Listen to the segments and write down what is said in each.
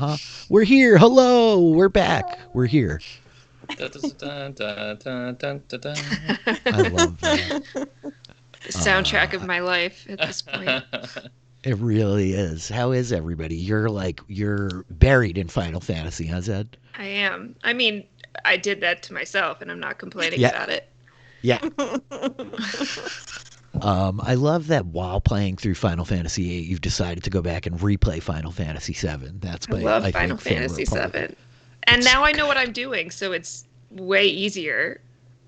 Uh-huh. We're here. Hello. We're back. We're here. I love that. The soundtrack of Uh, my life at this point. it really is. How is everybody? You're buried in Final Fantasy, huh, Zed? I am. I mean, I did that to myself, and I'm not complaining Yeah. about it. Yeah. I love that while playing through Final Fantasy VIII, you've decided to go back and replay Final Fantasy VII. That's I my, love I Final think, Fantasy favorite part. VII. And It's now I know what I'm doing, so it's way easier.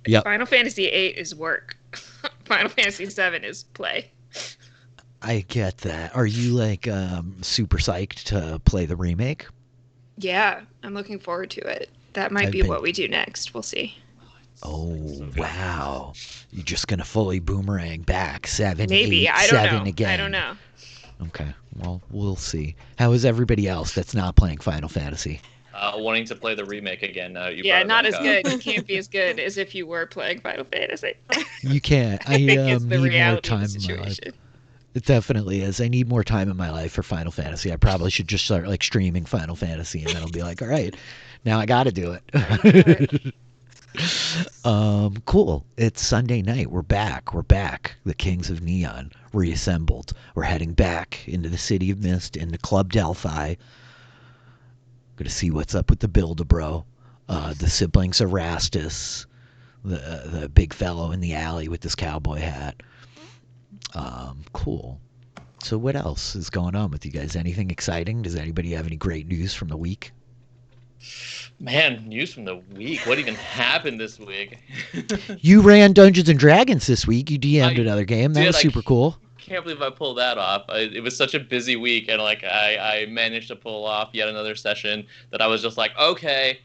Yep. Final Fantasy VIII is work. Final Fantasy VII is play. I get that. Are you like super psyched to play the remake? Yeah, I'm looking forward to it. That might I've be been. what we do next. We'll see. Oh wow! You're just gonna fully boomerang back seven, Maybe. eight, I don't seven know. I don't again. know. Okay. Well, we'll see. How is everybody else that's not playing Final Fantasy? Wanting to play the remake again. You Yeah, brought not it as back good. up. It can't be as good as if you were playing Final Fantasy. You can't. I I think it's the need more reality of the time in my life. situation. It definitely is. I need more time in my life for Final Fantasy. I probably should just start like streaming Final Fantasy, and then I'll be like, all right, now I got to do Ready for it. it. Cool. It's Sunday night. We're back. We're back. The Kings of Neon reassembled. We're heading back into the City of Mist, into Club Delphi. Gonna see what's up with the Build-A-Bro. The siblings Erastus, the big fellow in the alley with this cowboy hat. Cool. So what else is going on with you guys? Anything exciting? Does anybody have any great news from the week? Man, news from the week. What even happened this week? You ran Dungeons and Dragons this week. You DM'd I another game. That did. was I super cool. can't believe I pulled that off. It was such a busy week, and like I managed to pull off yet another session that I was just like, okay,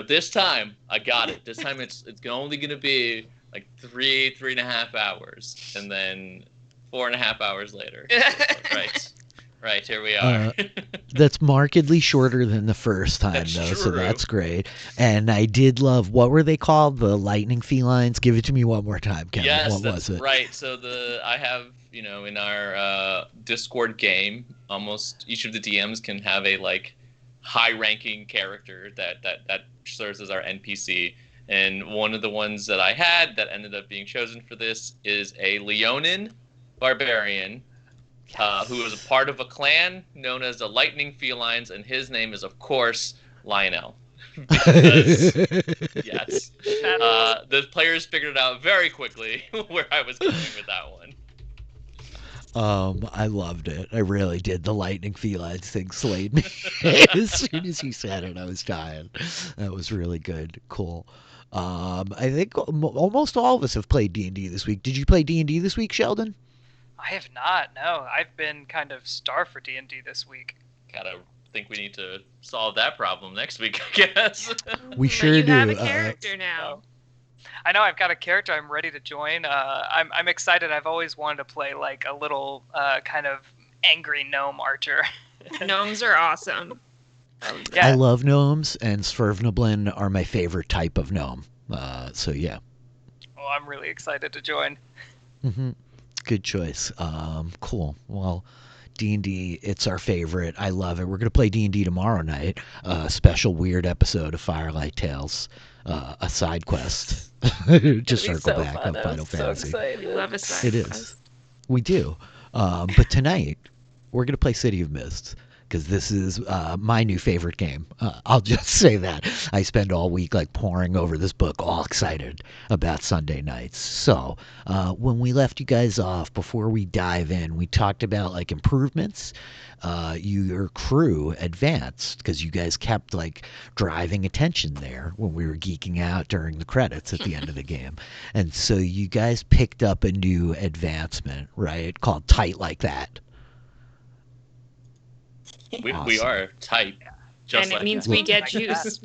this time I got it. This time it's only gonna be like 3.5 hours, and then 4.5 hours later. Right, here we are. That's markedly shorter than the first time, That's though, true. so that's great. And I did love, what were they called? The lightning felines? Give it to me one more time, Kevin. Yes, what that's was it? right. So I have, in our Discord game, almost each of the DMs can have a like high-ranking character that serves as our NPC. And one of the ones that I had that ended up being chosen for this is a Leonin barbarian. Who is a part of a clan known as the Lightning Felines, and his name is, of course, Lionel. Because, yes, the players figured it out very quickly where I was going with that one. I loved it. I really did. The lightning felines thing slayed me. As soon as you said it, I was dying. That was really good. Cool. I think almost all of us have played D&D this week. Did you play D&D this week, Sheldon? I have not. No, I've been kind of starved for D&D this week. Gotta think we need to solve that problem next week, I guess. We But sure you do. have a character now. I know I've got a character I'm ready to join. I'm excited. I've always wanted to play like a little kind of angry gnome archer. Gnomes are awesome. Yeah. I love gnomes, and Svervnablin are my favorite type of gnome. So yeah. Well, I'm really excited to join. Mm-hmm. Good choice. Cool. Well, D&D, it's our favorite. I love it. We're going to play D&D tomorrow night. A special weird episode of Firelight Tales. A side quest. to circle back on Final Fantasy. We love a side It is. quest. We do. But tonight, we're going to play City of Mist. Because this is my new favorite game. I'll just say that. I spend all week like poring over this book, all excited about Sunday nights. So when we left you guys off, before we dive in, we talked about like improvements. Your crew advanced because you guys kept like driving attention there when we were geeking out during the credits at the end of the game. And so you guys picked up a new advancement, right? Called Tight Like That. We Awesome. are tight. Just And it like means that. we get Like juice.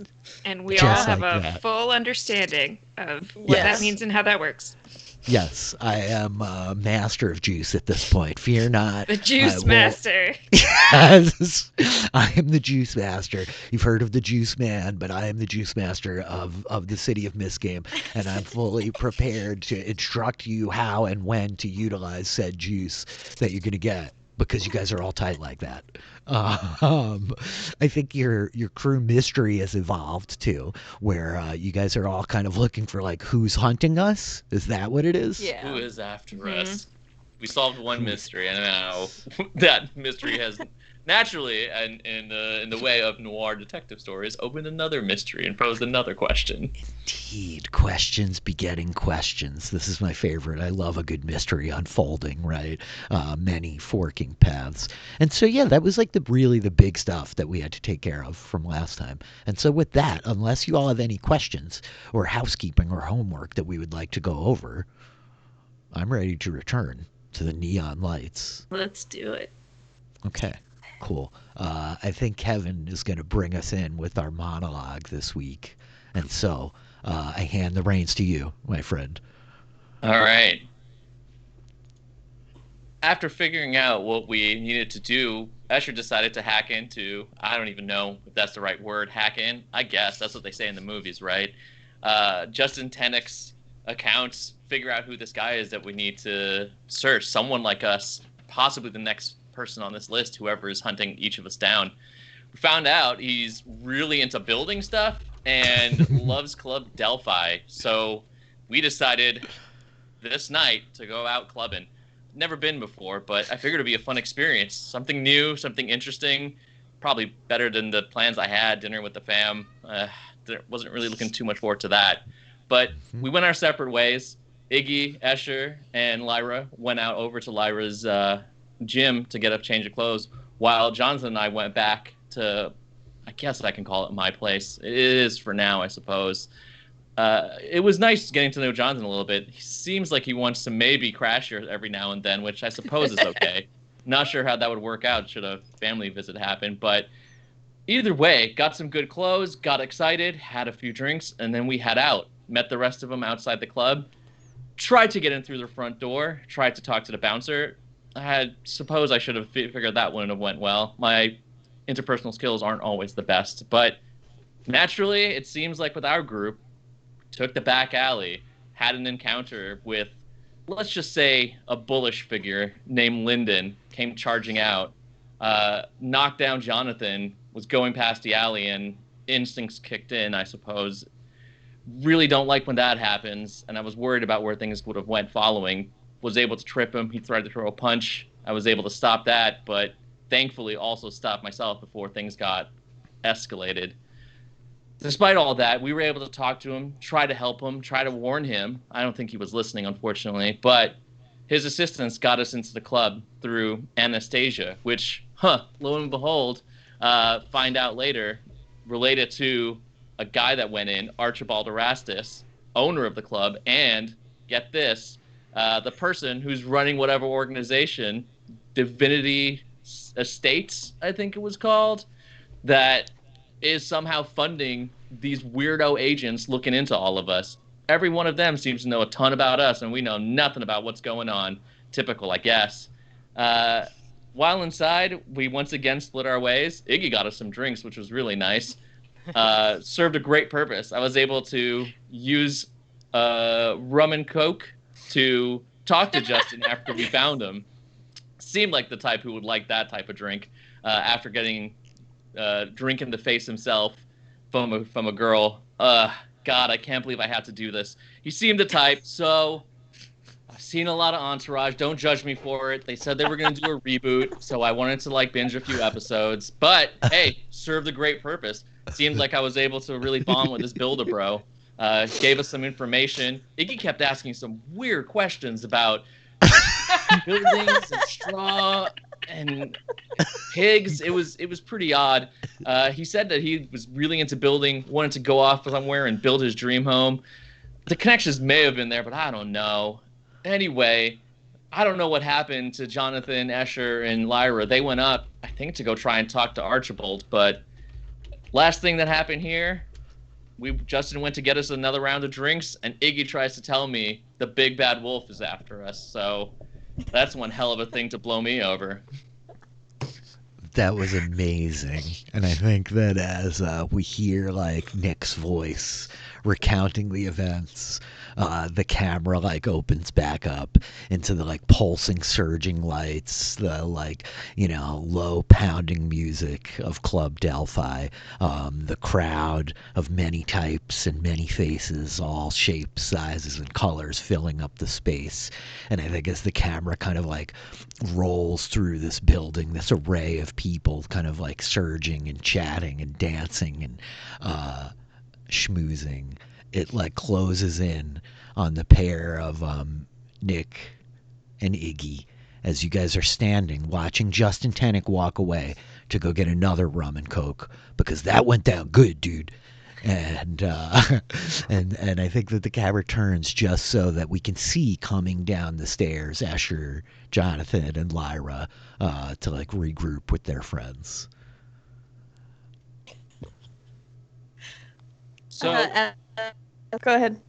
And we Just all have like a that. full understanding of what Yes. that means and how that works. Yes, I am a master of juice at this point. Fear not. The I juice will- master. Yes, I am the juice master. You've heard of the juice man, but I am the juice master of the City of Mist game, and I'm fully prepared to instruct you how and when to utilize said juice that you're going to get because you guys are all tight like that. Um, I think your crew mystery has evolved too, where you guys are all kind of looking for like who's hunting us. Is that what it is? Yeah. Who is after Mhm. us? We solved one mystery, and now that mystery has naturally, and in the way of noir detective stories, opened another mystery and posed another question. Indeed, questions begetting questions. This is my favorite. I love a good mystery unfolding, right? Many forking paths. And so, yeah, that was like the big stuff that we had to take care of from last time. And so, with that, unless you all have any questions or housekeeping or homework that we would like to go over, I'm ready to return to the neon lights. Let's do it. Okay, cool. I think Kevin is going to bring us in with our monologue this week. And so I hand the reins to you, my friend. All right. After figuring out what we needed to do, Escher decided to hack into, I don't even know if that's the right word, hack in. I guess that's what they say in the movies, right? Justin Tennick's accounts, figure out who this guy is that we need to search. Someone like us, possibly the next person on this list, whoever is hunting each of us down. We found out he's really into building stuff and loves Club Delphi. So we decided this night to go out clubbing. Never been before, but I figured it'd be a fun experience. Something new, something interesting. Probably better than the plans I had. Dinner with the fam. Wasn't really looking too much forward to that. But we went our separate ways. Iggy, Escher, and Lyra went out over to Lyra's gym to get a change of clothes, while Jonathan and I went back to, I guess I can call it my place. It is for now, I suppose. It was nice getting to know Jonathan a little bit. He seems like he wants to maybe crash here every now and then, which I suppose is okay. Not sure how that would work out should a family visit happen, but either way, got some good clothes, got excited, had a few drinks, and then we head out. Met the rest of them outside the club. Tried to get in through the front door. Tried to talk to the bouncer. Suppose I should have figured that wouldn't have went well. My interpersonal skills aren't always the best, but naturally, it seems like with our group, took the back alley, had an encounter with, let's just say, a bullish figure named Lyndon, came charging out, knocked down Jonathan, was going past the alley, and instincts kicked in, I suppose. Really don't like when that happens, and I was worried about where things would have went following. Was able to trip him. He tried to throw a punch. I was able to stop that, but thankfully also stopped myself before things got escalated. Despite all that, we were able to talk to him, try to help him, try to warn him. I don't think he was listening, unfortunately, but his assistance got us into the club through Anastasia, which, lo and behold, find out later, related to a guy that went in, Archibald Erastus, owner of the club, and, get this, the person who's running whatever organization, Divinity Estates, I think it was called, that is somehow funding these weirdo agents looking into all of us. Every one of them seems to know a ton about us, and we know nothing about what's going on. Typical, I guess. While inside, we once again split our ways. Iggy got us some drinks, which was really nice. Served a great purpose. I was able to use rum and coke to talk to Justin after we found him. Seemed like the type who would like that type of drink after getting drink in the face himself from a girl. God, I can't believe I had to do this. He seemed the type, so I've seen a lot of Entourage. Don't judge me for it. They said they were going to do a reboot, so I wanted to binge a few episodes. But hey, served a great purpose. Seemed like I was able to really bond with this Build-A-Bro. Gave us some information. Iggy kept asking some weird questions about buildings and straw and pigs. It was pretty odd. He said that he was really into building, wanted to go off somewhere and build his dream home. The connections may have been there, but I don't know. Anyway, I don't know what happened to Jonathan, Escher, and Lyra. They went up, I think, to go try and talk to Archibald, but last thing that happened here, Justin went to get us another round of drinks, and Iggy tries to tell me the big bad wolf is after us. So that's one hell of a thing to blow me over. That was amazing. And I think that as we hear Nick's voice recounting the events. The camera like opens back up into the like pulsing, surging lights, the like, low pounding music of Club Delphi, the crowd of many types and many faces, all shapes, sizes, and colors filling up the space. And I think as the camera kind of like rolls through this building, this array of people kind of like surging and chatting and dancing and schmoozing, it like closes in on the pair of Nick and Iggy as you guys are standing watching Justin Tenick walk away to go get another rum and coke because that went down good, dude. And and I think that the camera turns just so that we can see coming down the stairs Asher, Jonathan, and Lyra to like regroup with their friends. So Go ahead.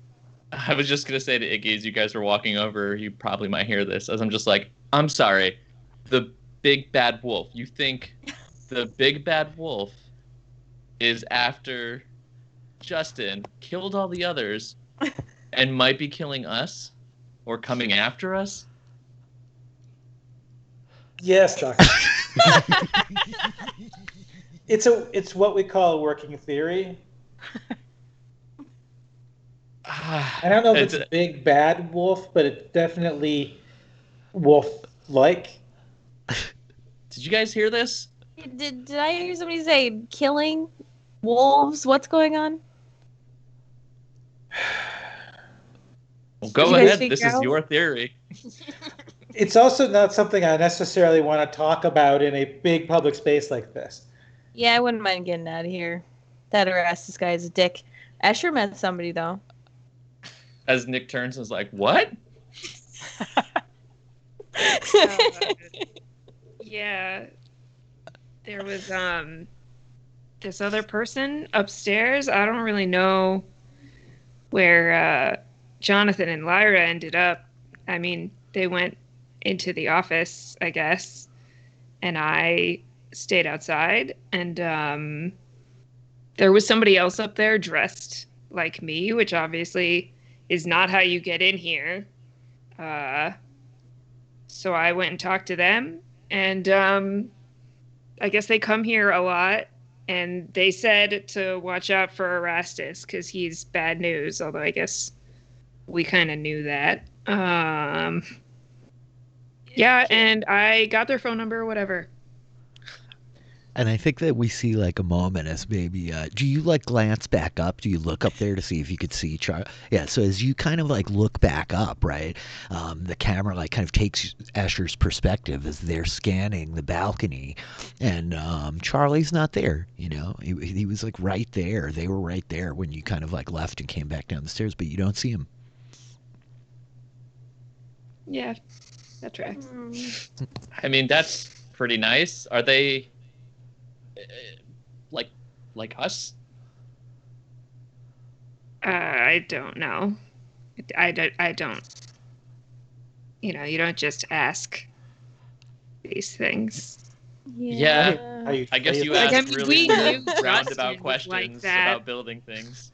I was just gonna say to Iggy, as you guys were walking over, you probably might hear this, as I'm just like, I'm sorry, the big bad wolf. You think the big bad wolf is after Justin, killed all the others, and might be killing us, or coming after us? Yes, Doctor. It's what we call a working theory. I don't know if it's big bad wolf, but it's definitely wolf-like. Did you guys hear this? Did I hear somebody say killing wolves? What's going on? Well, go Did you guys ahead. figure This is out? your theory. It's also not something I necessarily want to talk about in a big public space like this. Yeah, I wouldn't mind getting out of here. That or ask this guy is a dick. I sure met somebody though. As Nick turns and is like, what? Yeah. There was this other person upstairs. I don't really know where Jonathan and Lyra ended up. I mean, they went into the office, I guess, and I stayed outside, and there was somebody else up there dressed like me, which obviously is not how you get in here. So I went and talked to them, and I guess they come here a lot, and they said to watch out for Erastus because he's bad news, although I guess we kind of knew that. Yeah, and I got their phone number or whatever. And I think that we see like a moment as maybe, do you like glance back up? Do you look up there to see if you could see Charlie? Yeah, so as you kind of like look back up, right, the camera like kind of takes Asher's perspective as they're scanning the balcony, and Charlie's not there, he was like right there. They were right there when you kind of like left and came back down the stairs, but you don't see him. Yeah, that tracks. I mean, that's pretty nice. Are they like us? I don't know. I don't. You don't just ask these things. Yeah. I guess you Like, asked I mean, really we knew roundabout Justin was questions like that. about building things.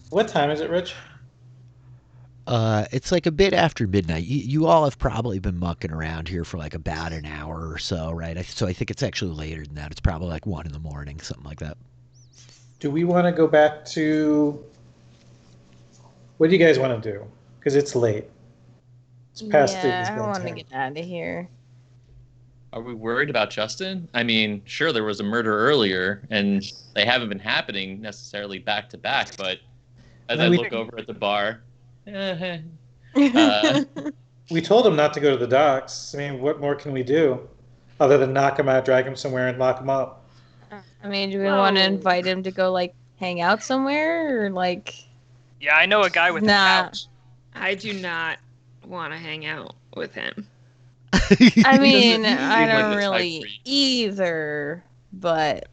What time is it, Rich? It's like a bit after midnight. You all have probably been mucking around here for like about an hour or so, right? So I think it's actually later than that. It's probably like 1 a.m, something like that. Do we want to go back to... What do you guys want to do? Because it's late. It's past I want to get out of here. Are we worried about Justin? I mean, sure, there was a murder earlier, and they haven't been happening necessarily back to back, but as I look over at the bar... We told him not to go to the docks. I mean, what more can we do other than knock him out, drag him somewhere, and lock him up? I mean, do we want to invite him to go like hang out somewhere or like? Yeah, I know a guy with a couch. I do not want to hang out with him. I mean, Doesn't I seem like don't the type really for you. either, but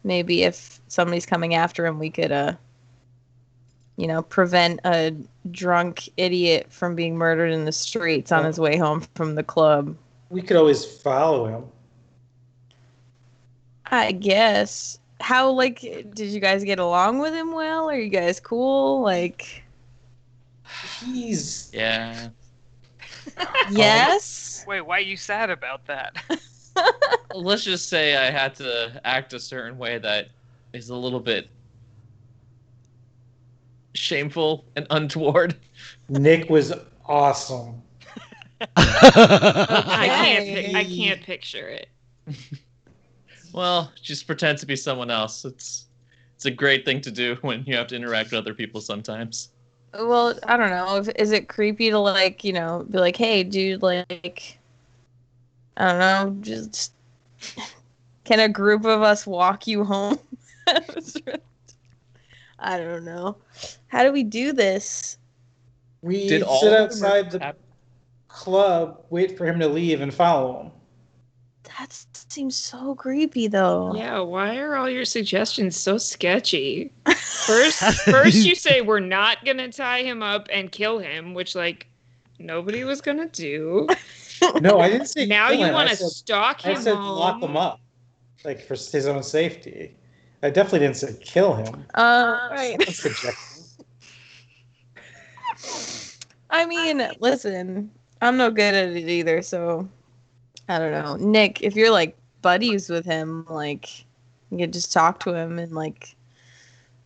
maybe if somebody's coming after him, we could prevent a drunk idiot from being murdered in the streets on his way home from the club. We could always follow him. I guess. How, like, did you guys get along with him well? Are you guys cool? Like, He's Yeah. yes? Wait, why are you sad about that? Let's just say I had to act a certain way that is a little bit shameful and untoward. Nick was awesome. I can't picture it. Well, just pretend to be someone else. It's a great thing to do when you have to interact with other people sometimes. Well, I don't know. Is it creepy to, like, you know, be like, hey, dude, like, I don't know, just can a group of us walk you home? I don't know. How do we do this? We Did all sit the outside murders the happen? club, wait for him to leave, and follow him. That seems so creepy, though. Yeah, why are all your suggestions so sketchy? First you say we're not gonna tie him up and kill him, which like nobody was gonna do. No, I didn't say Now kill you him. want to stalk I him said home. lock him up, like for his own safety. I definitely didn't say kill him. Right. That's projecting. I mean, listen, I'm no good at it either, so I don't know. Nick, if you're like buddies with him, like you could just talk to him and like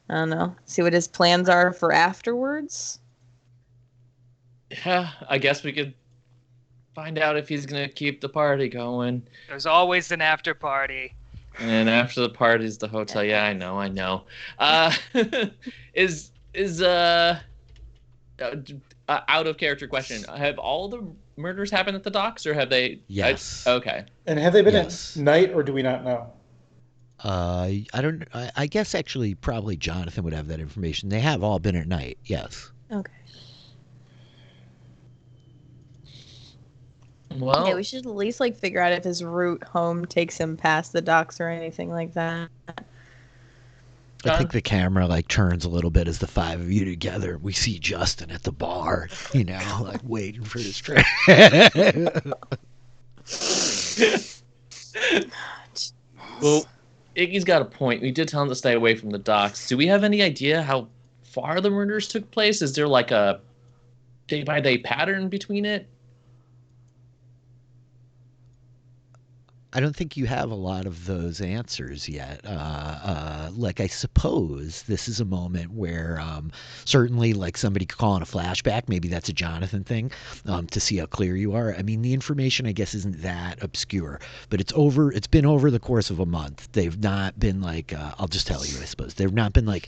I don't know, see what his plans are for afterwards. Yeah, I guess we could find out if he's gonna keep the party going. There's always an after party. And after the party's the hotel. Yeah, I know. Is out of character question. Have all the murders happened at the docks, or have they? Yes. Okay. And have they been Yes. at night, or do we not know? I don't. I guess actually, probably Jonathan would have that information. They have all been at night. Yes. Okay. Well, Yeah, we should at least like figure out if his route home takes him past the docks or anything like that. I think the camera like turns a little bit as the five of you together. We see Justin at the bar, you know, like waiting for his train. well, Iggy's got a point. We did tell him to stay away from the docks. Do we have any idea how far the murders took place? Is there like a day-by-day pattern between it? I don't think you have a lot of those answers yet. Like, I suppose this is a moment where certainly, like, somebody could call in a flashback. Maybe that's a Jonathan thing to see how clear you are. I mean, the information, I guess, isn't that obscure, but it's been over the course of a month. They've not been like, I'll just tell you, I suppose. They've not been like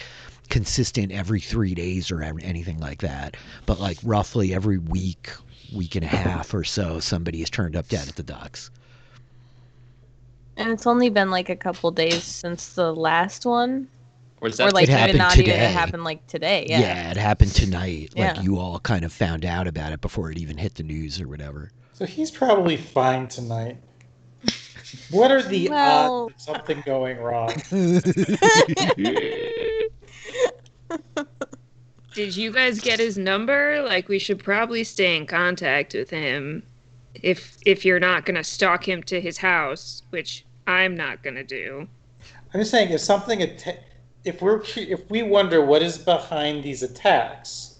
consistent every 3 days or anything like that, but like roughly every week and a half or so, somebody has turned up dead at the docks. And it's only been like a couple days since the last one. Or is Or that like It even happened not even today. it happened like today. Yeah. Yeah, it happened tonight. Like Yeah. you all kind of found out about it before it even hit the news or whatever. So he's probably fine tonight. What are the Well- odds of something going wrong? Did you guys get his number? Like, we should probably stay in contact with him if you're not gonna stalk him to his house, which I'm not gonna do. I'm just saying, if something, if we wonder what is behind these attacks,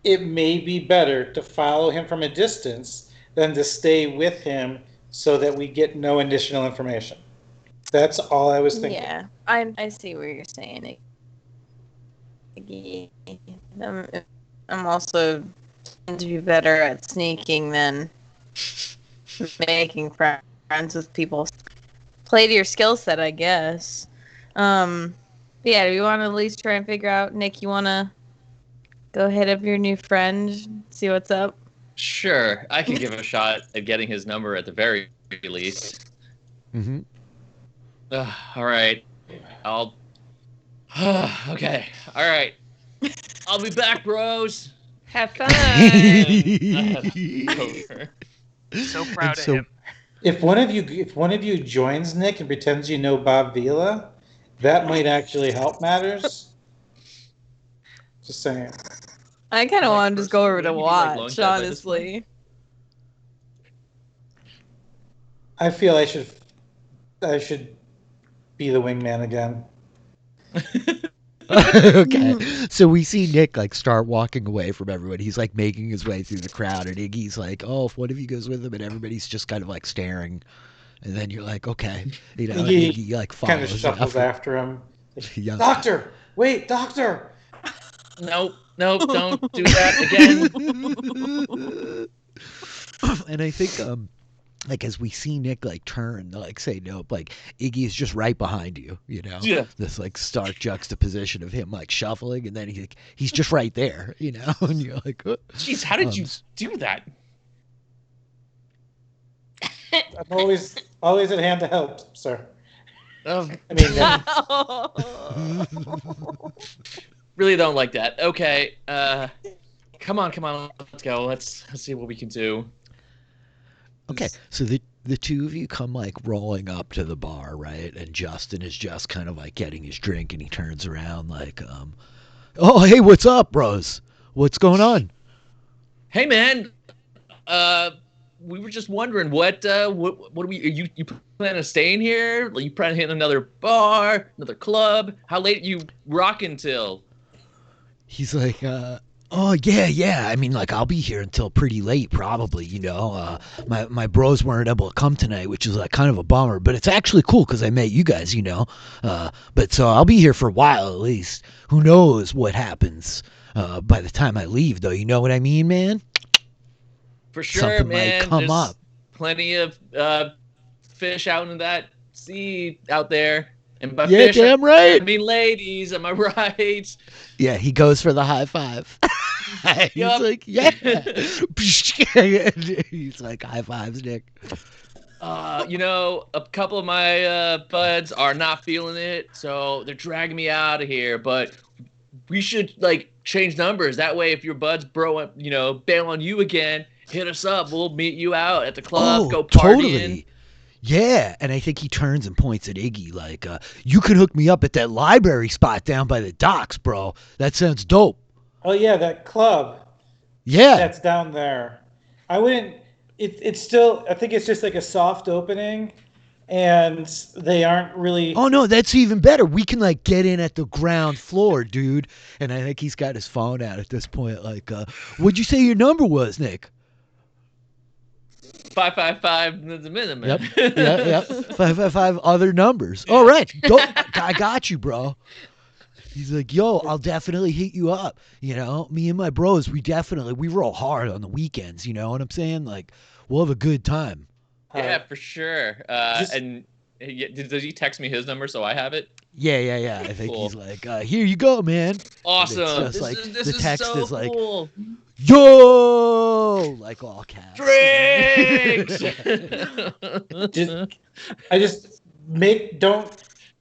it may be better to follow him from a distance than to stay with him so that we get no additional information. That's all I was thinking. Yeah, I see what you're saying. I'm also trying to be better at sneaking than making friends with people. Play to your skill set, I guess. But yeah, do you want to at least try and figure out, Nick, you want to go hit up your new friend, see what's up? Sure, I can give a shot at getting his number at the very least. Mm-hmm. All right, I'll. Okay, all right. I'll be back, bros. Have fun. Over. So proud so- of him. If one of you joins Nick and pretends you know Bob Vila, that might actually help matters. Just saying. I kind of Like, want to just go over to personally, you'd be, like, lone watch, star by this point? honestly. I feel I should be the wingman again. Okay, so we see Nick like start walking away from everyone. He's like making his way through the crowd, and Iggy's like, "Oh, if one of you goes with him," and everybody's just kind of like staring. And then you're like, "Okay," you know. And He Iggy like kind of follows shuffles after him. Yeah. Doctor, wait, doctor. Nope, don't do that again. And I think like as we see Nick like turn, like say nope, like Iggy is just right behind you, you know. Yeah. This like stark juxtaposition of him like shuffling, and then he's just right there, you know. And you're like, Jeez, how did you do that? I'm always at hand to help, sir. Oh, I mean, really don't like that. Okay, come on, let's go. Let's see what we can do. Okay, so the two of you come like rolling up to the bar, right? And Justin is just kind of like getting his drink, and he turns around like, "Oh, hey, what's up, bros? What's going on?" Hey, man. We were just wondering what do we you plan on staying here? Like, you plan on hitting another bar, another club? How late you rocking till? He's like, "Oh yeah. I mean, like I'll be here until pretty late, probably. You know, my bros weren't able to come tonight, which is like kind of a bummer. But it's actually cool because I met you guys, you know. But so I'll be here for a while at least. Who knows what happens by the time I leave, though? You know what I mean, man? For sure, Something man. might come There's up. plenty of fish out in that sea out there. And by Yeah, fish, damn right. I mean ladies. Am I right? Yeah, he goes for the high five. He's Yup. like, yeah. He's like, high fives, Nick. You know, a couple of my buds are not feeling it, so they're dragging me out of here. But we should like change numbers. That way, if your buds bail on you again, hit us up. We'll meet you out at the club. Go partying. Totally. Yeah, and I think he turns and points at Iggy like, "You can hook me up at that library spot down by the docks, bro. That sounds dope." oh yeah, that club Yeah. that's down there. I wouldn't. It's still. I think it's just like a soft opening, and they aren't really. Oh no, that's even better. We can like get in at the ground floor, dude. And I think he's got his phone out at this point. Like, what'd you say your number was, Nick? 555 the minimum. Yep. 555 other numbers. All right, go. I got you, bro. He's like, "Yo, I'll definitely hit you up. You know, me and my bros, we roll hard on the weekends. You know what I'm saying? Like, we'll have a good time." Yeah, for sure. And does he text me his number so I have it? Yeah. I think Cool. he's like, "Here you go, man." Awesome. And it's just This like is the text so is like, cool. "Yo," like all caps. Drinks.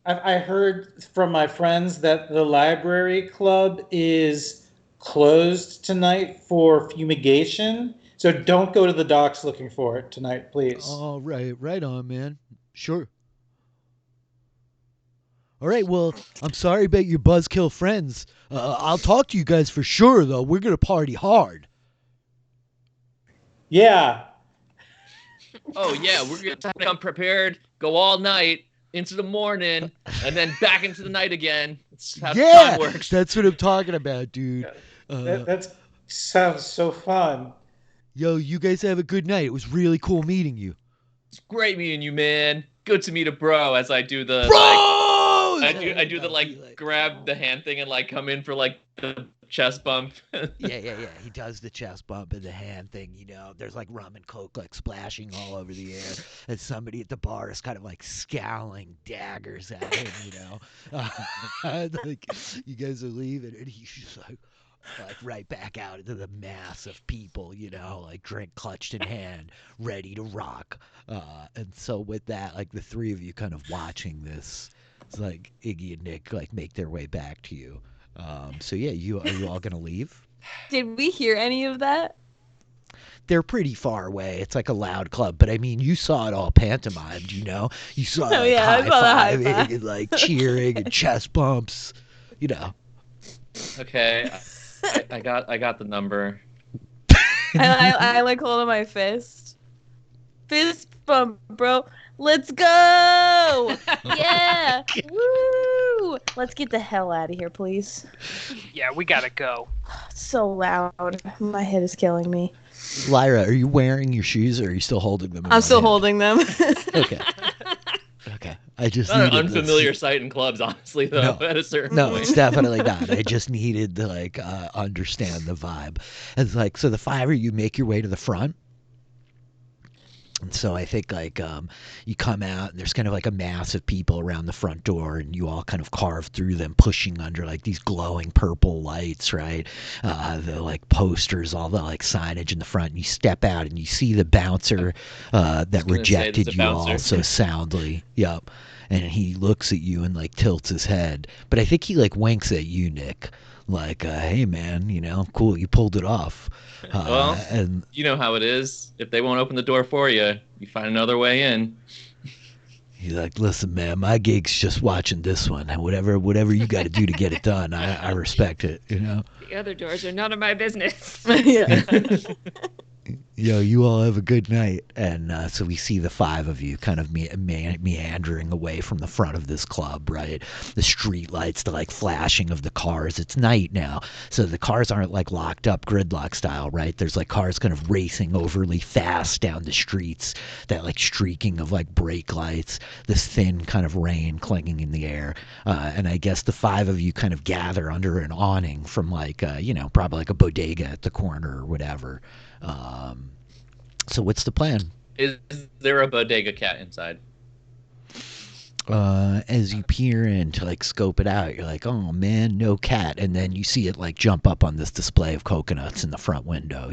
I heard from my friends that the library club is closed tonight for fumigation. So don't go to the docks looking for it tonight, please. All right on, man. Sure. All right, well, I'm sorry about your buzzkill friends. I'll talk to you guys for sure, though. We're gonna party hard. Yeah. Oh yeah, we're gonna come prepared, go all night into the morning, and then back into the night again. That's how time works. That's what I'm talking about, dude. That sounds so fun. Yo, you guys have a good night. It was really cool meeting you. It's great meeting you, man. Good to meet a bro. As I do the Bros! I do the like grab the hand thing and like come in for like the chest bump. Yeah. He does the chest bump and the hand thing, you know. There's like rum and coke like splashing all over the air. And somebody at the bar is kind of like scowling daggers at him, you know. Like, you guys are leaving, and he's just like right back out into the mass of people, you know, like drink clutched in hand, ready to rock. And so with that, like the three of you kind of watching this, it's like Iggy and Nick like make their way back to you. So yeah, are you all gonna leave? Did we hear any of that? They're pretty far away. It's like a loud club, but I mean, you saw it all pantomimed, you know. You saw like I saw the high high-fiving five. and like cheering and chest bumps, you know. Okay, I got the number. I like holding my fist. Fist bump, bro. Let's go! Yeah! Woo! Let's get the hell out of here, please. Yeah, we gotta go. It's so loud. My head is killing me. Lyra, are you wearing your shoes or are you still holding them? In I'm one still hand? holding them. Okay. Okay. I just Not an needed unfamiliar sight in clubs, honestly, though. No. At a certain No, point. it's definitely not. I just needed to understand the vibe. It's like, so the five of you make your way to the front. And so I think you come out and there's kind of like a mass of people around the front door and you all kind of carve through them, pushing under like these glowing purple lights, right? The like posters, all the like signage in the front. And you step out and you see the bouncer that gonna say, rejected there's a you all bouncer. so soundly. Yep. And he looks at you and like tilts his head. But I think he like winks at you, Nick. Like, hey man, cool, you pulled it off. Well, And you know how it is. If they won't open the door for you, you find another way in. he's like, listen, man, my gig's just watching this one. And whatever you got to do to get it done, I respect it, The other doors are none of my business. Yeah. You all have a good night. And so we see the five of you kind of meandering away from the front of this club, right? The street lights, the like flashing of the cars. It's night now, so the cars aren't like locked up gridlock style, right? There's like cars kind of racing overly fast down the streets, that like streaking of like brake lights, this thin kind of rain clinging in the air. And I guess the five of you kind of gather under an awning from like, probably like a bodega at the corner or whatever. So what's the plan? Is there a bodega cat inside? As you peer in to like scope it out, you're like, oh man, no cat. And then you see it like jump up on this display of coconuts in the front window,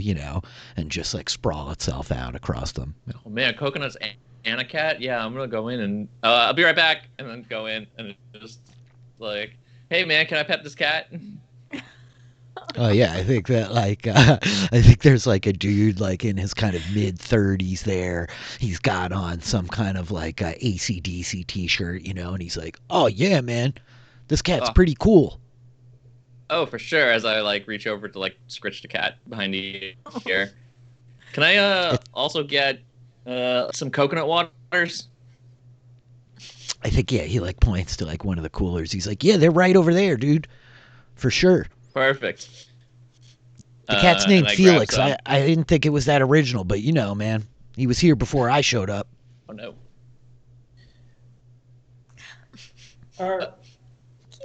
and just like sprawl itself out across them. Oh man, coconuts and a cat? Yeah, I'm gonna go in and I'll be right back, and then go in and just like, hey man, can I pet this cat? Oh yeah, I think that I think there's like a dude like in his kind of mid-30s there. He's got on some kind of like AC/DC t-shirt, and he's like, oh yeah, man, this cat's Oh. pretty cool. Oh, for sure. As I like reach over to like scritch the cat behind the ear. Can I also get some coconut waters? I think, yeah, he like points to like one of the coolers. He's like, yeah, they're right over there, dude, for sure. Perfect. The cat's and named I grab Felix. some. I didn't think it was that original, but man, he was here before I showed up. Oh no.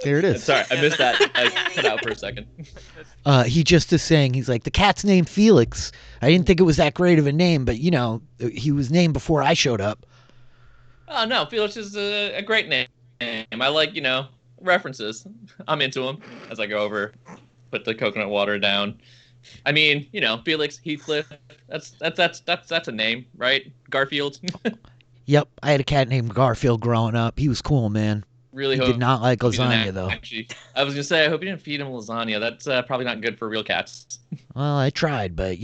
There it is. Sorry, I missed that. I cut out for a second. He just is saying, he's like, the cat's named Felix. I didn't think it was that great of a name, but he was named before I showed up. Oh no, Felix is a great name. I like, references. I'm into them. As I go over, put the coconut water down. I mean, Felix, Heathcliff. That's a name, right? Garfield. Yep, I had a cat named Garfield growing up. He was cool, man. Really He hope did not like you didn't lasagna, though. Actually, I was gonna say, I hope you didn't feed him lasagna. That's probably not good for real cats. Well, I tried, but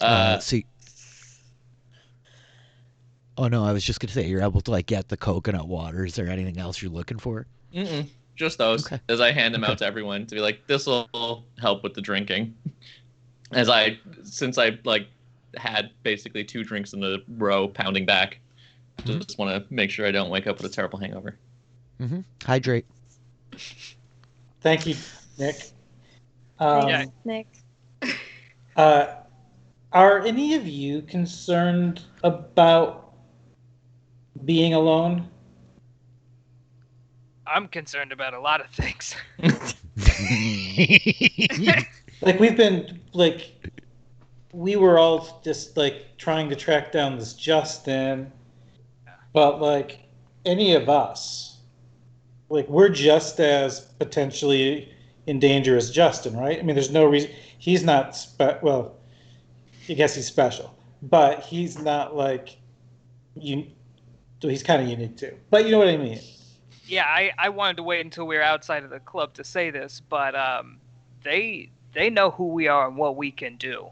Uh, see. Oh no, I was just gonna say you're able to like get the coconut water. Is there anything else you're looking for? just those. Okay. As I hand them Okay. out to everyone to be like, this will help with the drinking. Since I like had basically 2 drinks in a row, pounding back, just want to make sure I don't wake up with a terrible hangover. Hydrate. Thank you, Nick. Yeah. Nick. Are any of you concerned about being alone? I'm concerned about a lot of things. Like we were all just like trying to track down this Justin, but like any of us, like we're just as potentially in danger as Justin, right? I mean, there's no reason he's not well, I guess he's special, but he's not like you. So he's kind of unique too, but you know what I mean. Yeah, I wanted to wait until we were outside of the club to say this, but they know who we are and what we can do.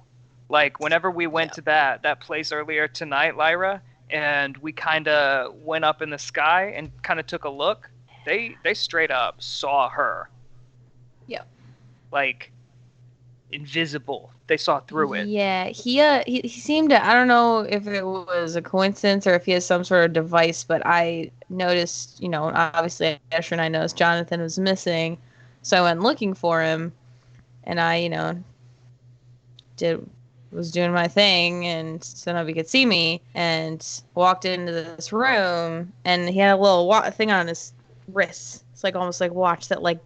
Like whenever we went to that place earlier tonight, Lyra, and we kind of went up in the sky and kind of took a look, they straight up saw her. Yep. Like invisible. They saw through it. Yeah, he seemed to. I don't know if it was a coincidence or if he has some sort of device, but I noticed, obviously Asher and I noticed Jonathan was missing, so I went looking for him, and I, was doing my thing, and so nobody could see me, and walked into this room, and he had a little thing on his wrist. It's like almost like watch that like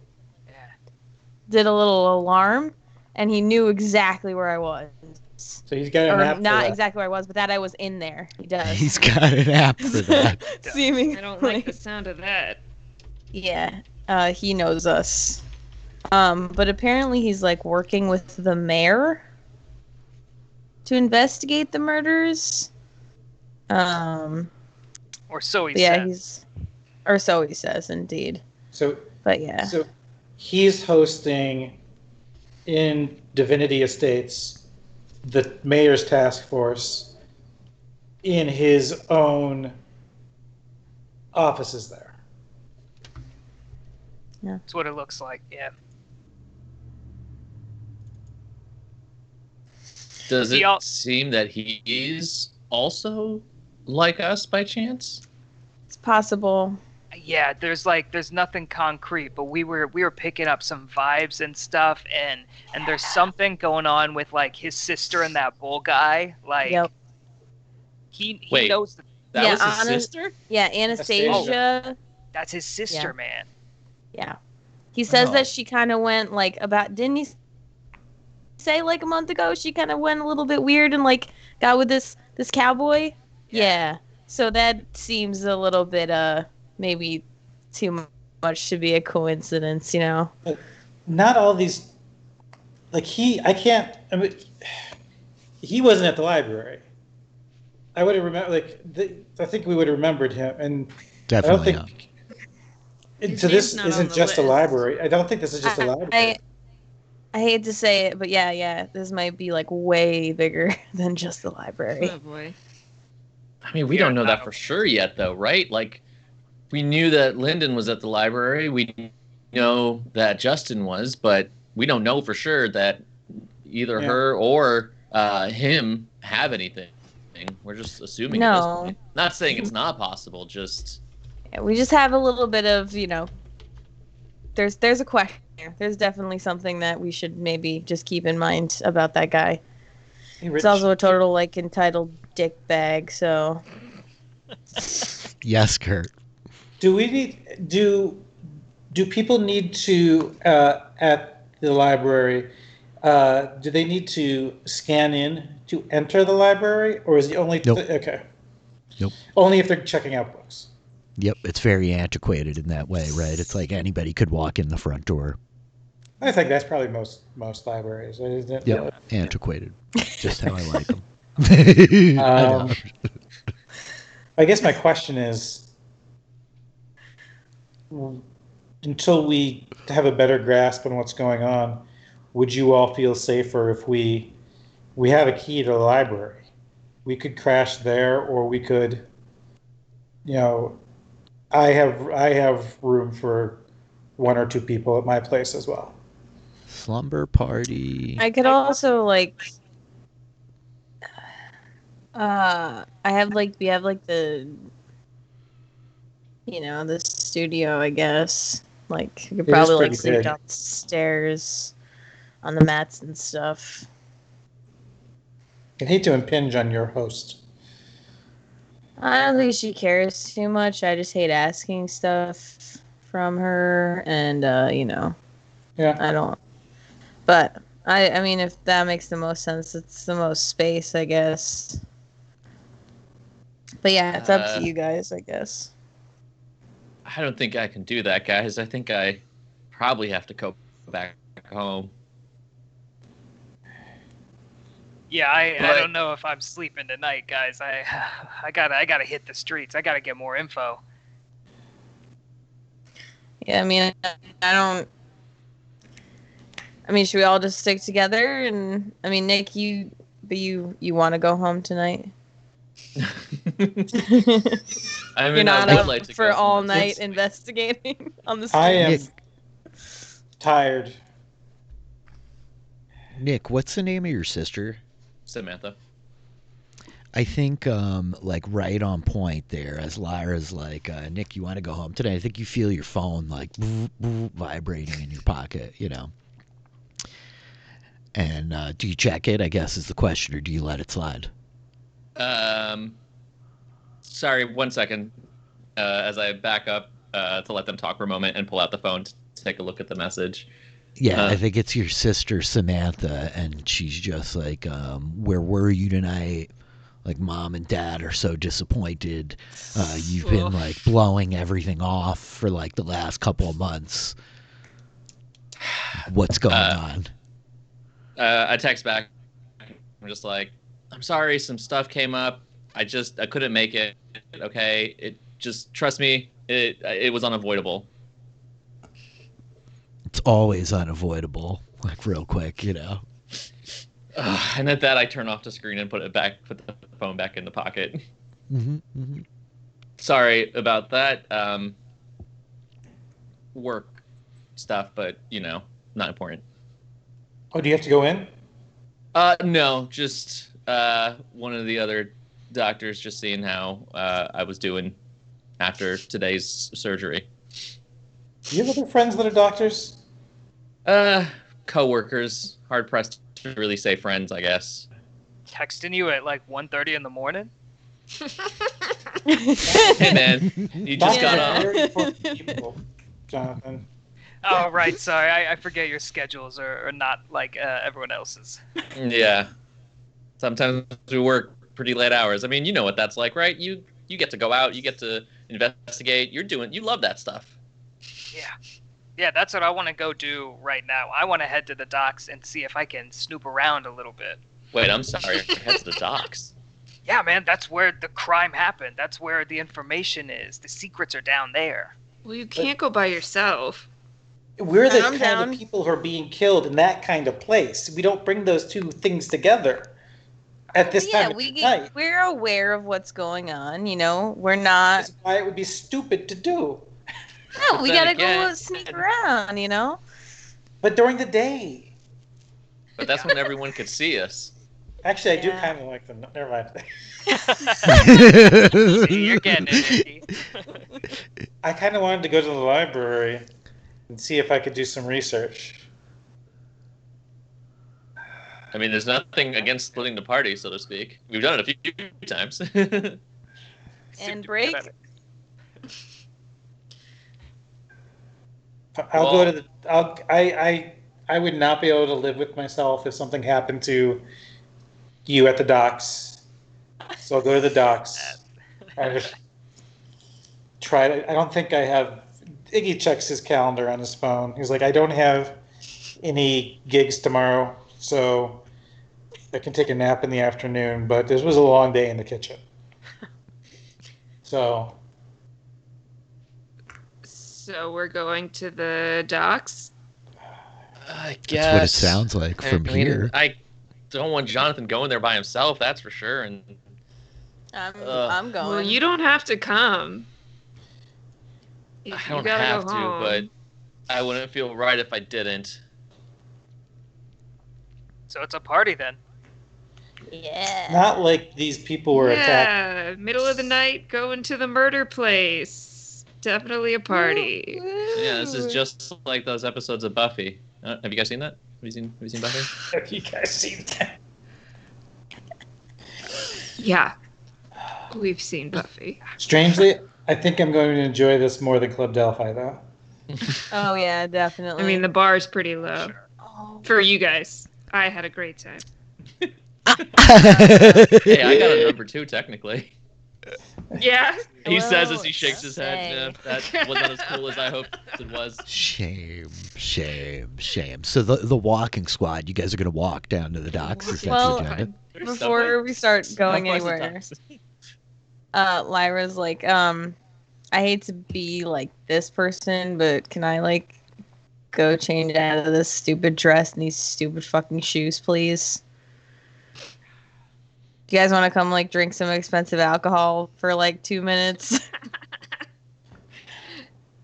did a little alarm, and he knew exactly where I was. So he's got an app for not that. exactly where I was, but that I was in there. He does. He's got an app for that. Seemingly. I don't like the sound of that. Yeah, he knows us. But apparently he's like working with the mayor to investigate the murders. Or so he Yeah, says. or so he says, indeed. So But yeah. So he's hosting in Divinity Estates the mayor's task force in his own offices there. That's what it looks like. Yeah. Does it seem that he is also like us by chance? It's possible. Yeah, there's nothing concrete, but we were picking up some vibes and stuff, and there's something going on with like his sister and that bull guy. Like, Yep. he Wait, knows that was his sister? Yeah, Anastasia. That's his sister, Yeah. man. Yeah. He says Oh. that she kind of went like didn't he say like a month ago she kind of went a little bit weird and like got with this cowboy? Yeah. So that seems a little bit maybe too much to be a coincidence, Not all these, like he wasn't at the library. I would have remembered, I think we would have remembered him, and Definitely. I don't think. So this name's not on isn't the just a list. library. I don't think this is just a library. I hate to say it, but yeah, this might be like way bigger than just the library. Oh boy. I mean, we don't know that for sure yet, though, right? Like, we knew that Lyndon was at the library. We know that Justin was, but we don't know for sure that either her or him have anything. We're just assuming at this point. Not saying it's not possible, just... Yeah, we just have a little bit of, there's a question here. There's definitely something that we should maybe just keep in mind about that guy. Hey, He's also a total, like, entitled dick bag, so... Yes, Kurt. Do people need to at the library? Do they need to scan in to enter the library, or is the only Nope. Okay? Nope. Only if they're checking out books. Yep, it's very antiquated in that way, right? It's like anybody could walk in the front door. I think that's probably most libraries. Isn't it? Yep, antiquated. Just how I like them. I know. I guess my question is, until we have a better grasp on what's going on, would you all feel safer if we have a key to the library? We could crash there, or we could, I have room for one or two people at my place as well. Slumber party. I could also, like... we have the... the studio, I guess. Like, you could probably, like, pretty sleep big. downstairs on the mats and stuff. I hate to impinge on your host. I don't think she cares too much. I just hate asking stuff from her, and, Yeah. I don't... But, I mean, if that makes the most sense, it's the most space, I guess. But yeah, it's up to you guys, I guess. I don't think I can do that, guys. I think I probably have to go back home. Yeah, I don't know if I'm sleeping tonight, guys. I gotta hit the streets. I gotta get more info. Yeah, I mean, should we all just stick together? And I mean, Nick, you want to go home tonight? I mean, You're not I would up like to for go all home. night investigating on the I street. am tired. Nick, what's the name of your sister? Samantha. I think like right on point there as Lyra's like, Nick, you want to go home today? I think you feel your phone like vibrating in your pocket, you know. And do you check it, I guess is the question, or do you let it slide? Sorry, 1 second. As I back up to let them talk for a moment and pull out the phone to take a look at the message. Yeah, I think it's your sister Samantha, and she's just like, where were you tonight? Like, mom and dad are so disappointed. You've been like blowing everything off for like the last couple of months. What's going on? I text back. I'm just like, I'm sorry, some stuff came up. I couldn't make it. Okay, it just trust me. It was unavoidable. It's always unavoidable. Like real quick, you know. And at that, I turn off the screen and put the phone back in the pocket. Sorry about that. Work stuff, but not important. Oh, do you have to go in? No, just one of the other doctors just seeing how I was doing after today's surgery. Do you have other friends that are doctors? Co-workers, hard pressed to really say friends, I guess. Texting you at like 1:30 in the morning? Hey man, you just got Doctors are up. very important people, Jonathan. Oh, right. Sorry, I forget your schedules are not like everyone else's. Yeah. Sometimes we work pretty late hours. I mean, you know what that's like, right? You get to go out, you get to investigate. You love that stuff. Yeah, that's what I want to go do right now. I want to head to the docks and see if I can snoop around a little bit. Wait, I'm sorry. Head to the docks. Yeah, man, that's where the crime happened. That's where the information is. The secrets are down there. Well, you can't go by yourself. We're the I'm kind down. of people who are being killed in that kind of place. We don't bring those two things together at this time of night. We're aware of what's going on. We're not. That's why it would be stupid to do. No, we then gotta again- go sneak around. But during the day. But that's when everyone could see us. Actually, I do Yeah. kind of like them. Never mind. See, you're getting it, Nicky. I kind of wanted to go to the library and see if I could do some research. I mean, there's nothing against splitting the party, so to speak. We've done it a few times. And break. I'll go to the. I would not be able to live with myself if something happened to you at the docks. So I'll go to the docks. I just try to. I don't think I have. Iggy checks his calendar on his phone. He's like, I don't have any gigs tomorrow, so I can take a nap in the afternoon. But this was a long day in the kitchen. So we're going to the docks. I guess. That's what it sounds like from here. I don't want Jonathan going there by himself, that's for sure. And I'm going. Well, you don't have to come. I You don't gotta have go to, home. but I wouldn't feel right if I didn't. So it's a party then. Yeah. not like these people were attacked. Yeah, middle of the night, going to the murder place. Definitely a party. Yeah, this is just like those episodes of Buffy. Have you guys seen that? Have you seen Buffy? Have you guys seen that? Yeah, we've seen Buffy. Strangely, I think I'm going to enjoy this more than Club Delphi, though. Oh yeah, definitely. I mean, the bar's pretty low Oh. for you guys. I had a great time. Hey, I got a number 2 technically. Yeah. He says as Whoa, he shakes his head, say. that wasn't as cool as I hoped it was. Shame. So the walking squad, you guys are gonna walk down to the docks. Is that Well, the agenda? Before we start going anywhere, Lyra's like, I hate to be like this person, but can I like go change out of this stupid dress and these stupid fucking shoes, please? Do you guys want to come like drink some expensive alcohol for like 2 minutes?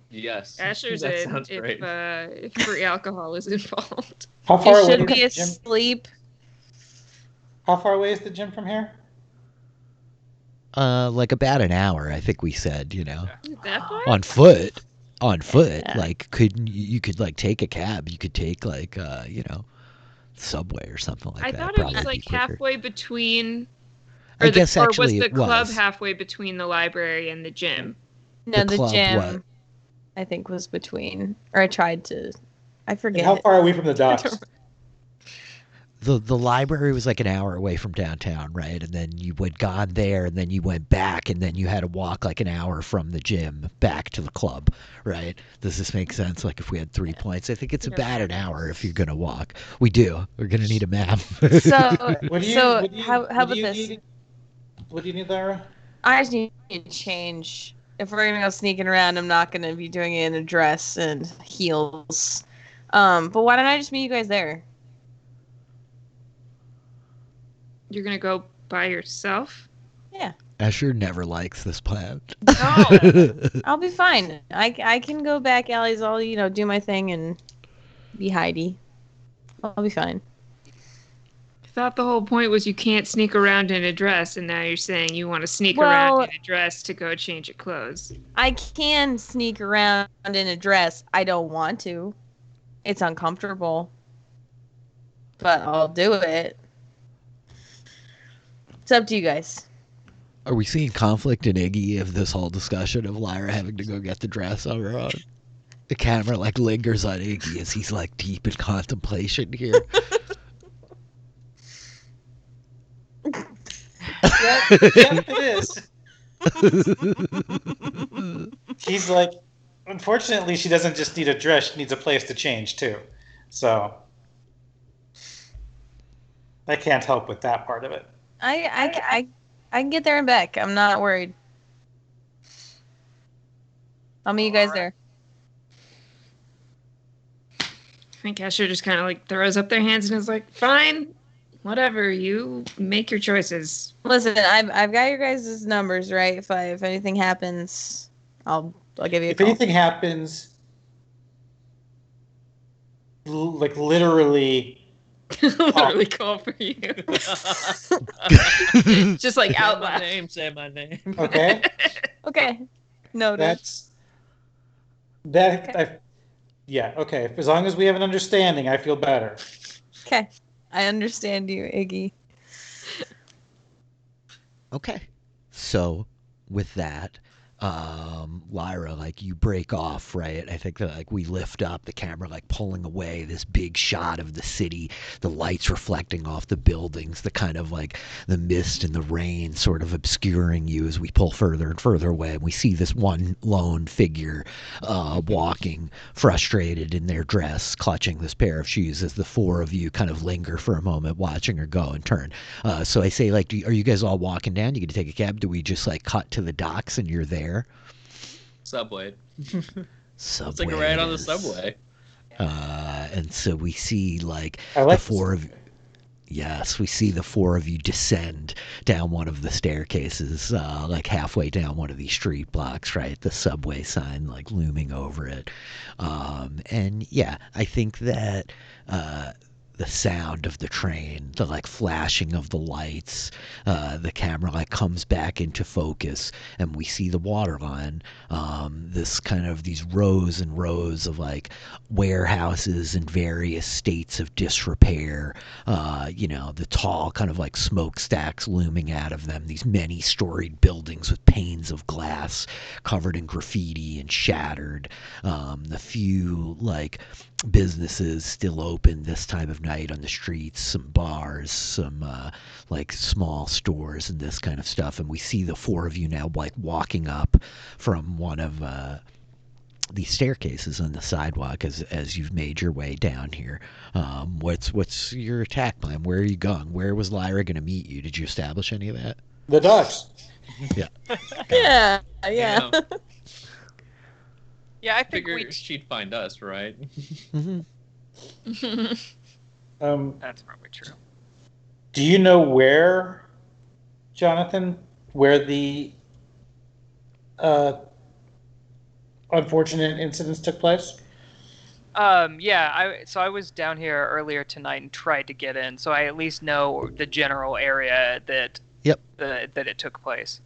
Yes. Asher's that in sounds great. if free alcohol is involved. How You far away should is be the gym? asleep. How far away is the gym from here? Like about an hour, I think we said, you know. That far? On foot. On foot. Yeah. Like you could like take a cab, you could take like you know, subway or something like I that. thought it Probably was be like quicker. halfway between. I guess or actually was the it club was. halfway between the library and the gym? No, the club, gym, what? I think, was between. Or I tried to. I And forget. how far are we from the docks? The library was like an hour away from downtown, right? And then you had gone there, and then you went back, and then you had to walk like an hour from the gym back to the club, right? Does this make sense? Like if we had 3 points, I think it's Yeah. about an hour if you're gonna walk. We do. We're gonna need a map. So, What do you? so what do you, how what do about you this? need? What do you need, Lyra? I just need to change. If we're gonna go sneaking around, I'm not gonna be doing it in a dress and heels. But why don't I just meet you guys there? You're gonna go by yourself? Yeah, Asher never likes this plan. No. I'll be fine. I can go back alleys. I'll do my thing and be Heidi. I'll be fine. I thought the whole point was you can't sneak around in a dress, and now you're saying you want to sneak Well- around in a dress to go change your clothes. I can sneak around in a dress. I don't want to. It's uncomfortable. But I'll do it. It's up to you guys. Are we seeing conflict in Iggy of this whole discussion of Lyra having to go get the dress on her own? The camera like lingers on Iggy as he's like deep in contemplation here. Yep, it is. He's like, unfortunately, she doesn't just need a dress; she needs a place to change too. So I can't help with that part of it. I can get there and back. I'm not worried. I'll meet you guys there. I think Asher just kind of like throws up their hands and is like, fine, whatever, you make your choices. Listen, I've got your guys' numbers, right? If anything happens, I'll give you a If call. anything happens, like literally, Literally call for you. Just like out Say my loud. name. Say my name. okay, Okay. Noted. that's that. Yeah, okay. As long as we have an understanding, I feel better. Okay. I understand you, Iggy. Okay. So with that, Lyra, like you break off, right? I think that like we lift up the camera, like pulling away this big shot of the city, the lights reflecting off the buildings, the kind of like the mist and the rain sort of obscuring you as we pull further and further away. And we see this one lone figure walking, frustrated in their dress, clutching this pair of shoes as the four of you kind of linger for a moment, watching her go and turn. So I say, like, are you guys all walking down? You get to take a cab? Do we just like cut to the docks and you're there? Subway. Subway. Let's take a ride it on the is. subway. And so we see like I like the four of yes, we see the four of you descend down one of the staircases, like halfway down one of these street blocks, right? The subway sign like looming over it. And yeah, I think that the sound of the train, the like flashing of the lights, the camera like comes back into focus, and we see the water line. This kind of these rows and rows of like warehouses in various states of disrepair. The tall kind of like smokestacks looming out of them. These many-storied buildings with panes of glass covered in graffiti and shattered. The few like businesses still open this time of night on the streets, some bars, some like small stores and this kind of stuff. And we see the four of you now like walking up from one of these staircases on the sidewalk as you've made your way down here. What's your attack plan? Where are you going? Where was Lyra going to meet you? Did you establish any of that? The docks. Yeah. Yeah. Yeah. Yeah, I think Figure she'd find us, right? Mm-hmm. that's probably true. Do you know where, Jonathan, where the unfortunate incidents took place? Yeah, I was down here earlier tonight and tried to get in, so I at least know the general area that Yep. that it took place.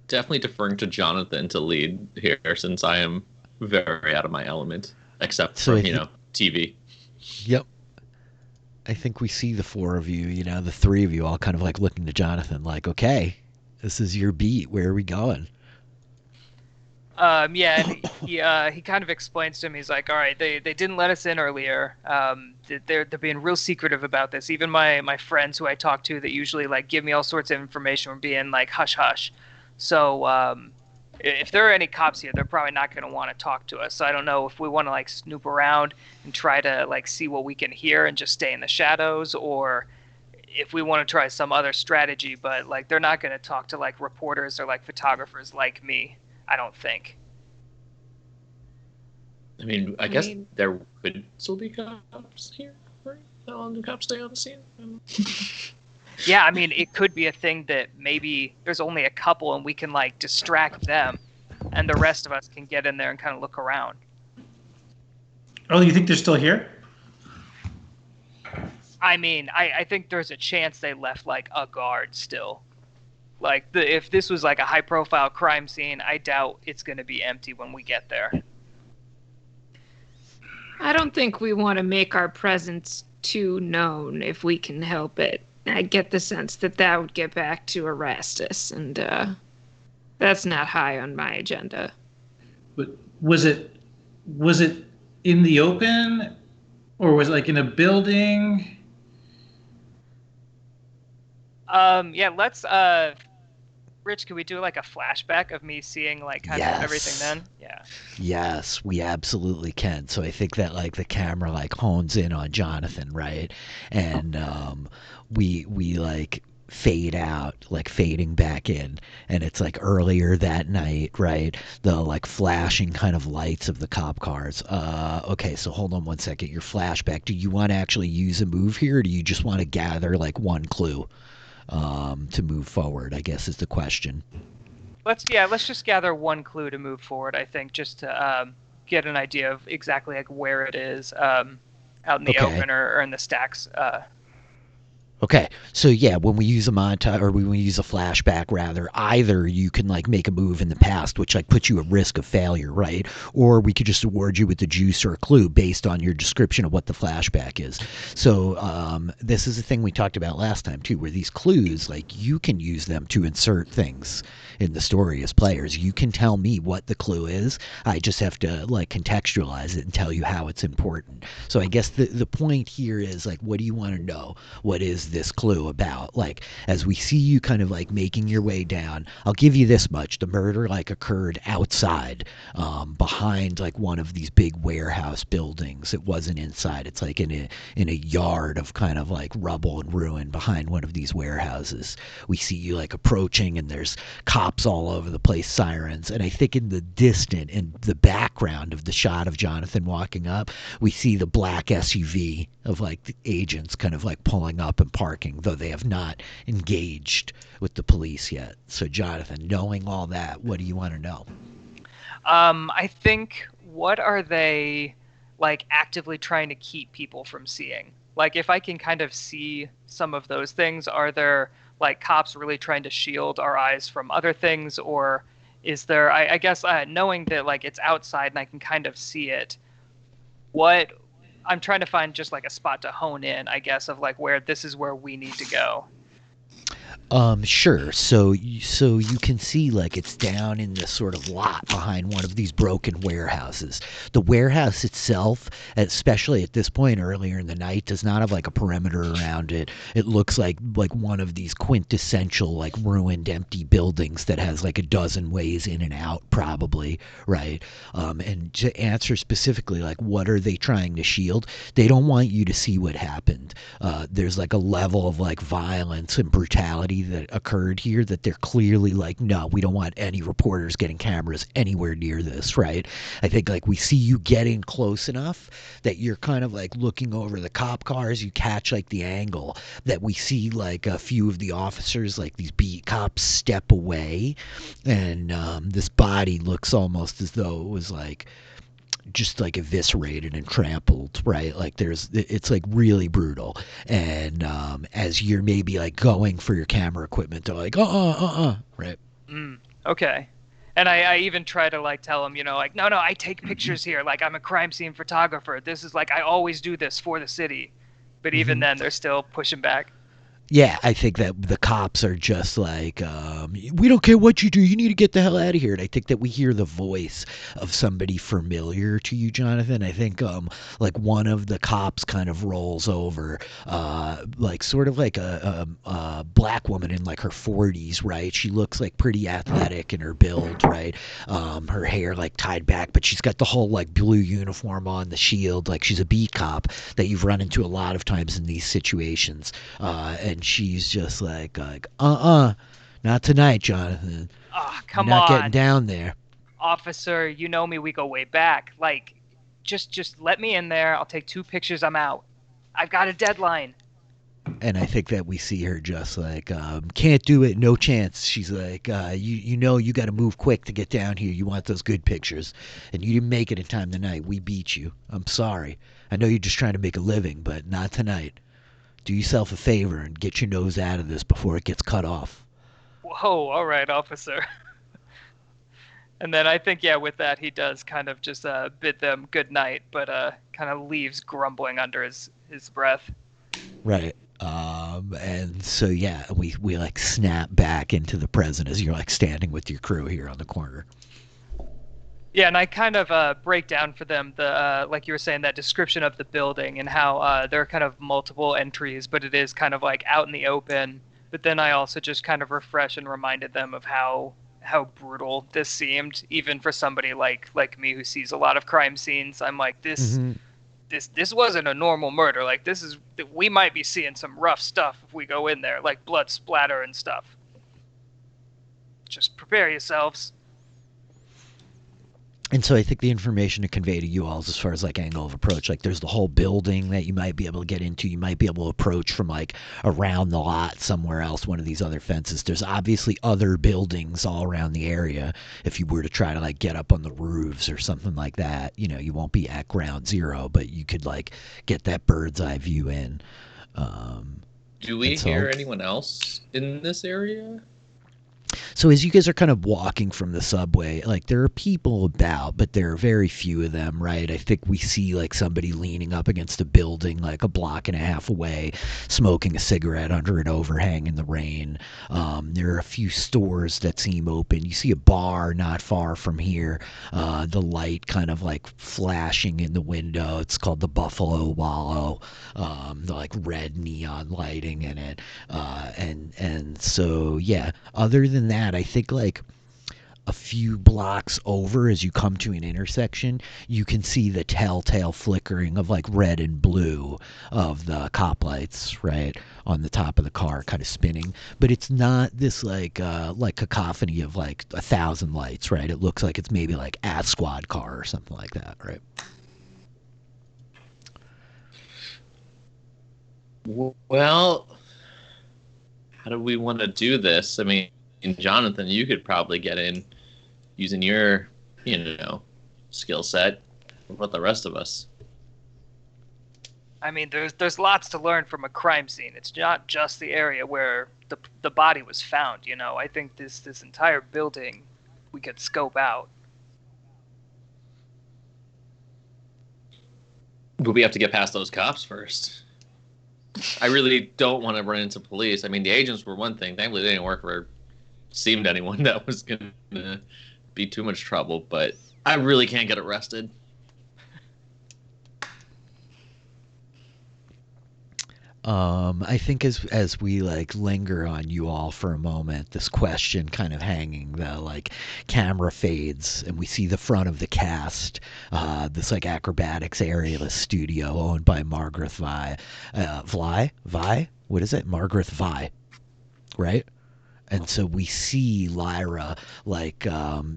Definitely deferring to Jonathan to lead here, since I am very out of my element, except So for, I think, TV. yep. I think we see the four of you, the three of you all kind of like looking to Jonathan like, okay, this is your beat. Where are we going? Yeah, and he kind of explains to him. He's like, "All right, they didn't let us in earlier. They're being real secretive about this. Even my friends who I talk to that usually like give me all sorts of information were being like hush hush. So if there are any cops here, they're probably not going to want to talk to us. So I don't know if we want to like snoop around and try to like see what we can hear and just stay in the shadows, or if we want to try some other strategy. But like they're not going to talk to like reporters or like photographers like me. I don't think." I mean, I I guess mean- there could still be cops here, right? How long do cops stay on the scene? Yeah, I mean, it could be a thing that maybe there's only a couple and we can like distract them, and the rest of us can get in there and kind of look around. Oh, you think they're still here? I mean, I think there's a chance they left like a guard still. Like if this was like a high profile crime scene, I doubt it's going to be empty when we get there. I don't think we want to make our presence too known if we can help it. I get the sense that that would get back to arrest us, and that's not high on my agenda. But was it in the open, or was it like in a building? Yeah, let's Rich, can we do like a flashback of me seeing like kind of everything Yes. then? Yeah. Yes, we absolutely can. So I think that like the camera like hones in on Jonathan, right? And we like fade out, like fading back in, and it's like earlier that night, right? The like flashing kind of lights of the cop cars. Okay, so hold on one second. Your flashback. Do you want to actually use a move here, or do you just want to gather like one clue to move forward? I guess is the question. Let's just gather one clue to move forward. I think just to get an idea of exactly like where it is out in the Okay. open or in the stacks. Okay, so yeah, when we use a montage or when we use a flashback, rather, either you can like make a move in the past, which like puts you at risk of failure, right? Or we could just award you with the juice or a clue based on your description of what the flashback is. So this is a thing we talked about last time too, where these clues, like you can use them to insert things in the story as players. You can tell me what the clue is. I just have to like contextualize it and tell you how it's important. So I guess the point here is like, what do you want to know? What is this clue about? Like, as we see you kind of like making your way down, I'll give you this much: the murder like occurred outside, behind like one of these big warehouse buildings. It wasn't inside. It's like in a yard of kind of like rubble and ruin behind one of these warehouses. We see you like approaching, and there's cops all over the place, sirens. And I think in the background of the shot of Jonathan walking up, we see the black SUV of like the agents kind of like pulling up and parking, though they have not engaged with the police yet. So Jonathan, knowing all that, what do you want to know? I think, what are they like actively trying to keep people from seeing? Like if I can kind of see some of those things, are there like cops really trying to shield our eyes from other things, or is there I guess knowing that like it's outside and I can kind of see it, what I'm trying to find just like a spot to hone in, I guess, of like where this is where we need to go. Sure. So you can see like it's down in this sort of lot behind one of these broken warehouses. The warehouse itself, especially at this point earlier in the night, does not have like a perimeter around it. It looks like one of these quintessential like ruined empty buildings that has like a dozen ways in and out, probably, right? And to answer specifically, like what are they trying to shield? They don't want you to see what happened. There's like a level of like violence and brutality that occurred here that they're clearly like, no, we don't want any reporters getting cameras anywhere near this, right? I think like we see you getting close enough that you're kind of like looking over the cop cars. You catch like the angle that we see like a few of the officers, like these beat cops, step away, and this body looks almost as though it was like just like eviscerated and trampled, right? Like it's like really brutal. And as you're maybe like going for your camera equipment, they're like, right? Okay. And I even try to like tell him, like, no, I take pictures here. Like, I'm a crime scene photographer. This is like, I always do this for the city. But even then, they're still pushing back. Yeah, I think that the cops are just like, we don't care what you do. You need to get the hell out of here. And I think that we hear the voice of somebody familiar to you, Jonathan. I think like one of the cops kind of rolls over, like sort of like a black woman in like her 40s, right? She looks like pretty athletic in her build, right? Her hair like tied back, but she's got the whole like blue uniform on, the shield, like she's a beat cop that you've run into a lot of times in these situations. And she's just like not tonight, Jonathan. Ah, You're come not on. getting down there. Officer, you know me, we go way back. Like, just let me in there. I'll take 2 pictures, I'm out. I've got a deadline. And I think that we see her just like, can't do it, no chance. She's like, you know you got to move quick to get down here. You want those good pictures. And you didn't make it in time tonight. We beat you. I'm sorry. I know you're just trying to make a living, but not tonight. Do yourself a favor and get your nose out of this before it gets cut off. Whoa, all right, officer. And then I think, yeah, with that, he does kind of just bid them good night, but kind of leaves grumbling under his breath. Right. And so, yeah, we like snap back into the present as you're like standing with your crew here on the corner. Yeah, and I kind of break down for them the like you were saying, that description of the building and how there are kind of multiple entries, but it is kind of like out in the open. But then I also just kind of refresh and reminded them of how brutal this seemed, even for somebody like me who sees a lot of crime scenes. I'm like, this wasn't a normal murder. Like, we might be seeing some rough stuff if we go in there, like blood splatter and stuff. Just prepare yourselves. And so I think the information to convey to you all is as far as like angle of approach, like there's the whole building that you might be able to get into. You might be able to approach from like around the lot somewhere else, one of these other fences. There's obviously other buildings all around the area. If you were to try to like get up on the roofs or something like that, you won't be at ground zero, but you could like get that bird's eye view in. Do we hear anyone else in this area? So as you guys are kind of walking from the subway, like there are people about, but there are very few of them, right? I think we see like somebody leaning up against a building like a block and a half away, smoking a cigarette under an overhang in the rain. There are a few stores that seem open. You see a bar not far from here. The light kind of like flashing in the window. It's called the Buffalo Wallow. The like red neon lighting in it. And so, yeah, other than that, I think like a few blocks over as you come to an intersection, you can see the telltale flickering of like red and blue of the cop lights, right, on the top of the car kind of spinning. But it's not this like cacophony of like 1,000 lights, right? It looks like it's maybe like a squad car or something like that, right? Well, how do we want to do this? I mean, Jonathan, you could probably get in using your, skill set. What about the rest of us? I mean, there's lots to learn from a crime scene. It's not just the area where the body was found. I think this entire building we could scope out. But we have to get past those cops first. I really don't want to run into police. I mean, the agents were one thing. Thankfully, they didn't work for seemed anyone that was going to be too much trouble. But I really can't get arrested. I think as we like linger on you all for a moment, this question kind of hanging, the like camera fades and we see the front of the cast, this like acrobatics arealist studio owned by Margaret Vi, what is it? Margaret Vi, right? And so we see Lyra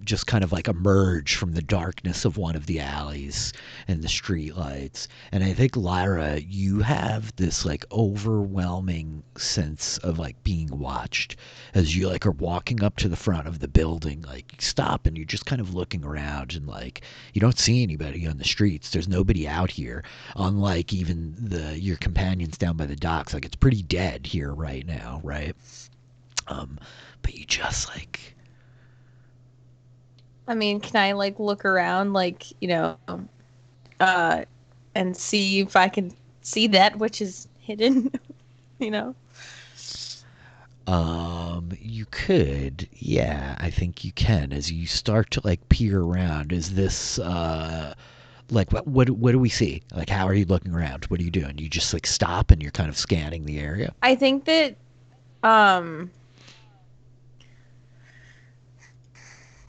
just kind of like emerge from the darkness of one of the alleys and the streetlights. And I think Lyra, you have this like overwhelming sense of like being watched as you like are walking up to the front of the building. Like you stop and you're just kind of looking around and like you don't see anybody on the streets. There's nobody out here. Unlike even your companions down by the docks, like it's pretty dead here right now, right? But you just like, I mean, can I like look around, like, and see if I can see that which is hidden, you know? you could, yeah, I think you can as you start to like peer around. Is this like what do we see? Like how are you looking around? What are you doing? You just like stop and you're kind of scanning the area? I think that,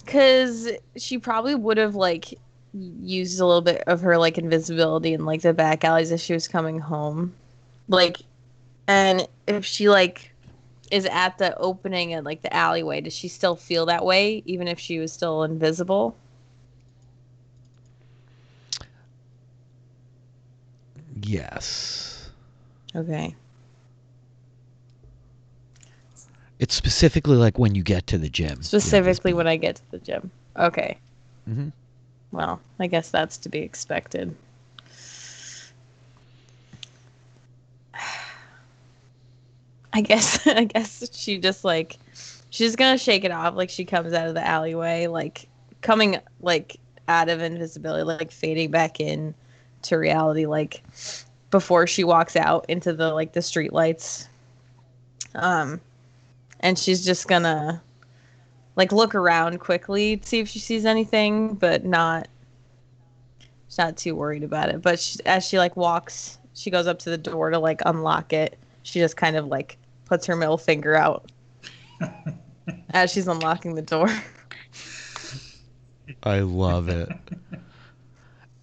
because she probably would have like used a little bit of her like invisibility in like the back alleys as she was coming home, like, and if she like is at the opening and like the alleyway, does she still feel that way even if she was still invisible? Yes. Okay. It's specifically like when you get to the gym. Specifically when I get to the gym. Okay. Mm-hmm. Well, I guess that's to be expected. I guess she just like she's gonna shake it off, like she comes out of the alleyway, like coming like out of invisibility, like fading back in to reality, like before she walks out into the like the street lights. And she's just gonna like look around quickly to see if she sees anything, but she's not too worried about it. But as she like walks, she goes up to the door to like unlock it. She just kind of like puts her middle finger out as she's unlocking the door. I love it.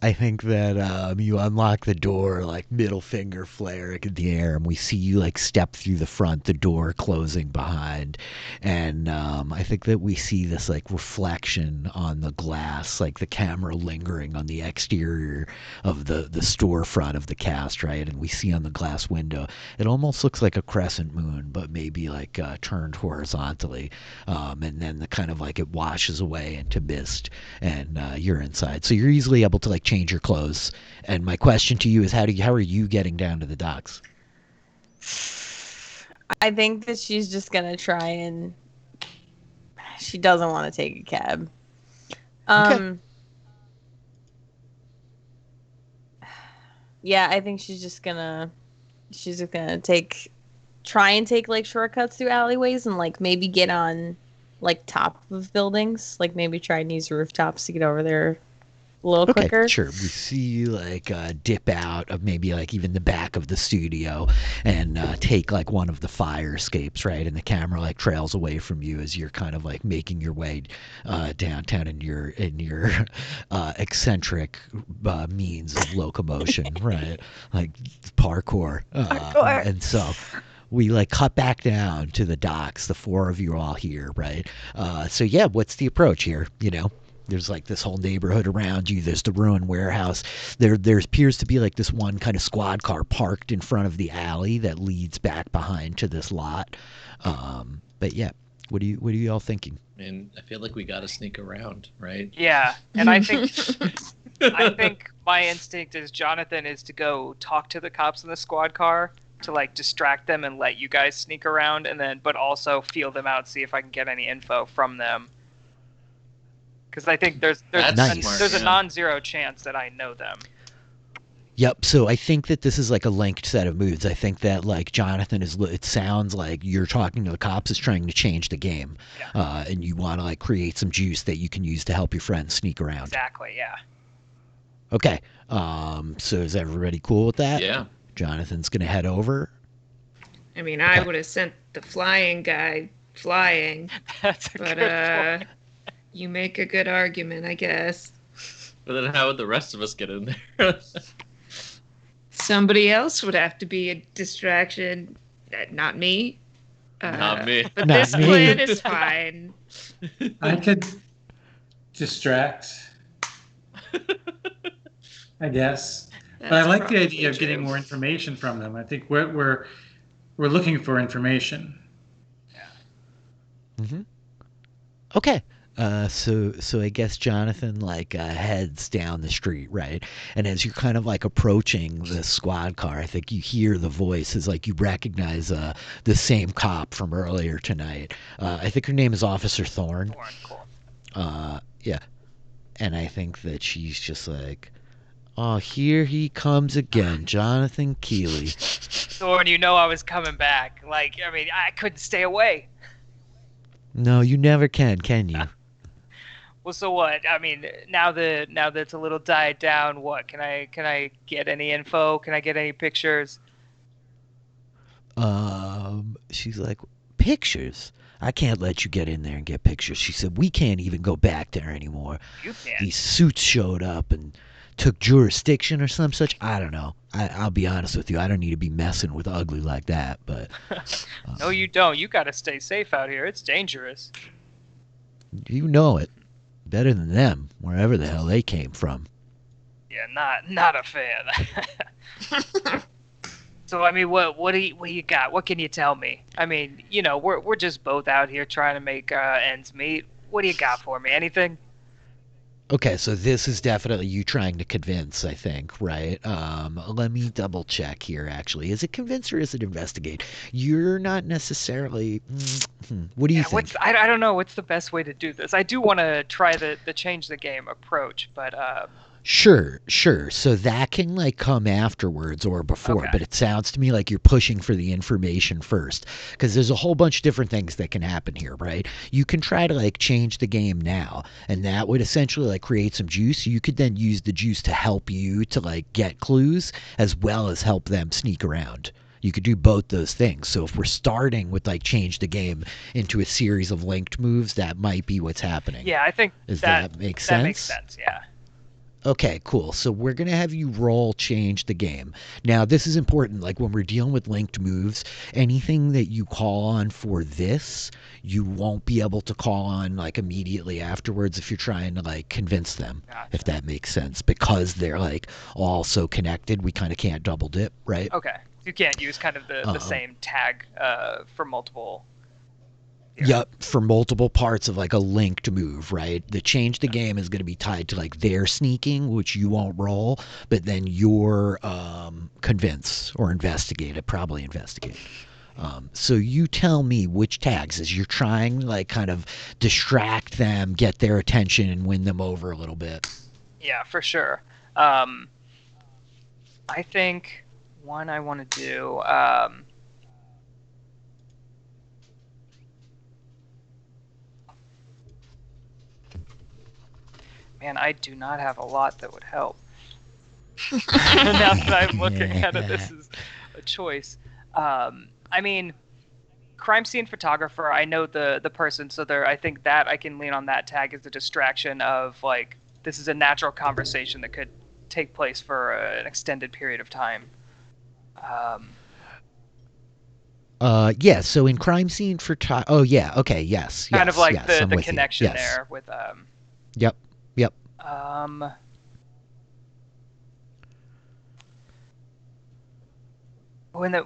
I think that you unlock the door, like middle finger flaring in the air, and we see you like step through the front, the door closing behind, and I think that we see this like reflection on the glass, like the camera lingering on the exterior of the storefront of the cast, right? And we see on the glass window, it almost looks like a crescent moon, but maybe like turned horizontally, and then the kind of like it washes away into mist, and you're inside, so you're easily able to like change your clothes. And my question to you is, how are you getting down to the docks? I think that she's just gonna try and she doesn't want to take a cab. Okay. Yeah, I think she's just gonna try and take like shortcuts through alleyways and like maybe get on like top of buildings, like maybe try and use rooftops to get over there a little quicker. Sure. We see you like dip out of maybe like even the back of the studio and take like one of the fire escapes, right? And the camera like trails away from you as you're kind of like making your way downtown in your eccentric means of locomotion, right? Like parkour. Parkour. And so we like cut back down to the docks, the four of you all here, right? So yeah, what's the approach here? There's like this whole neighborhood around you. There's the ruined warehouse. There appears to be like this one kind of squad car parked in front of the alley that leads back behind to this lot. But yeah, what are you all thinking? And I feel like we got to sneak around, right? Yeah, and I think my instinct is Jonathan is to go talk to the cops in the squad car to like distract them and let you guys sneak around, and then but also feel them out, see if I can get any info from them. Because I think there's a non-zero chance that I know them. Yep. So I think that this is like a linked set of moves. I think that like Jonathan it sounds like you're talking to the cops is trying to change the game, and you want to like create some juice that you can use to help your friends sneak around. Exactly. Yeah. Okay. So is everybody cool with that? Yeah. Jonathan's gonna head over. I mean, I would have sent the flying guy flying. That's a good point. You make a good argument, I guess. But then how would the rest of us get in there? Somebody else would have to be a distraction. Not me. Not me. But Not this me. plan is fine. I could distract, I guess. But I That's like the idea probably of getting true. more information from them. I think we're looking for information. Hmm. Okay. So I guess Jonathan like heads down the street, right? And as you're kind of like approaching the squad car, I think you hear the voice as like you recognize the same cop from earlier tonight. I think her name is Officer Thorne. Thorn, cool. Yeah, and I think that she's just like, oh, here he comes again, Jonathan Keeley. Thorn, you know I was coming back. Like, I mean, I couldn't stay away. No, you never can you? Well, so what? I mean, now that it's a little died down, what can I get any info? Can I get any pictures? She's like, pictures? I can't let you get in there and get pictures. She said, we can't even go back there anymore. You can. These suits showed up and took jurisdiction or some such. I don't know. I'll be honest with you. I don't need to be messing with ugly like that, but... No, you don't. You gotta stay safe out here. It's dangerous. You know it. Better than them, wherever the hell they came from. Yeah, not a fan. So I mean, what do you got? What can you tell me? I mean, you know, we're just both out here trying to make ends meet. What do you got for me? Anything? Okay, so this is definitely you trying to convince, I think, right? Let me double check here, actually. Is it convince or is it investigate? You're not necessarily... What do you think? I don't know. What's the best way to do this? I do want to try the change the game approach, but Sure. So that can like come afterwards or before, Okay. but it sounds to me like you're pushing for the information first because there's a whole bunch of different things that can happen here, right? You can try to like change the game now, and that would essentially like create some juice. You could then use the juice to help you to like get clues as well as help them sneak around. You could do both those things. So if we're starting with like change the game into a series of linked moves, that might be what's happening. yeah, I think Does that make sense? That makes sense. Yeah. Okay, cool. So we're going to have you roll change the game. Now, this is important. Like when we're dealing with linked moves, anything that you call on for this, you won't be able to call on like immediately afterwards if you're trying to like convince them, Gotcha. if that makes sense. Because they're like all so connected, we kind of can't double dip, right? Okay. You can't use kind of the same tag for multiple. Yep, for multiple parts of like a linked move, right? The change the game is going to be tied to like their sneaking, which you won't roll, but then your convince or investigate it, probably investigate. So you tell me which tags as you're trying like kind of distract them, get their attention, and win them over a little bit. Yeah, for sure. I think one I want to do. Man, I do not have a lot that would help. Now that I'm looking at it, this is a choice. I mean, crime scene photographer. I know the person, so there. I think that I can lean on that tag as a distraction of like this is a natural conversation that could take place for an extended period of time. Yeah, so in crime scene for oh yeah, okay, yes, Kind of like yes, I'm the with you. connection Yes. there with Yep.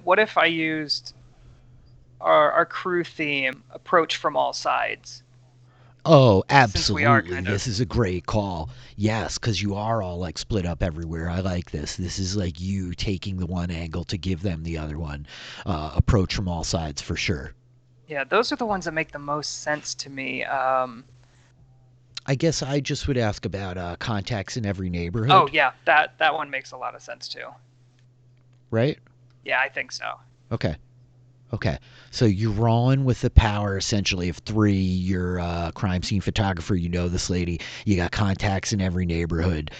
What if I used our crew theme, approach from all sides? Oh, Since we are absolutely. kind of- This is a great call. Yes, because you are all like split up everywhere. I like this. This is like you taking the one angle to give them the other one. Approach from all sides for sure. Yeah, those are the ones that make the most sense to me. I guess I just would ask about contacts in every neighborhood. Oh yeah, that one makes a lot of sense too. Right? Yeah, I think so. Okay. So you're rolling with the power essentially of 3. You're a crime scene photographer. You know this lady. You got contacts in every neighborhood.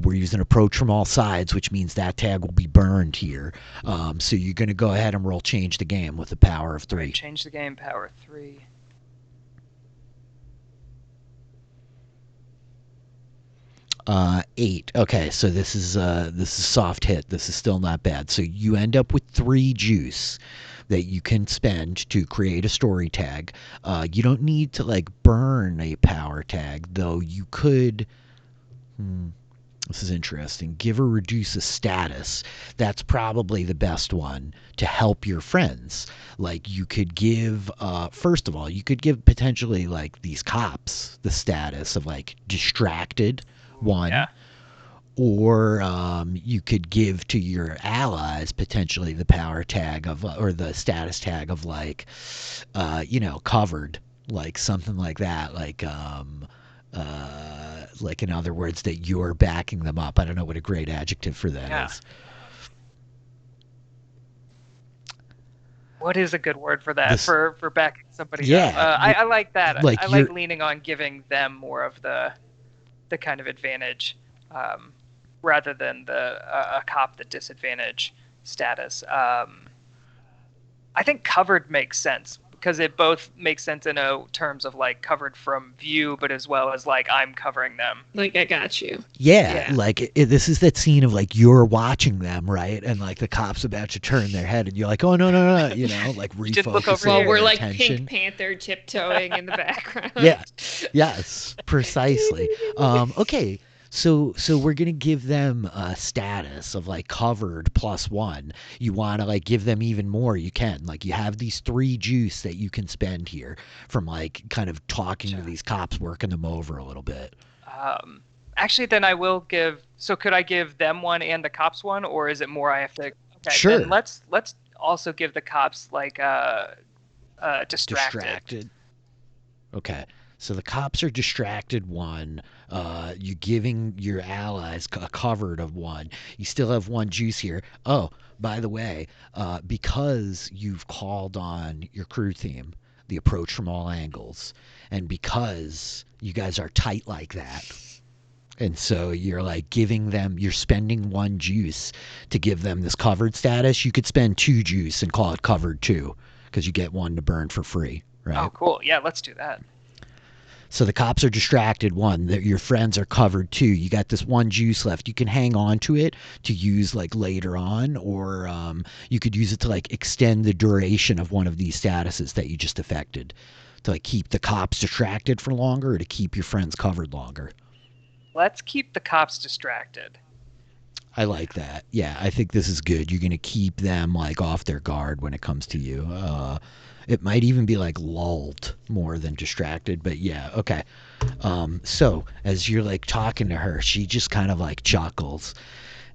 We're using approach from all sides, which means that tag will be burned here. So you're going to go ahead and roll change the game with the power of 3. Change the game, power 3. 8. Okay, so this is soft hit. This is still not bad. So you end up with 3 juice that you can spend to create a story tag. You don't need to like burn a power tag, though you could. This is interesting. Give or reduce a status. That's probably the best one to help your friends. Like you could give, first of all, you could give potentially like these cops the status of like distracted one. Yeah. Or you could give to your allies potentially the power tag of, or the status tag of like, covered, like something like that, like in other words that you're backing them up. I don't know what a great adjective for that is. What is a good word for that? This- for backing somebody Yeah, up? I like that. like I like leaning on giving them more of the kind of advantage, rather than a cop the disadvantage status. I think covered makes sense because it both makes sense in terms of like covered from view, but as well as like I'm covering them. Like, I got you. Yeah, Yeah. like this is that scene of like you're watching them, right? And like the cop's about to turn their head, and you're like, "Oh no, no, no!" Like didn't look over refocusing here. Well, their we're like attention. Pink Panther tiptoeing in the background. Yeah. Yes, precisely. Okay, so we're gonna give them a status of like covered +1. You want to like give them even more, you can. Like you have these 3 juice that you can spend here from like kind of talking to these cops, working them over a little bit. Actually, then I will give. So could I give them one and the cops one, or is it more I have to? Okay, Sure. Then let's also give the cops like distracted. Okay. So the cops are distracted 1. You're giving your allies a covered of 1. You still have 1 juice here. Oh, by the way, because you've called on your crew theme, the approach from all angles, and because you guys are tight like that, and so you're like giving them, you're spending 1 juice to give them this covered status. You could spend 2 juice and call it covered 2 because you get 1 to burn for free, right? Oh, cool. Yeah, let's do that. So the cops are distracted 1. Your friends are covered 2. You got this 1 juice left. You can hang on to it to use like later on, or you could use it to like extend the duration of one of these statuses that you just affected, to like keep the cops distracted for longer, or to keep your friends covered longer. Let's keep the cops distracted. I like that. Yeah, I think this is good. You're gonna keep them like off their guard when it comes to you. It might even be like lulled more than distracted, but yeah, okay. So as you're like talking to her, she just kind of like chuckles,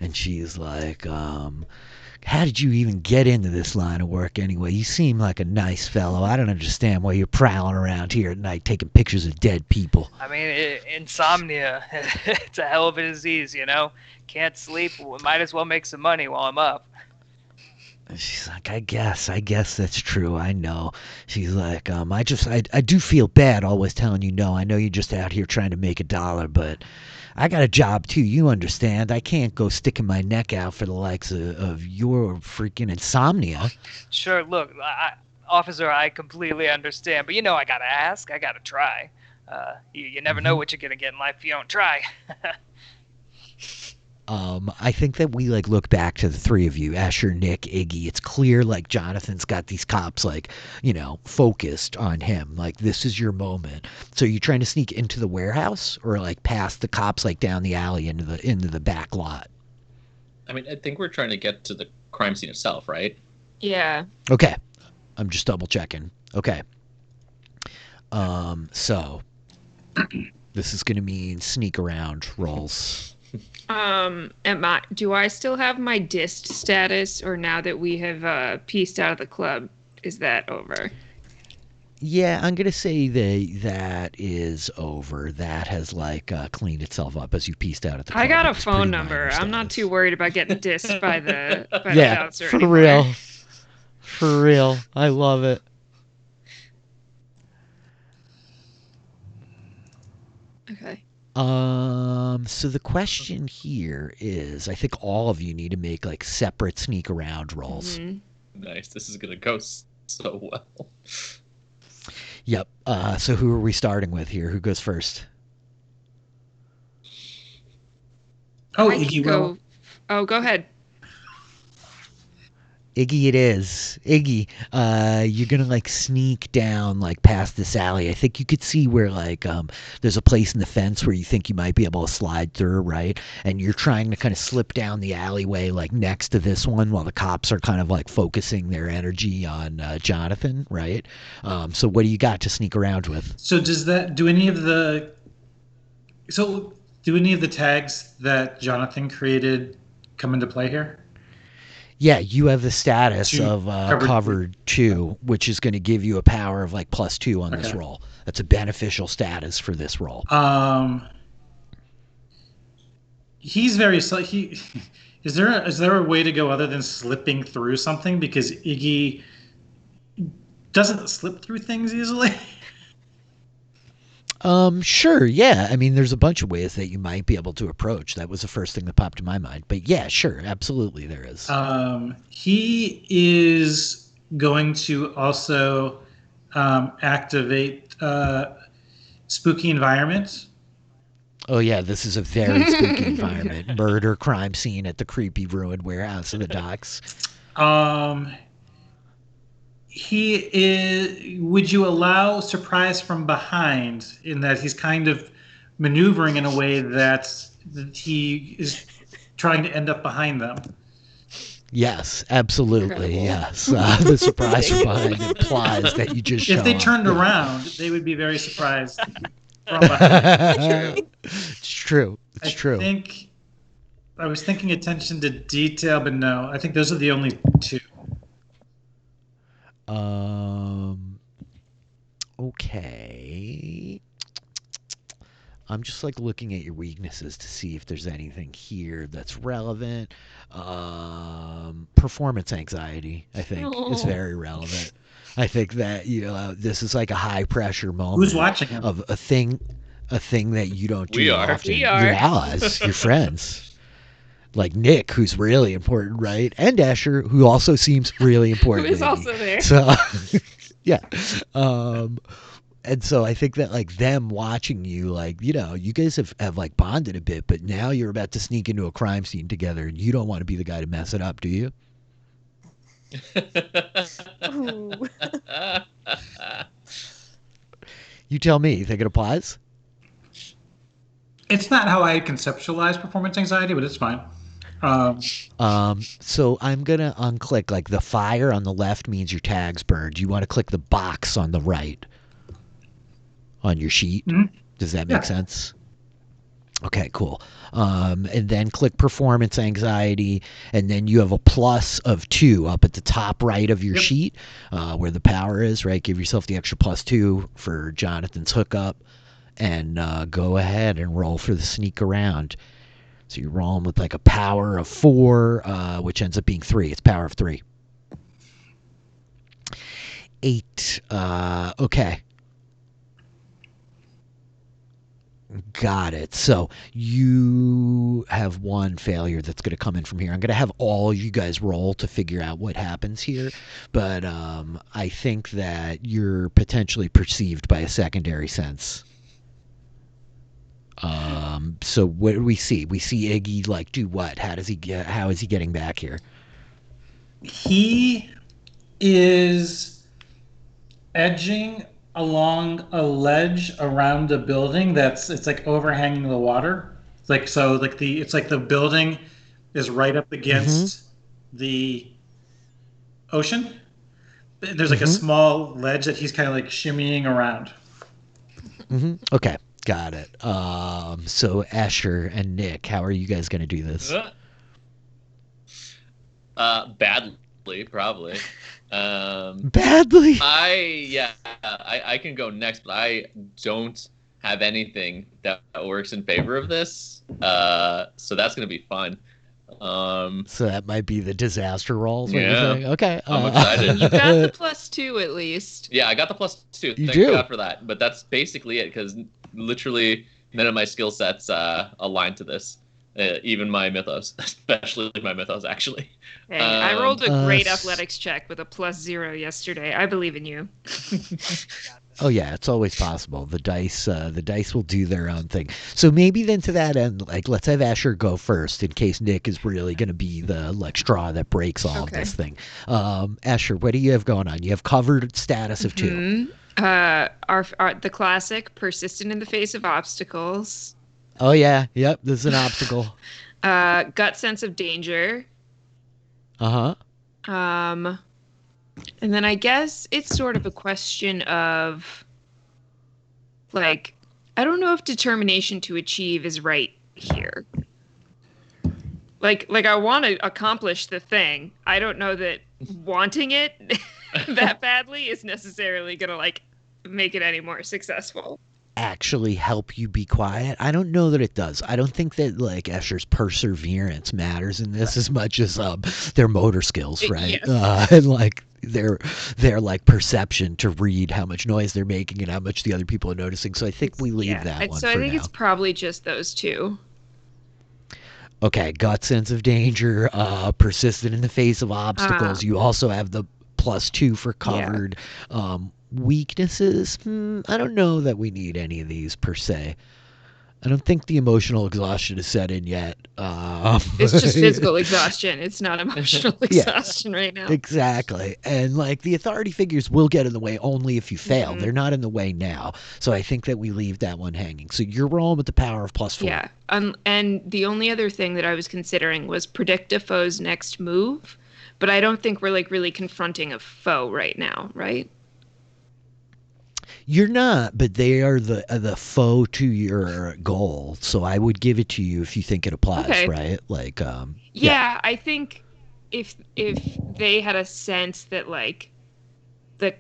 and she's like, "How did you even get into this line of work anyway? You seem like a nice fellow. I don't understand why you're prowling around here at night taking pictures of dead people." I mean, insomnia, it's a hell of a disease, Can't sleep. Might as well make some money while I'm up. She's like, I guess that's true. I know. She's like, I do feel bad always telling you no. I know you're just out here trying to make $1, but I got a job too. You understand? I can't go sticking my neck out for the likes of your freaking insomnia. Sure, look, officer, I completely understand, but I gotta ask, I gotta try. You never know what you're gonna get in life if you don't try. I think that we like look back to the 3 of you, Asher, Nick, Iggy. It's clear like Jonathan's got these cops like, focused on him. Like this is your moment. So you trying to sneak into the warehouse or like past the cops like down the alley into the back lot? I mean, I think we're trying to get to the crime scene itself, right? Yeah. Okay. I'm just double checking. Okay. So this is gonna mean sneak around rolls. Do I still have my dist status, or now that we have pieced out of the club, is that over? Yeah, I'm gonna say that is over. That has like cleaned itself up as you pieced out at the club. I got a It's phone pretty number. minor I'm not status. too worried about getting dissed by the Yeah, bouncer for anymore. real. For real. I love it. Okay. So the question here is, I think all of you need to make like separate sneak around rolls. Mm-hmm. Nice. This is gonna go so well. Yep. So who are we starting with here? Who goes first? Oh, I can Iggy go. will. Oh, go ahead. Iggy it is. Iggy, you're gonna like sneak down like past this alley. I think you could see where like there's a place in the fence where you think you might be able to slide through, right? And you're trying to kind of slip down the alleyway like next to this one while the cops are kind of like focusing their energy on Jonathan, right? So what do you got to sneak around with? So do any of the tags that Jonathan created come into play here? Yeah, you have the status Two of covered. covered 2, which is going to give you a power of like +2 on this Okay. roll. That's a beneficial status for this roll. He's very he. Is there a way to go other than slipping through something, because Iggy doesn't slip through things easily? Sure, yeah. I mean, there's a bunch of ways that you might be able to approach. That was the first thing that popped in my mind. But yeah, sure, absolutely there is. He is going to also activate spooky environment. Oh yeah, this is a very spooky environment. Murder, crime scene at the creepy ruined warehouse of the docks. He is. Would you allow surprise from behind, in that he's kind of maneuvering in a way that he is trying to end up behind them? Yes, absolutely. Incredible. Yes, the surprise from behind implies that you just show If they up. turned around, they would be very surprised from behind. It's true. It's true. I was thinking attention to detail, but no. I think those are the only two. Okay. I'm just like looking at your weaknesses to see if there's anything here that's relevant. Performance anxiety, I think, is very relevant. I think that this is like a high pressure moment. Who's watching him? Of a thing that you don't do We are. often. We are. Your allies, your friends. Like Nick, who's really important, right? And Asher, who also seems really important. Who is maybe. also there. So, yeah. And so I think that like them watching you, like, you guys have like bonded a bit, but now you're about to sneak into a crime scene together and you don't want to be the guy to mess it up, do you? Ooh. You tell me. You think it applies? It's not how I conceptualize performance anxiety, but it's fine. So I'm gonna unclick like the fire on the left means your tag's burned. You want to click the box on the right on your sheet. Mhm. Does that make sense? Okay, cool. And then click performance anxiety, and then you have a +2 up at the top right of your sheet, where the power is. Right, give yourself the extra +2 for Jonathan's hookup, and go ahead and roll for the sneak around. So you're rolling with like a power of 4, which ends up being 3. It's power of 3. 8. Okay. Got it. So you have one failure that's going to come in from here. I'm going to have all you guys roll to figure out what happens here. But I think that you're potentially perceived by a secondary sense. So what do we see? We see Iggy like do what? How is he getting back here? He is edging along a ledge around a building it's like overhanging the water. It's like the building is right up against the ocean. There's like a small ledge that he's kind of like shimmying around. Okay. Got it. So Asher and Nick, how are you guys going to do this? Badly, probably. Badly? I can go next, but I don't have anything that works in favor of this. So that's going to be fun. So that might be the disaster rolls. Yeah. Okay. I'm excited. You got the +2 at least. Yeah, I got the +2. You Thank do? God for that. But that's basically it, because literally none of my skill sets align to this. Even my mythos, especially my mythos, actually. Hey, I rolled a great athletics check with a +0 yesterday. I believe in you. Oh yeah, it's always possible. The dice will do their own thing. So maybe then to that end, like let's have Asher go first in case Nick is really going to be the like straw that breaks all of Okay. this thing. Asher, what do you have going on? You have covered status of 2. The classic persistent in the face of obstacles, Oh yeah, yep. This is an obstacle. gut sense of danger, Uh huh. and then I guess it's sort of a question of like I don't know if determination to achieve is right here. Like I want to accomplish the thing. I don't know that wanting it that badly is necessarily gonna like make it any more successful. Actually help you be quiet? I don't know that it does. I don't think that like Escher's perseverance matters in this as much as their motor skills, right? Yes. And like their like perception to read how much noise they're making and how much the other people are noticing. So I think we leave that one So I for think now. it's probably just those two. Okay, gut sense of danger, persistent in the face of obstacles. You also have the +2 for covered. Weaknesses, I don't know that we need any of these per se. I don't think the emotional exhaustion is set in yet. It's just physical exhaustion. It's not emotional exhaustion right now. Exactly. And like the authority figures will get in the way only if you fail. Mhm. They're not in the way now. So I think that we leave that one hanging. So you're rolling with the power of +4. Yeah. And the only other thing that I was considering was predict a foe's next move, but I don't think we're like really confronting a foe right now, right? You're not, but they are the foe to your goal. So I would give it to you if you think it applies, Okay. right? Like, Yeah, I think if they had a sense that like the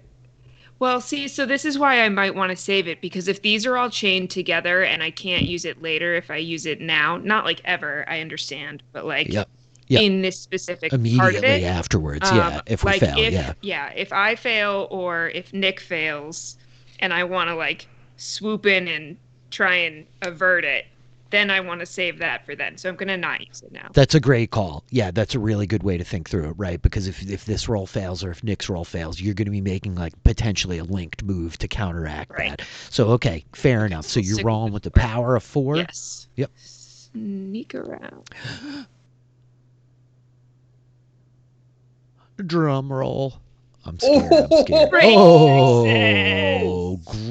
well, see, so this is why I might want to save it because if these are all chained together and I can't use it later if I use it now, not like ever, I understand, but like Yep. in this specific part of Immediately it, afterwards, if we like fail, if I fail or if Nick fails and I want to like swoop in and try and avert it, then I want to save that for then. So I'm gonna not use it now. That's a great call. Yeah, that's a really good way to think through it, right? Because if this roll fails or if Nick's roll fails, you're going to be making like potentially a linked move to counteract that. So okay, fair enough. So you're rolling with the power of 4. Yes. Yep. Sneak around. Drum roll. I'm scared. I'm scared. Great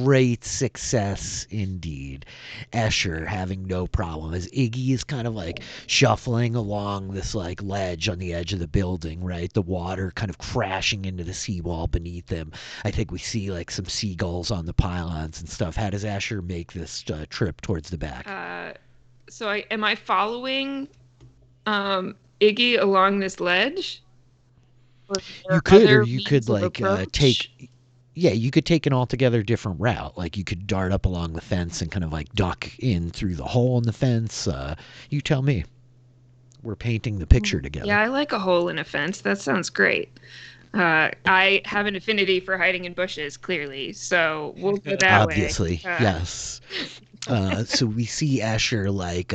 Great success indeed. Escher having no problem as Iggy is kind of like shuffling along this like ledge on the edge of the building, right? The water kind of crashing into the seawall beneath them. I think we see like some seagulls on the pylons and stuff. How does Escher make this trip towards the back? So am I following Iggy along this ledge? You could, or you could like you could take an altogether different route. Like you could dart up along the fence and kind of like duck in through the hole in the fence. You tell me. We're painting the picture together. Yeah, I like a hole in a fence. That sounds great. I have an affinity for hiding in bushes, clearly, so we'll go that Obviously, way. yes. So we see Escher like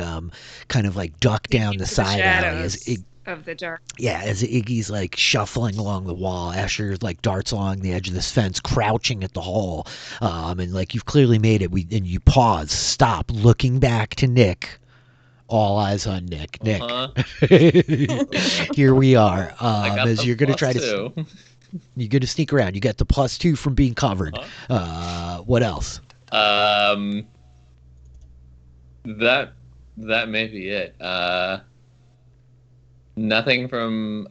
kind of like duck down the side alley as of the dark. Yeah, as Iggy's like shuffling along the wall, Escher like darts along the edge of this fence, crouching at the hole. And like you've clearly made it. And you pause, stop, looking back to Nick. All eyes on Nick. Nick, here we are. As you're gonna try to, you're gonna sneak around. You get the +2 from being covered. What else? That may be it. Nothing from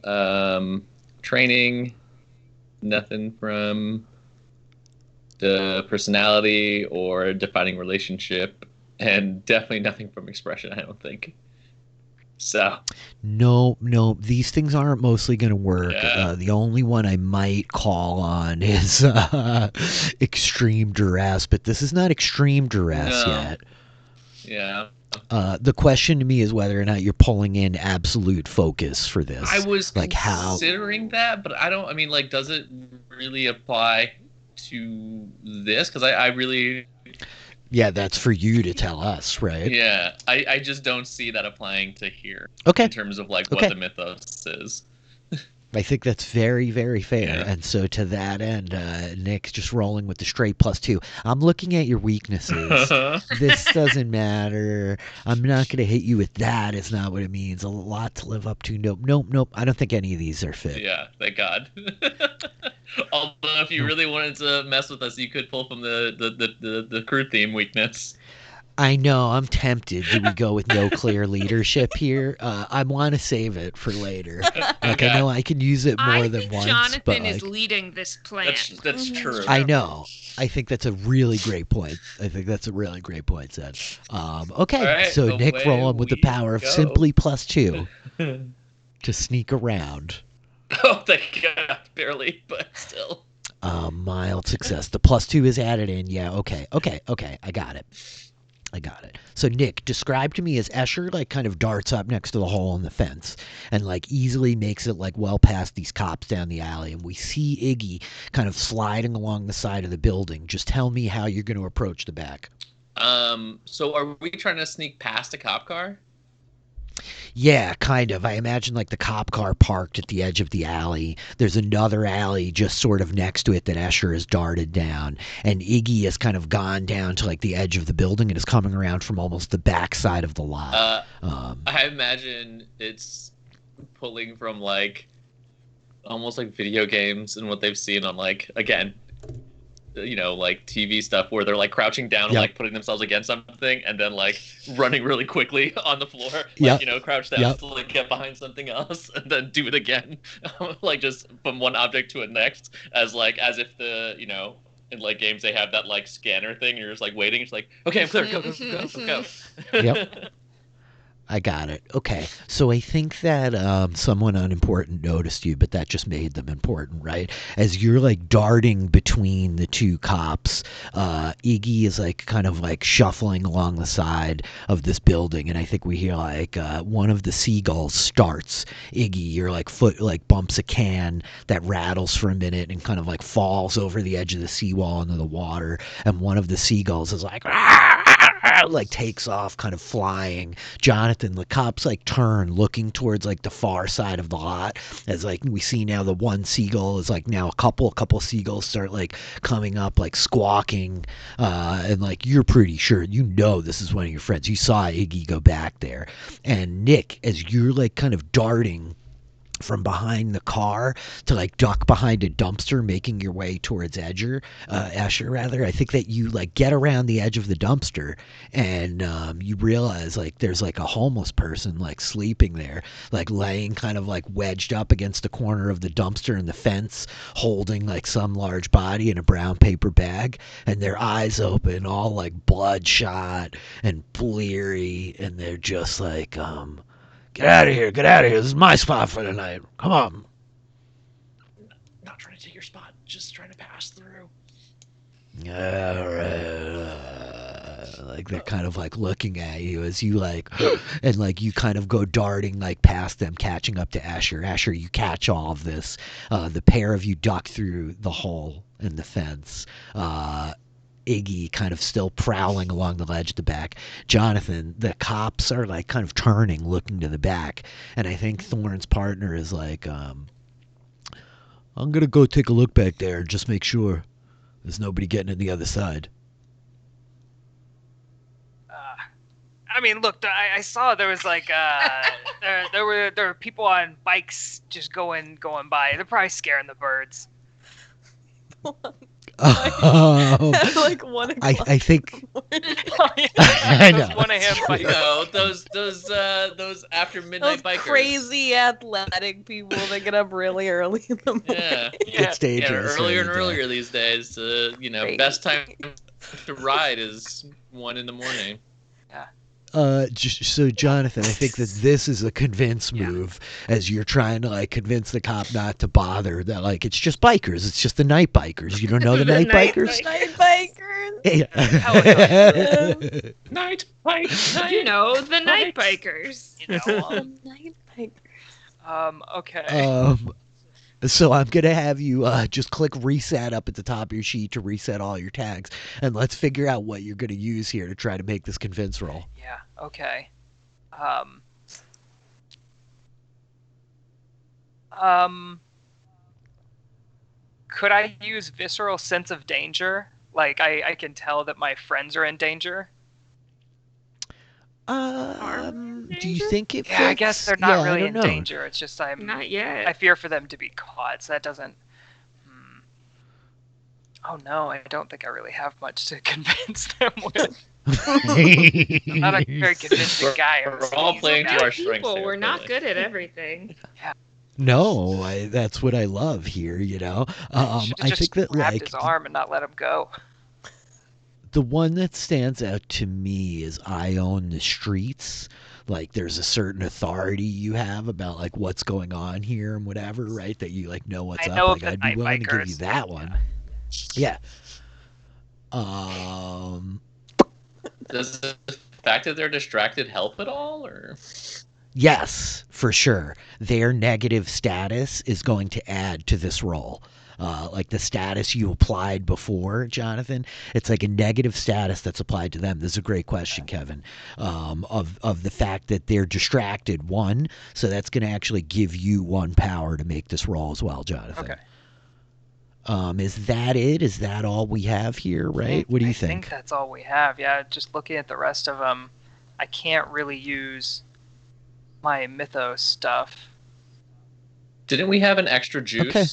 training, nothing from the personality or defining relationship, and definitely nothing from expression, I don't think. So No, these things aren't mostly going to work. Yeah. The only one I might call on is extreme duress, but this is not extreme duress yet. Yeah. The question to me is whether or not you're pulling in absolute focus for this. I was like considering that, but I don't. I mean, like, does it really apply to this? Because I really. Yeah, that's for you to tell us, right? Yeah, I just don't see that applying to here. Okay. In terms of like what the mythos is. I think that's very, very fair. Yeah. And so to that end, Nick, just rolling with the straight +2. I'm looking at your weaknesses. This doesn't matter. I'm not going to hit you with that. It's not what it means. A lot to live up to. Nope, nope, nope. I don't think any of these are fit. Yeah, thank God. Although, if you really wanted to mess with us, you could pull from the crew theme weakness. I know. I'm tempted. Do we go with no clear leadership here? I want to save it for later. Like, Okay. I know I can use it more I than think once, Jonathan but is like, leading this plan. That's true. I know. I think that's a really great point. Zed. Okay, All right, so Nick away rolling with the we power of go. simply +2 to sneak around. Oh, thank God, barely, but still. Mild success. The +2 is added in. Yeah, okay. I got it. So Nick, describe to me as Escher like kind of darts up next to the hole in the fence and like easily makes it like well past these cops down the alley, and we see Iggy kind of sliding along the side of the building. Just tell me how you're going to approach the back. So are we trying to sneak past a cop car? Yeah, kind of. I imagine like the cop car parked at the edge of the alley. There's another alley just sort of next to it that Escher has darted down. And Iggy has kind of gone down to like the edge of the building and is coming around from almost the back side of the lot. I imagine it's pulling from like almost like video games and what they've seen on like, again, like TV stuff where they're like crouching down and Yep. like putting themselves against something and then like running really quickly on the floor, like, Yep. crouch down Yep. to like get behind something else and then do it again, like just from one object to the next, as if the in like games they have that like scanner thing. You're just like waiting. It's like, okay, I'm clear. Go. Yep. I got it. Okay. So I think that someone unimportant noticed you, but that just made them important, right? As you're like darting between the two cops, Iggy is like kind of like shuffling along the side of this building, and I think we hear like one of the seagulls starts. Iggy, your like foot like bumps a can that rattles for a minute and kind of like falls over the edge of the seawall into the water, and one of the seagulls is like like takes off kind of flying. Jonathan, the cops like turn looking towards like the far side of the lot as like we see now the one seagull is like now a couple seagulls start like coming up like squawking, and like you're pretty sure this is one of your friends. You saw Iggy go back there. And Nick, as you're like kind of darting from behind the car to like duck behind a dumpster, making your way towards Escher, I think that you like get around the edge of the dumpster and you realize like there's like a homeless person like sleeping there, like laying kind of like wedged up against the corner of the dumpster in the fence, holding like some large body in a brown paper bag, and their eyes open, all like bloodshot and bleary, and they're just like get out of here. This is my spot for the night. Come on. Not trying to take your spot, just trying to pass through. All right. Like they're kind of like looking at you as you like, and like you kind of go darting like past them, catching up to Escher. Escher, you catch all of this. The pair of you duck through the hole in the fence. Iggy kind of still prowling along the ledge at the back. Jonathan, the cops are like kind of turning, looking to the back, and I think Thorne's partner is like, I'm gonna go take a look back there and just make sure there's nobody getting in the other side. I mean, look, I saw there was like there were people on bikes just going by. They're probably scaring the birds. Like 1 o'clock. I think I know. One of him You know, those after Those midnight bikers. crazy athletic people that get up really early in the morning. Yeah. it's dangerous. Earlier and right? earlier these days. Crazy. Best time to ride is 1 a.m. So Jonathan, I think that this is a convince move as you're trying to like convince the cop not to bother. That like it's just bikers. It's just the night bikers. You don't know the, night bikers? Night bikers. Yeah. Night bike. You know, the night bikers. Night bikers. Okay. So I'm gonna have you just click reset up at the top of your sheet to reset all your tags, and let's figure out what you're gonna use here to try to make this convince roll. Yeah. Okay. could I use visceral sense of danger? Like I can tell that my friends are in danger. Do you think it fits? Yeah, I guess they're not Yeah, I really don't in know. danger. It's just Not yet. I fear for them to be caught. So that doesn't. Oh no, I don't think I really have much to convince them with. I'm not a very convincing guy. We're all playing to our strengths People, here, we're not clearly. good at everything. No, that's what I love here. You know, Should have I just think that grabbed like his arm and not let him go. the one that stands out to me is I own the streets. Like there's a certain authority you have about like what's going on here and whatever, right? That you like know what's I up. know of Like the I'd be night willing to give you bikers. that one. Yeah. Um. Does the fact that they're distracted help at all, or? Yes, for sure. Their negative status is going to add to this role. Like the status you applied before, Jonathan, it's like a negative status that's applied to them. This is a great question, Kevin. Of the fact that they're distracted, one, so that's going to actually give you one power to make this roll as well, Jonathan. Okay. Is that it? Is that all we have here, right? What do you I think that's all we have. Yeah, just looking at the rest of them, I can't really use my mythos stuff. Didn't we have an extra juice Okay.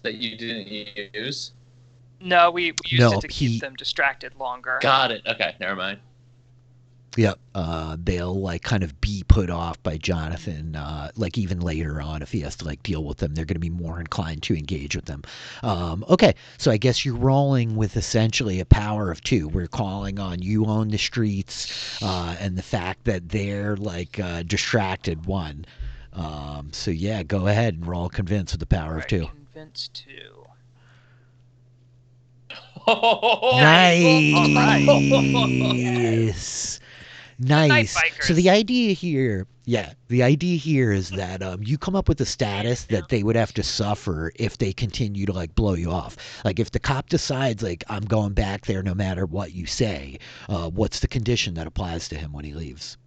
that you didn't use? No, we used No, it to keep them distracted longer. Got it. Okay, never mind. Yep. They'll like kind of be put off by Jonathan. Like even later on, if he has to like deal with them, they're going to be more inclined to engage with them. Okay, so I guess you're rolling with essentially a power of two. We're calling on you own the streets, and the fact that they're like distracted. One. So yeah, go ahead and roll convince with the power of two. Convince two. Nice. Nice. So the idea here, is that you come up with a status that they would have to suffer if they continue to like blow you off. Like if the cop decides like I'm going back there no matter what you say, what's the condition that applies to him when he leaves?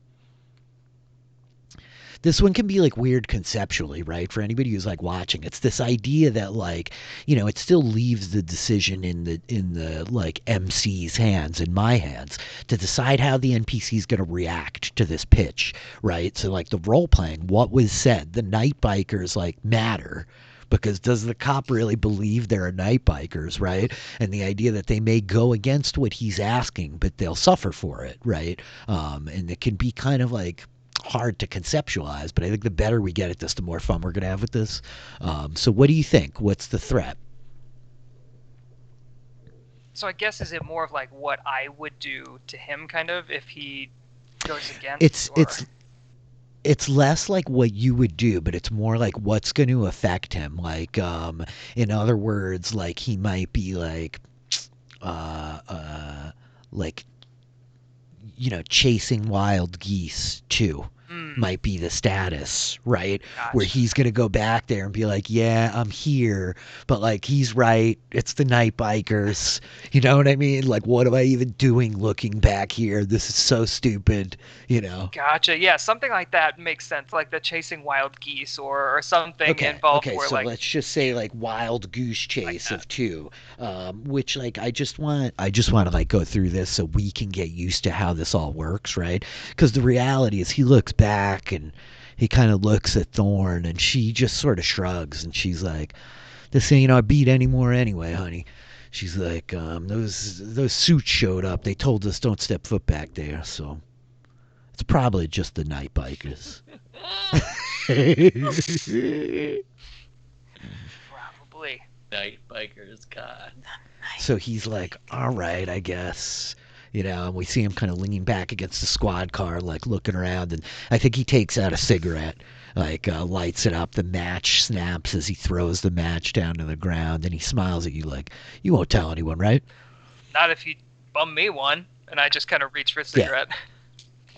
This one can be like weird conceptually, right? For anybody who's like watching, it's this idea that like, you know, it still leaves the decision in the like MC's hands, in my hands, to decide how the NPC is going to react to this pitch, right? So like the role playing, what was said, the night bikers like matter. Because does the cop really believe there are night bikers, right? And the idea that they may go against what he's asking, but they'll suffer for it, right? And it can be kind of like hard to conceptualize, but I think the better we get at this, the more fun we're going to have with this. So what do you think? What's the threat? So I guess is it more of like what I would do to him, kind of, if he goes against? It's less like what you would do, but it's more like what's going to affect him. Like, in other words, like he might be like, you know, chasing wild geese too. Might be the status, right? Gotcha. Where he's gonna go back there and be like, yeah, I'm here, but like he's right, it's the night bikers. You know what I mean? Like, what am I even doing looking back here? This is so stupid, you know. Gotcha. Yeah, something like that makes sense, like the chasing wild geese or something involved where so like let's just say like wild goose chase of two, which like I just want to like go through this so we can get used to how this all works, right? Because the reality is he looks back and he kind of looks at Thorn and she just sort of shrugs and she's like, this ain't our beat anymore anyway, honey. She's like, those suits showed up, they told us don't step foot back there, so it's probably just the night bikers. probably Night bikers, God. So he's like, all right, I guess. You know, and we see him kind of leaning back against the squad car, like looking around. And I think he takes out a cigarette, like lights it up. The match snaps as he throws the match down to the ground. And he smiles at you like, you won't tell anyone, right? not if you bum me one. And I just kind of reach for a cigarette.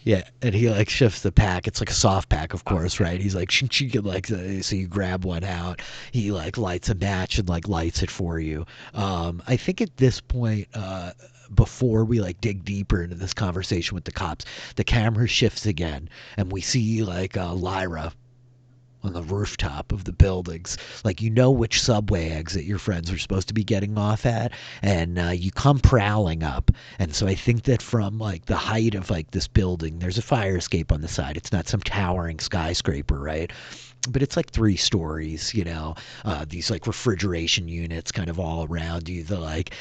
Yeah, and he like shifts the pack. It's like a soft pack, of course, right? He's like, she could like, so you grab one out. He like lights a match and like lights it for you. I think at this point, before we like dig deeper into this conversation with the cops, the camera shifts again, and we see like Lyra on the rooftop of the buildings. Like, you know which subway exit your friends are supposed to be getting off at, and you come prowling up. And so I think that from like the height of like this building, there's a fire escape on the side. It's not some towering skyscraper, right? But it's like 3 stories, these like refrigeration units kind of all around you, the like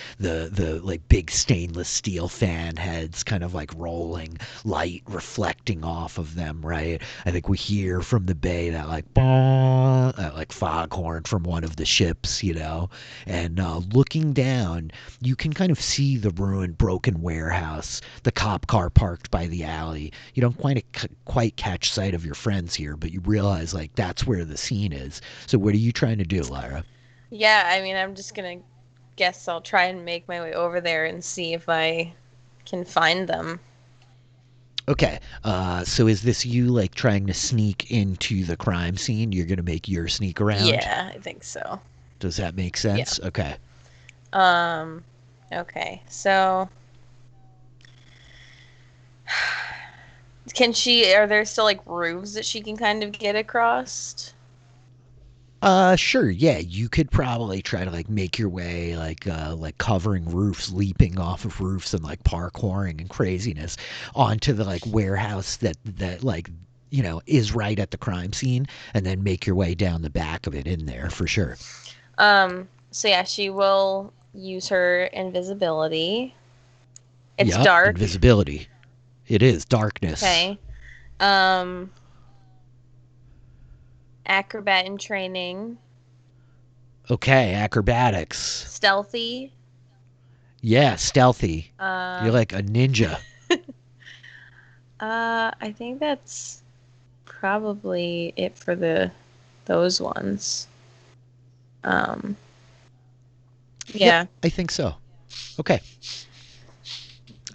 big stainless steel fan heads kind of like rolling, light reflecting off of them, right? I think we hear from the bay that like bah, that like foghorn from one of the ships, and looking down, you can kind of see the ruined, broken warehouse, the cop car parked by the alley. You don't quite catch sight of your friends here, but you realize like that's where the scene is. So what are you trying to do, Lyra? Yeah, I mean, I'm just gonna guess I'll try and make my way over there and see if I can find them. Okay, so is this you like trying to sneak into the crime scene? You're gonna make your sneak around? Yeah, I think so. Does that make sense? Yeah. Okay. Okay, so are there still like roofs that she can kind of get across? Sure, yeah. You could probably try to like make your way like covering roofs, leaping off of roofs and like parkouring and craziness onto the like warehouse that like is right at the crime scene, and then make your way down the back of it in there for sure. So yeah, she will use her invisibility. It's Yup, dark. invisibility. It is darkness. Okay. Acrobat in training. Okay, acrobatics. Stealthy. Yeah, stealthy. You're like a ninja. I think that's probably it for those ones. Yeah. I think so. Okay.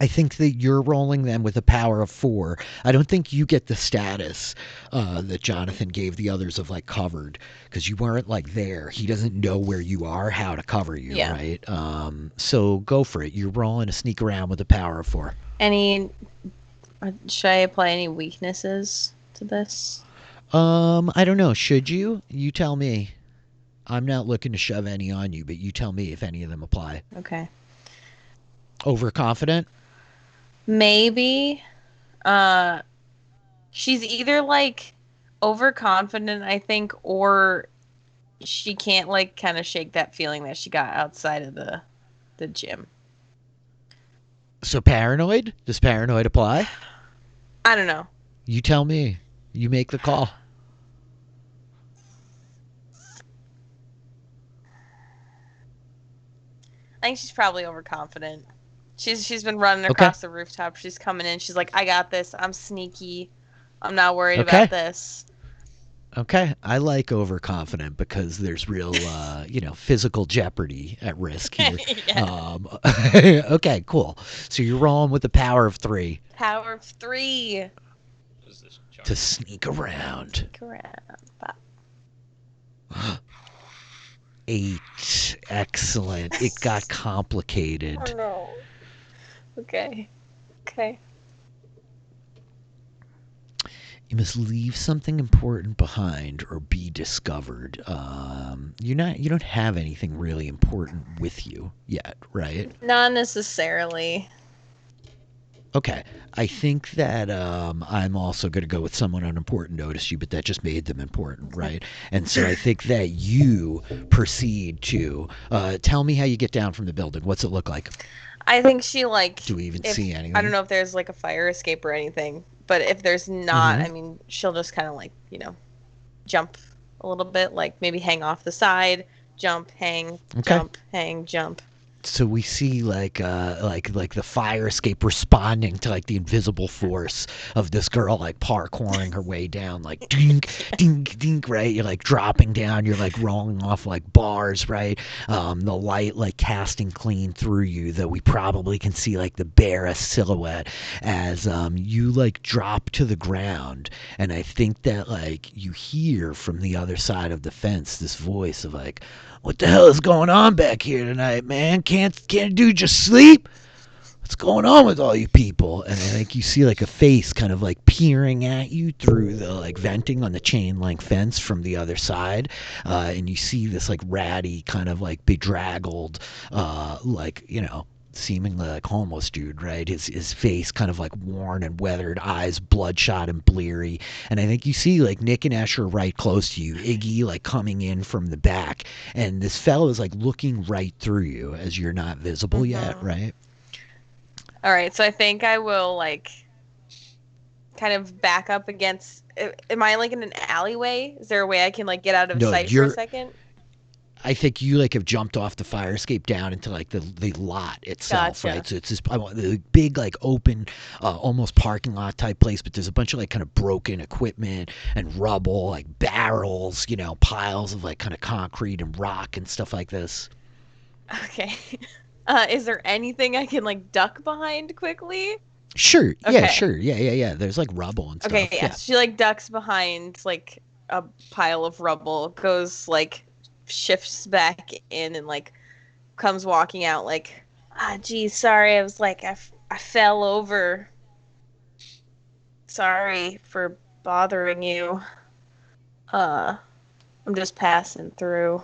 I think that you're rolling them with a power of 4. I don't think you get the status that Jonathan gave the others of like covered, because you weren't like there. He doesn't know where you are, how to cover you, Yeah. right? So go for it. You're rolling a sneak around with a power of 4. Should I apply any weaknesses to this? I don't know. Should you? You tell me. I'm not looking to shove any on you, but you tell me if any of them apply. Okay. Overconfident? Maybe. She's either like overconfident, I think, or she can't like kind of shake that feeling that she got outside of the gym. So paranoid? Does paranoid apply? I don't know. You tell me. You make the call. I think she's probably overconfident. She's been running across the rooftop. She's coming in. She's like, I got this. I'm sneaky. I'm not worried about this. Okay, I like overconfident because there's real, physical jeopardy at risk here. Yeah. Okay, cool. So you're rolling with the power of 3 Power of 3. What is this chart? to sneak around. Correct. 8. Excellent. It got complicated. Oh no. Okay. You must leave something important behind or be discovered. You don't have anything really important with you yet, right? Not necessarily. Okay. I think that I'm also going to go with someone unimportant noticed you, but that just made them important, right? And so I think that you proceed to tell me how you get down from the building. What's it look like? I think she like. Do we even see anything? I don't know if there's like a fire escape or anything, but if there's not, I mean, she'll just kind of like jump a little bit, like maybe hang off the side, jump, hang, jump, hang, jump. So we see like the fire escape responding to like the invisible force of this girl like parkouring her way down, like dink dink dink, right? You're like dropping down, you're like rolling off like bars, right? The light like casting clean through you, though we probably can see like the barest silhouette as you like drop to the ground. And I think that like you hear from the other side of the fence this voice of like, what the hell is going on back here tonight, man? Can't a dude just sleep? what's going on with all you people? And I think you see like a face kind of like peering at you through the like venting on the chain link fence from the other side, and you see this like ratty kind of like bedraggled, like seemingly like homeless dude, right? His face kind of like worn and weathered, eyes bloodshot and bleary. And I think you see like Nick and Escher right close to you, Iggy like coming in from the back, and this fellow is like looking right through you as you're not visible yet, right? All right, so I think I will like kind of back up against. Am I like in an alleyway? Is there a way I can like get out of No, sight for a second? I think you like have jumped off the fire escape down into like the lot itself, Gotcha. right? So it's this the big like open, almost parking lot type place, but there's a bunch of like kind of broken equipment and rubble, like barrels, piles of like kind of concrete and rock and stuff like this. Okay. Is there anything I can like duck behind quickly? Sure. Okay. Yeah. Sure. Yeah. There's like rubble and stuff. Okay. Yeah. She like ducks behind like a pile of rubble, goes like shifts back in and like comes walking out like, geez, sorry, I was like I fell over. Sorry for bothering you. I'm just passing through.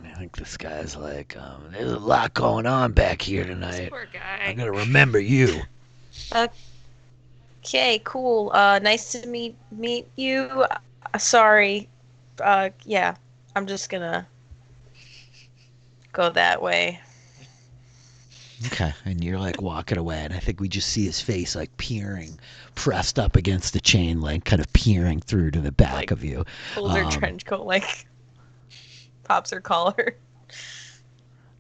I think this guy's like, there's a lot going on back here tonight. Poor guy. I'm gonna remember you. Okay, cool. Nice to meet you. Sorry. Yeah, I'm just gonna go that way. Okay, and you're like walking away, and I think we just see his face like peering, pressed up against the chain link, kind of peering through to the back Like, of you. Pulls her trench coat, like pops her collar.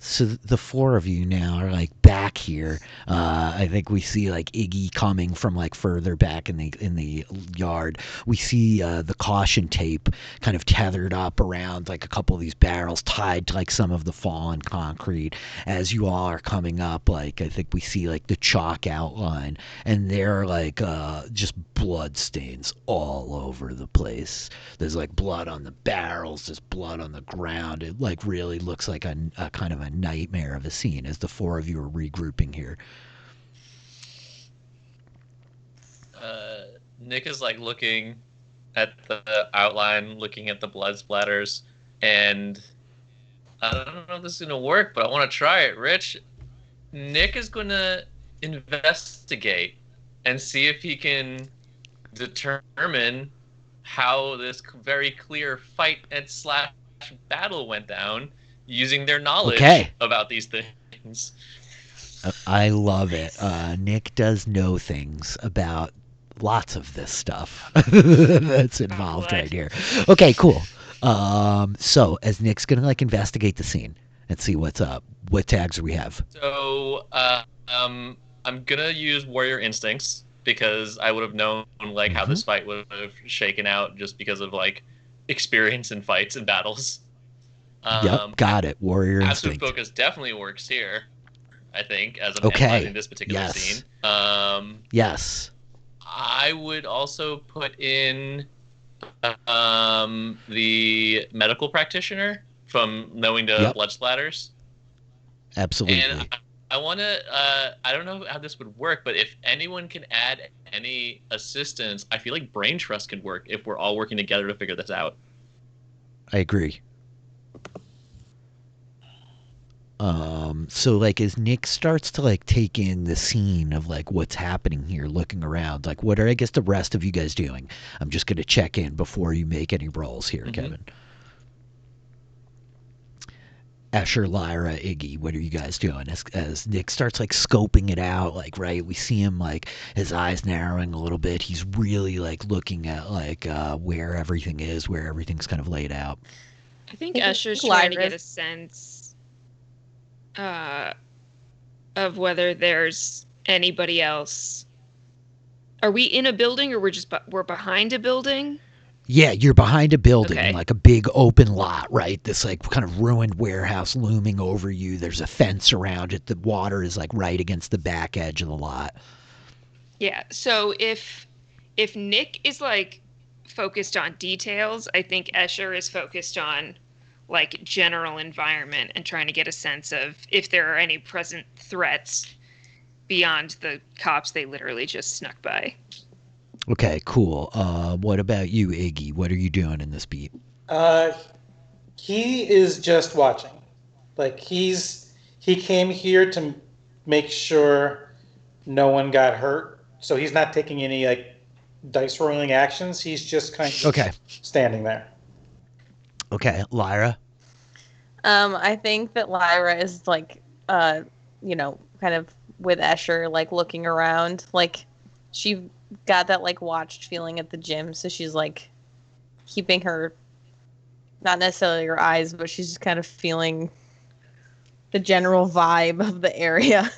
So the four of you now are like back here. I think we see like Iggy coming from like further back in the yard. We see the caution tape kind of tethered up around like a couple of these barrels, tied to like some of the fallen concrete. As you all are coming up, like I think we see like the chalk outline, and there are like just blood stains all over the place. There's like blood on the barrels. There's blood on the ground. It like really looks like a kind of a nightmare of a scene as the four of you are regrouping here. Nick is like looking at the outline, looking at the blood splatters, and I don't know if this is gonna work, but I want to try it. Rich, Nick is gonna investigate and see if he can determine how this very clear fight and slash battle went down using their knowledge about these things. I love it. Nick does know things about lots of this stuff that's involved right here. Okay, cool. So as Nick's gonna like investigate the scene and see what's up, what tags do we have? So I'm gonna use warrior instincts because I would have known like how this fight would have shaken out just because of like experience in fights and battles. Yep, got it. Warrior Absolute instinct. focus definitely works here, I think, as I'm analyzing this particular scene. Yes. I would also put in the medical practitioner from knowing the blood splatters. Absolutely. And I want to, I don't know how this would work, but if anyone can add any assistance, I feel like brain trust can work if we're all working together to figure this out. I agree. So like as Nick starts to like take in the scene of like what's happening here, looking around, like what are I guess the rest of you guys doing? I'm just gonna check in before you make any rolls here, Kevin. Escher, Lyra, Iggy, what are you guys doing? As Nick starts like scoping it out, like right, we see him like his eyes narrowing a little bit. He's really like looking at like where everything is, where everything's kind of laid out. I think Escher's trying to get a sense of whether there's anybody else. Are we in a building or we're behind a building? Yeah, you're behind a building in like a big open lot, right? This like kind of ruined warehouse looming over you. There's a fence around it. The water is like right against the back edge of the lot. Yeah, so if Nick is like focused on details, I think Escher is focused on like general environment and trying to get a sense of if there are any present threats beyond the cops they literally just snuck by. Okay, cool. What about you, Iggy? What are you doing in this beat? He is just watching. Like he came here to make sure no one got hurt. So he's not taking any like dice rolling actions. He's just kind of Okay. standing there. Okay, Lyra. I think that Lyra is like, kind of with Escher, like looking around. Like, she got that like watched feeling at the gym, so she's like keeping her, not necessarily her eyes, but she's just kind of feeling the general vibe of the area.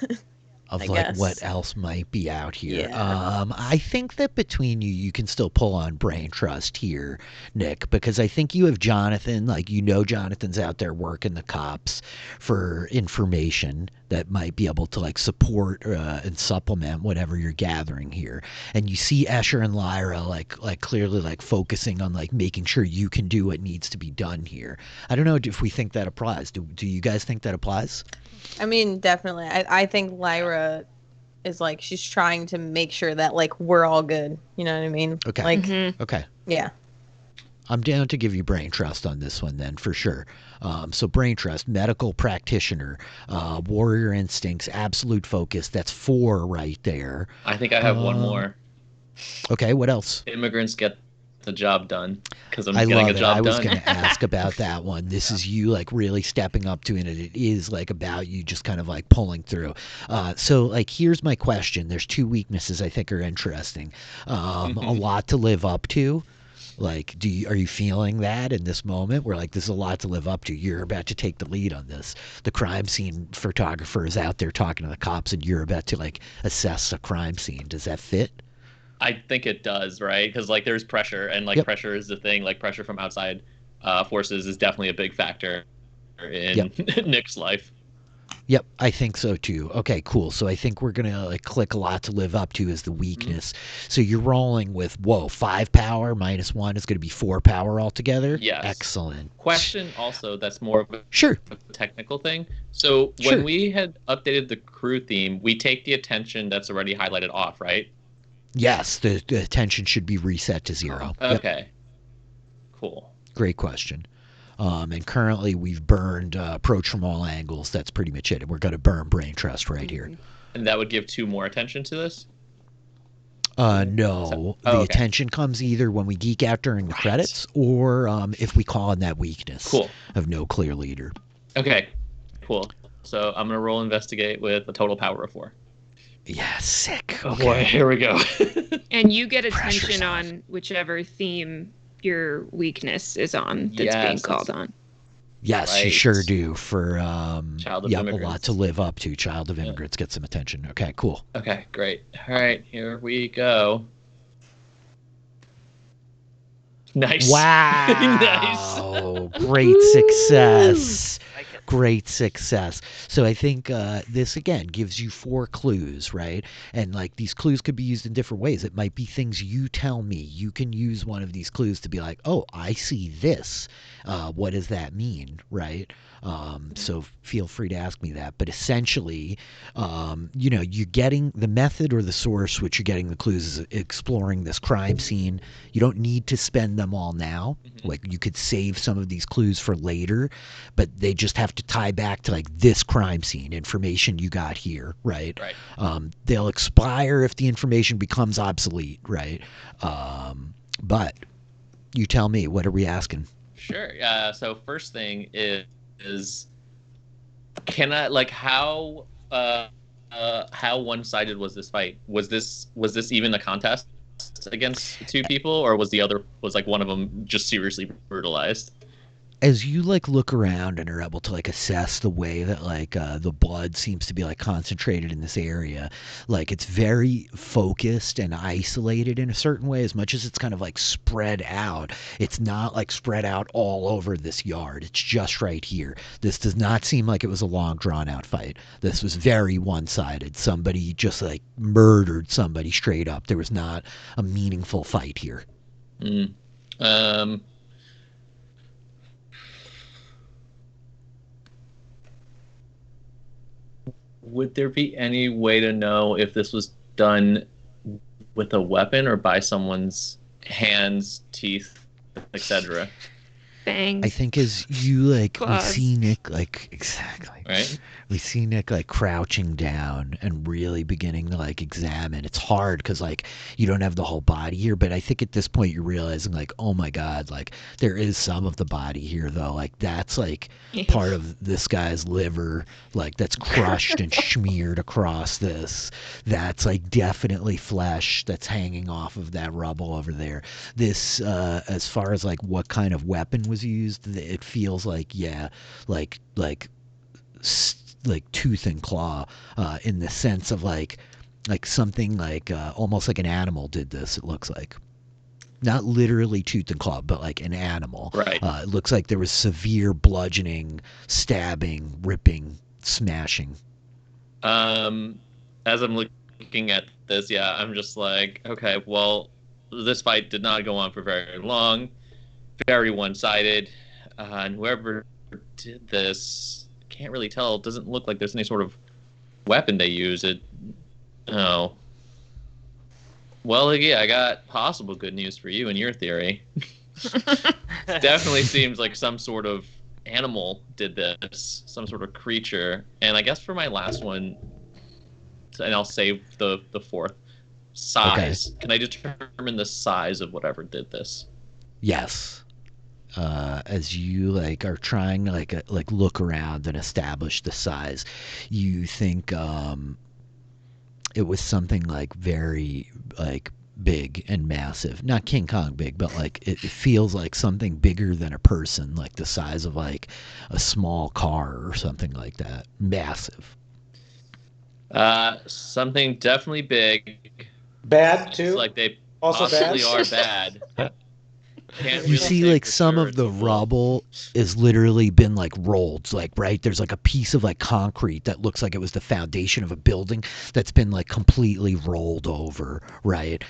Of I like guess. what else might be out here. Yeah. I think that between you can still pull on brain trust here, Nick, because I think you have Jonathan, like Jonathan's out there working the cops for information that might be able to like support and supplement whatever you're gathering here. And you see Escher and Lyra like clearly like focusing on like making sure you can do what needs to be done here. I don't know if we think that applies. Do you guys think that applies? I mean, definitely. I think Lyra is like, she's trying to make sure that like we're all good. You know what I mean? Okay. Like, Okay. yeah. I'm down to give you brain trust on this one then for sure. So brain trust, medical practitioner, warrior instincts, absolute focus. That's 4 right there. I think I have one more. Okay, what else? Immigrants get the job done because I'm I getting love a it. job I was done. going to ask about that one. This is you like really stepping up to it, and it is like about you just kind of like pulling through. So like here's my question. There's 2 weaknesses I think are interesting. A lot to live up to. Like, are you feeling that in this moment where like this is a lot to live up to? You're about to take the lead on this. The crime scene photographer is out there talking to the cops, and you're about to like assess a crime scene. Does that fit? I think it does, right? Because like there's pressure, and like pressure is the thing. Like pressure from outside forces is definitely a big factor in Nick's life. Yep, I think so too. Okay, cool. So I think we're gonna like click a lot to live up to as the weakness. So you're rolling with 5 power minus 1 is gonna be 4 power altogether. Yes. Excellent. Question also that's more of a Sure. technical thing. So when we had updated the crew theme, we take the attention that's already highlighted off, right? Yes, the attention should be reset to 0. Okay. Yep. Cool. Great question. And currently we've burned approach from all angles. That's pretty much it. And we're going to burn brain trust right here. And that would give 2 more attention to this? No. The attention comes either when we geek out during the credits or if we call in that weakness of no clear leader. Okay, cool. So I'm going to roll investigate with a total power of 4. Yeah, sick. Okay. Oh boy, here we go. And you get attention on whichever theme your weakness is on that's being called on. Yes, you sure do. For Child of Immigrants. A lot to live up to. Child of Immigrants, get some attention. Okay, cool. Okay, great. All right, here we go. Nice. Wow. Nice. Great success. Great success. So I think this again gives you 4 clues, right? And like these clues could be used in different ways. It might be things you tell me. You can use one of these clues to be like, oh, I see this. What does that mean, right? So feel free to ask me that. But essentially, you're getting the method or the source which you're getting the clues is exploring this crime scene. You don't need to spend them all now. Like you could save some of these clues for later, but they just have to tie back to like this crime scene information you got here, right? They'll expire if the information becomes obsolete, right? But you tell me, what are we asking? Sure. So first thing is can I like how one-sided was this fight? Was this even a contest against 2 people, or was like one of them just seriously brutalized? As you like look around and are able to like assess the way that like the blood seems to be like concentrated in this area, like it's very focused and isolated in a certain way. As much as it's kind of like spread out, it's not like spread out all over this yard. It's just right here. This does not seem like it was a long drawn out fight. This was very one-sided. Somebody just like murdered somebody straight up. There was not a meaningful fight here. would there be any way to know if this was done with a weapon or by someone's hands, teeth, etc.? Bangs. I think as you we Claws. see Nick exactly. Right? We see Nick crouching down and really beginning to examine. It's hard because you don't have the whole body here, but I think at this point you're realizing oh my god, there is some of the body here though. That's part of this guy's liver, that's crushed and smeared across this. That's definitely flesh that's hanging off of that rubble over there. This as far as what kind of weapon was used, it feels tooth and claw, in the sense of something almost like an animal did this. It looks like not literally tooth and claw, but an animal. Right. It looks like there was severe bludgeoning, stabbing, ripping, smashing. As I'm looking at this, yeah, I'm just okay, well, this fight did not go on for very long, very one-sided, and whoever did this, can't really tell. It doesn't look like there's any sort of weapon they use. Oh. Well, yeah, I got possible good news for you in your theory. Definitely seems like some sort of animal did this, some sort of creature. And I guess for my last one, and I'll save the fourth, size. Okay. Can I determine the size of whatever did this? Yes. As you are trying to look around and establish the size, you think it was something very big and massive. Not King Kong big, but it feels like something bigger than a person, the size of a small car or something like that. Massive. Something definitely big. Bad too. They also possibly bad? Are bad. Can't you see some sure of the rubble is literally been rolled, right, there's a piece of concrete that looks like it was the foundation of a building that's been completely rolled over, right.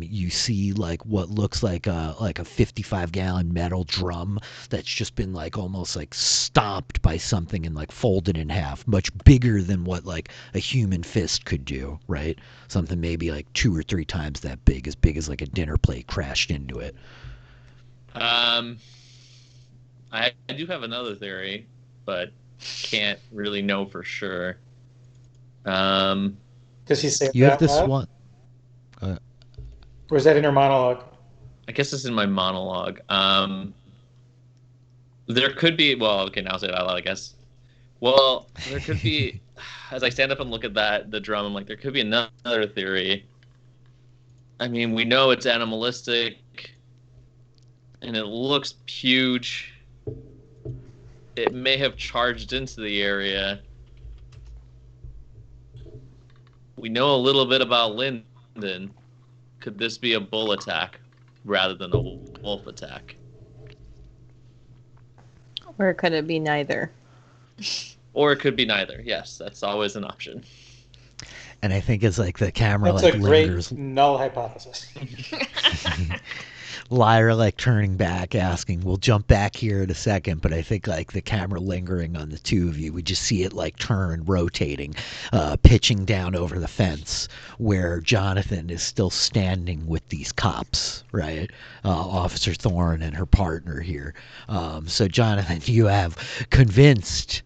You see what looks like a 55-gallon metal drum that's just been almost stomped by something and folded in half, much bigger than what a human fist could do, right. Something maybe 2 or 3 times that big as a dinner plate crashed into it. I do have another theory, but can't really know for sure. Does he say you have this loud? one? Or is that in her monologue? I guess it's in my monologue. There could be. Well, okay, now I'll say it out loud, I guess. Well, there could be. As I stand up and look at the drum, I'm there could be another theory. I mean, we know it's animalistic. And it looks huge. It may have charged into the area. We know a little bit about Linden. Could this be a bull attack rather than a wolf attack? Or could it be neither? Or it could be neither. Yes, that's always an option. And I think it's the camera that's a lingers. Great null hypothesis. Lyra turning back, asking, "We'll jump back here in a second," but I think the camera lingering on the two of you, we just see it turn, rotating, pitching down over the fence where Jonathan is still standing with these cops, right? Officer Thorne and her partner here. So Jonathan, you have convinced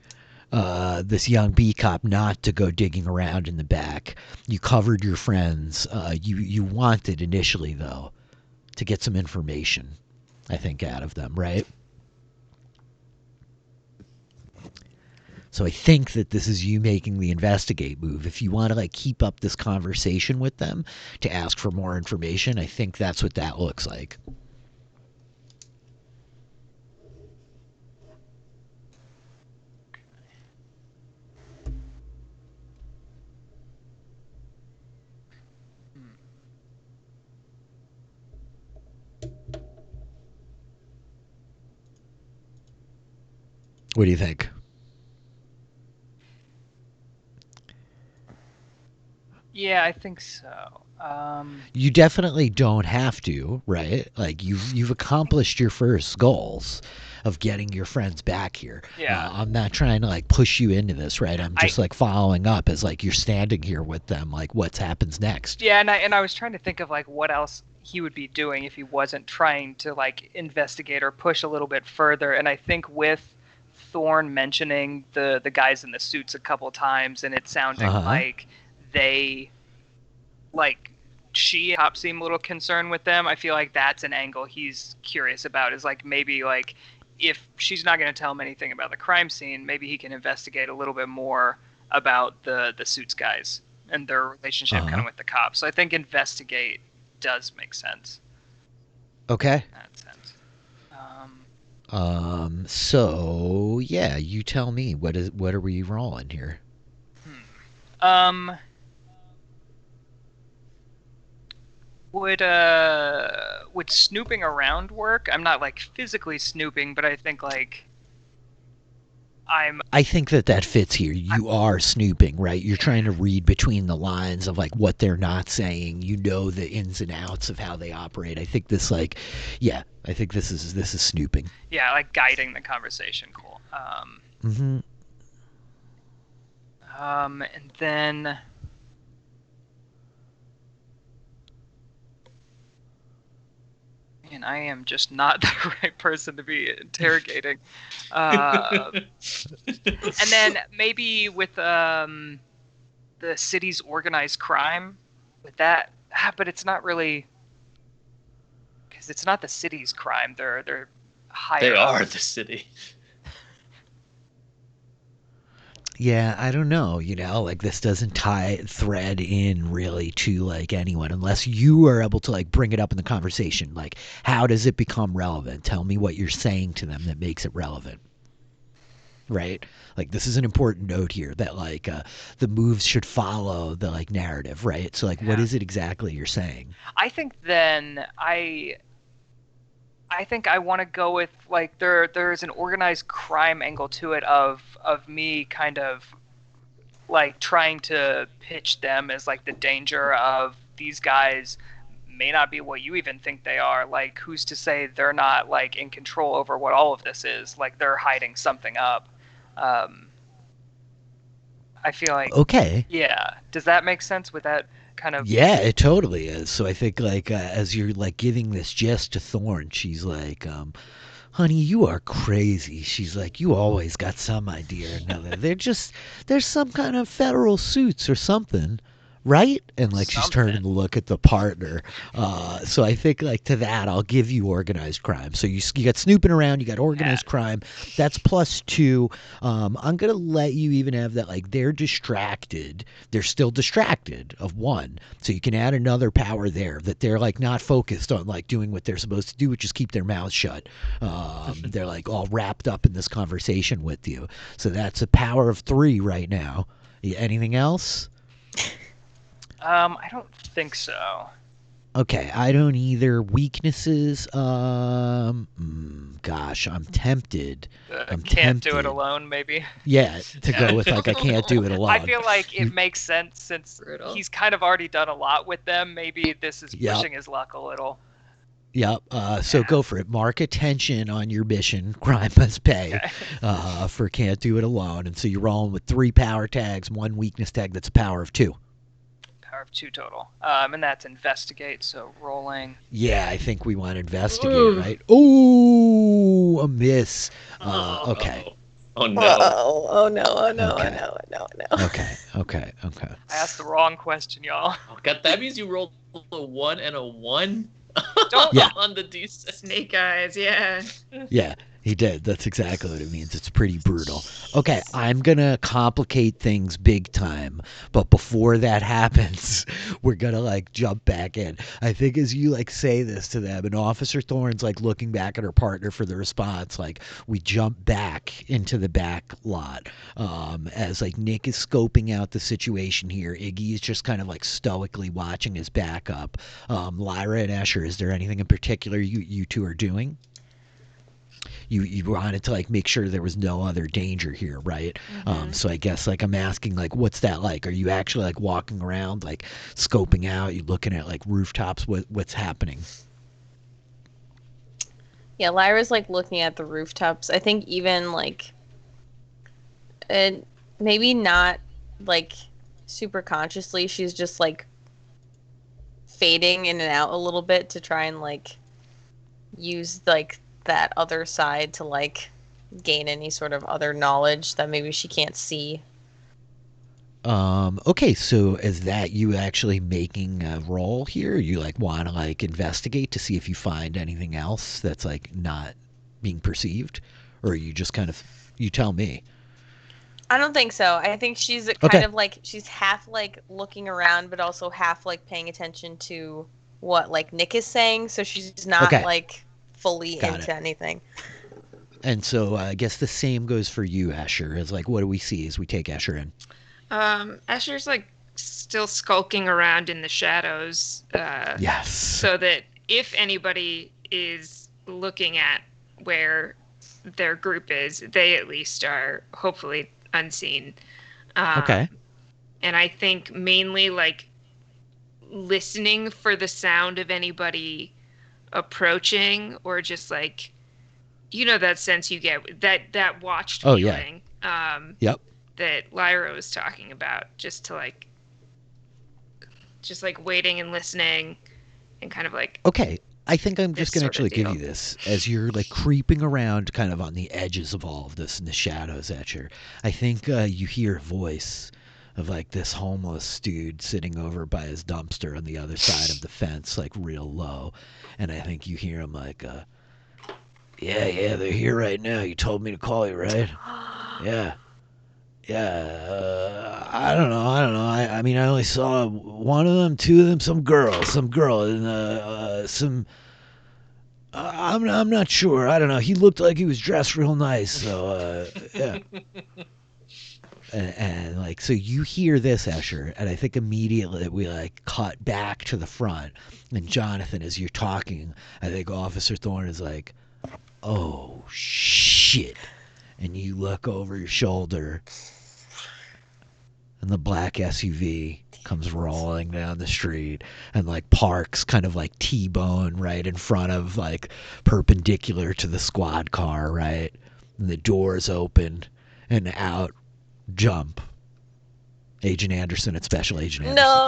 this young B cop not to go digging around in the back. You covered your friends. You wanted initially, though, to get some information, I think, out of them, right? So I think that this is you making the investigate move. If you want to keep up this conversation with them to ask for more information, I think that's what that looks like. What do you think? Yeah, I think so. You definitely don't have to, right? You've accomplished your first goals. of getting your friends back here. Yeah. I'm not trying to like push you into this, right? I'm just like following up as like you're standing here with them, like what happens next. Yeah, and I was trying to think of like what else he would be doing if he wasn't trying to like investigate or push a little bit further. And I think with Thorne mentioning the guys in the suits a couple times, and it sounding like they like she and Hop seem a little concerned with them. I feel like that's an angle he's curious about. Is like maybe like if she's not going to tell him anything about the crime scene, maybe he can investigate a little bit more about the suits guys and their relationship kind of with the cops. So I think investigate does make sense. Okay. In that sense. So yeah, you tell me what are we rolling here? Would snooping around work? I'm not like physically snooping, but I think like I think that fits here. You are snooping, right? You're trying to read between the lines of like what they're not saying. You know the ins and outs of how they operate. I think this like, yeah, I think this is snooping. Yeah, like guiding the conversation. Cool. And then. And I am just not the right person to be interrogating. And then maybe with the city's organized crime, with that, but it's not really, because it's not the city's crime. They're higher. They are the city. Yeah, I don't know, like this doesn't thread in really to like anyone unless you are able to like bring it up in the conversation. Like, how does it become relevant? Tell me what you're saying to them that makes it relevant. Right? Like, this is an important note here that like the moves should follow the like narrative, right? So like, what is it exactly you're saying? I think then I think I want to go with like there's an organized crime angle to it of me kind of like trying to pitch them as like the danger of these guys may not be what you even think they are. Like, who's to say they're not like in control over what all of this is? Like, they're hiding something up. I feel like okay. Yeah. Does that make sense with that? Kind of. Yeah, it totally is. So I think like as you're like giving this gist to Thorne, she's like, honey, you are crazy. She's like, you always got some idea or another. There's some kind of federal suits or something, right? And like she's turning to look at the partner. So I think like to that, I'll give you organized crime. So you got snooping around, you got organized crime. That's +2. I'm gonna let you even have that. Like they're distracted. They're still distracted of 1. So you can add another power there that they're like not focused on like doing what they're supposed to do, which is keep their mouths shut. They're like all wrapped up in this conversation with you. So that's a power of 3 right now. Anything else? I don't think so. Okay, I don't either. Weaknesses, gosh, I'm tempted. Can't do it alone, maybe. Yeah, to go with like I can't do it alone. I feel like it makes sense since he's kind of already done a lot with them. Maybe this is pushing his luck a little. Yep. So go for it. Mark attention on your mission. Crime must pay. For can't do it alone. And so you're rolling with 3 power tags, 1 weakness tag. That's a power of 2. Power of 2 total. And that's investigate. So rolling. Yeah, I think we want to investigate, right? Ooh, a miss. Okay. Oh no. Oh no. Oh no. Okay. Oh no. Oh no. Okay. I asked the wrong question, y'all. Oh, God, that means you rolled a 1 and a 1 on the D6. Snake eyes, yeah. Yeah, he did. That's exactly what it means. It's pretty brutal. Okay, I'm going to complicate things big time. But before that happens, we're going to, like, jump back in. I think as you, like, say this to them, and Officer Thorne's, like, looking back at her partner for the response, like, we jump back into the back lot. As, like, Nick is scoping out the situation here. Iggy is just kind of, like, stoically watching his back up. Lyra and Escher, is there anything in particular you two are doing? You wanted to like make sure there was no other danger here, right? So I guess like I'm asking like what's that like? Are you actually like walking around like scoping out? You looking at like rooftops? What's happening? Yeah, Lyra's like looking at the rooftops. I think even like, and maybe not like super consciously. She's just like fading in and out a little bit to try and like use like that other side to like gain any sort of other knowledge that maybe she can't see. Okay, so is that you actually making a roll here? You like want to like investigate to see if you find anything else that's like not being perceived, or you just kind of you tell me. I don't think so. I think she's kind Okay, of like she's half like looking around, but also half like paying attention to what like Nick is saying. So she's not okay, like fully got it. into anything. And so I guess the same goes for you, Asher. Is like what do we see as we take Asher in? Asher's like still skulking around in the shadows, Yes. so that if anybody is looking at where their group is, they at least are hopefully unseen. Okay. And I think mainly like listening for the sound of anybody approaching, or just like, that sense you get, that watched Oh yeah. feeling, Yep. that Lyra was talking about, just like waiting and listening and kind of like Okay. I think I'm this just gonna sort of actually give deal. you this as you're like creeping around, kind of on the edges of all of this in the shadows. Asher, I think you hear a voice of like this homeless dude sitting over by his dumpster on the other side of the fence, like real low, and I think you hear him like, yeah, they're here right now. You told me to call you, right? Yeah. Yeah, I don't know. I mean, I only saw one of them, two of them, some girl, and I'm not sure. I don't know. He looked like he was dressed real nice, so yeah. And like, so you hear this, Escher, and I think immediately we like cut back to the front, and Jonathan, as you're talking, I think Officer Thorne is like, "Oh shit," and you look over your shoulder, and the black SUV comes rolling down the street and like parks kind of like T-bone right in front of like perpendicular to the squad car, right? And the doors open and out jump Agent Anderson and Special Agent Anderson. No.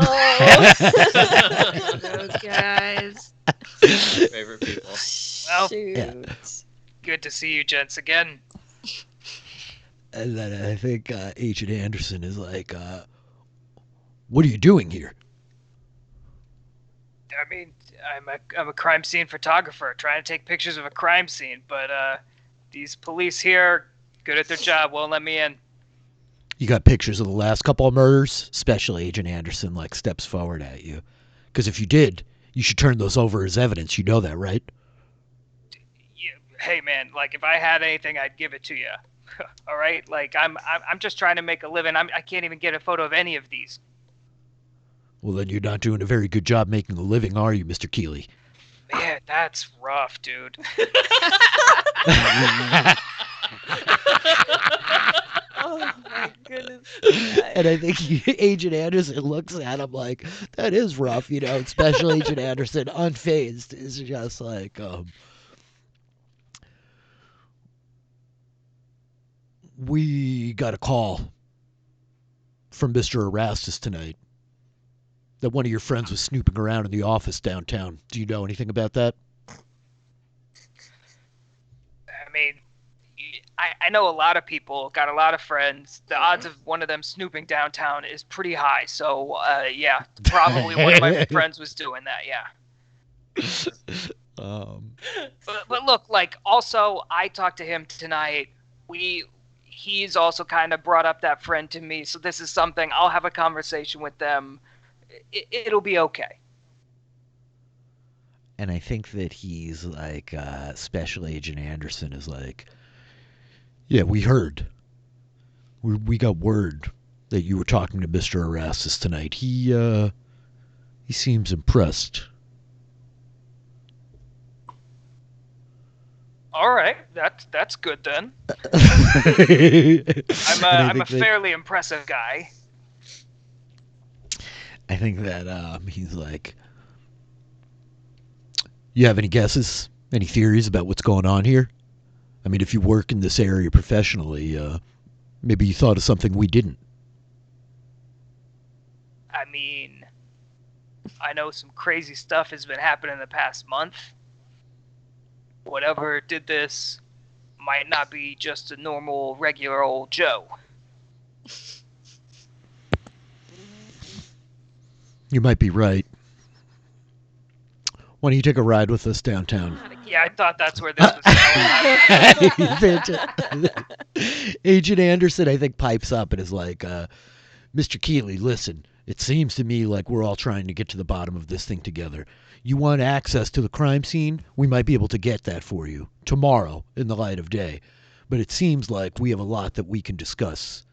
Those guys. My favorite people. Well, Yeah. Shoot. good to see you gents again. And then I think Agent Anderson is like, "What are you doing here?" I mean, I'm a crime scene photographer trying to take pictures of a crime scene, but these police here, good at their job, won't let me in. You got pictures of the last couple of murders? Special Agent Anderson like steps forward at you. Because if you did, you should turn those over as evidence. You know that, right? Hey man, like if I had anything, I'd give it to you. All right, like I'm just trying to make a living. I can't even get a photo of any of these. Well, then you're not doing a very good job making a living, are you, Mr. Keeley? Man, that's rough, dude. Oh my goodness. And I think Agent Anderson looks at him like, that is rough, you know. Special Agent Anderson, unfazed, is just like, we got a call from Mr. Erastus tonight that one of your friends was snooping around in the office downtown. Do you know anything about that? I mean, I know a lot of people, got a lot of friends. The odds of one of them snooping downtown is pretty high. So, yeah, probably one of my friends was doing that, yeah. But look, like, also, I talked to him tonight. He's also kind of brought up that friend to me. So this is something, I'll have a conversation with them. It'll be okay. And I think that he's like, Special Agent Anderson is like, yeah, we heard. We got word that you were talking to Mr. Erastus tonight. He seems impressed. All right, that's good then. I'm a fairly impressive guy. I think that he's like, you have any guesses Any theories about what's going on here? I mean, if you work in this area professionally, maybe you thought of something we didn't. I mean, I know some crazy stuff has been happening in the past month. Whatever did this might not be just a normal, regular old Joe. You might be right. Why don't you take a ride with us downtown? Yeah, I thought that's where this was going. Agent Anderson, I think, pipes up and is like, Mr. Keeley, listen, it seems to me like we're all trying to get to the bottom of this thing together. You want access to the crime scene? We might be able to get that for you tomorrow in the light of day. But it seems like we have a lot that we can discuss.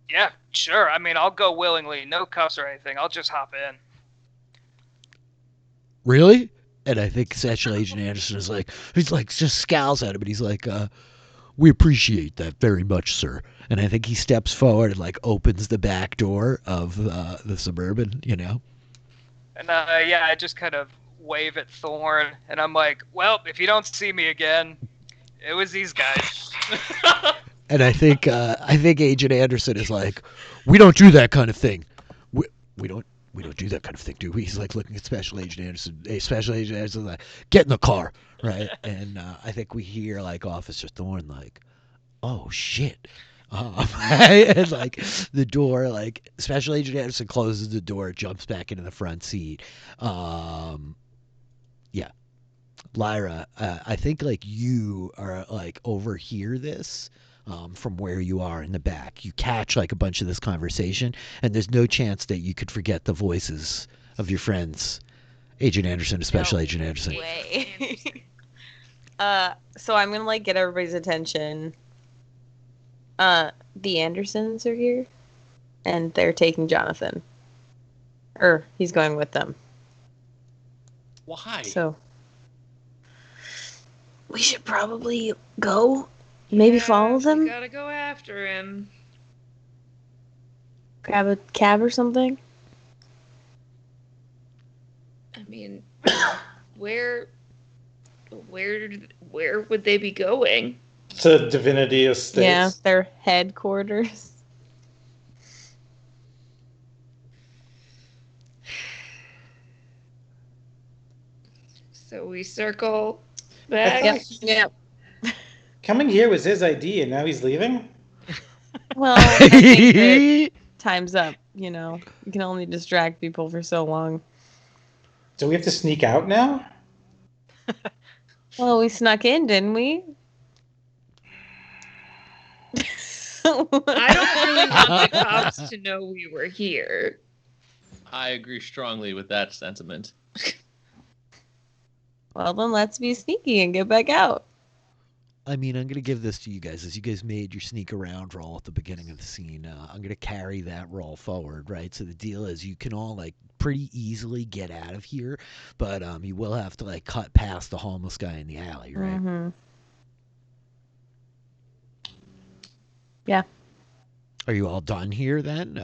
Yeah, sure. I mean, I'll go willingly. No cuffs or anything. I'll just hop in. Really? And I think Special Agent Anderson is like, he's like, just scowls at him, and he's like, we appreciate that very much, sir. And I think he steps forward and like opens the back door of the Suburban, you know. And yeah, I just kind of wave at Thorn, and I'm like, well, if you don't see me again, it was these guys. And I think Agent Anderson is like, we don't do that kind of thing. We don't do that kind of thing, do we? He's like looking at Special Agent Anderson. Hey, Special Agent Anderson, like, get in the car, right? And I think we hear like Officer Thorne like, oh shit. And like the door, like Special Agent Anderson closes the door, jumps back into the front seat. Yeah, Lyra, I think like you are like overhear this. From where you are in the back, you catch like a bunch of this conversation, and there's no chance that you could forget the voices of your friends, Agent Anderson and Special Agent Anderson. Way. So I'm gonna like get everybody's attention. The Andersons are here, and they're taking Jonathan, or he's going with them. Why? So we should probably go. Maybe follow them? We gotta go after him. Grab a cab or something? I mean, where would they be going? To Divinity Estates. Yeah, their headquarters. So we circle back. Yep. Coming here was his idea, and now he's leaving? Well, I think that time's up, you know. You can only distract people for so long. So we have to sneak out now? Well, we snuck in, didn't we? I don't really want the cops to know we were here. I agree strongly with that sentiment. Well, then let's be sneaky and get back out. I mean, I'm going to give this to you guys. As you guys made your sneak around roll at the beginning of the scene, I'm going to carry that roll forward, right? So the deal is you can all, like, pretty easily get out of here, but you will have to, like, cut past the homeless guy in the alley, right? Mm-hmm. Yeah. Are you all done here then?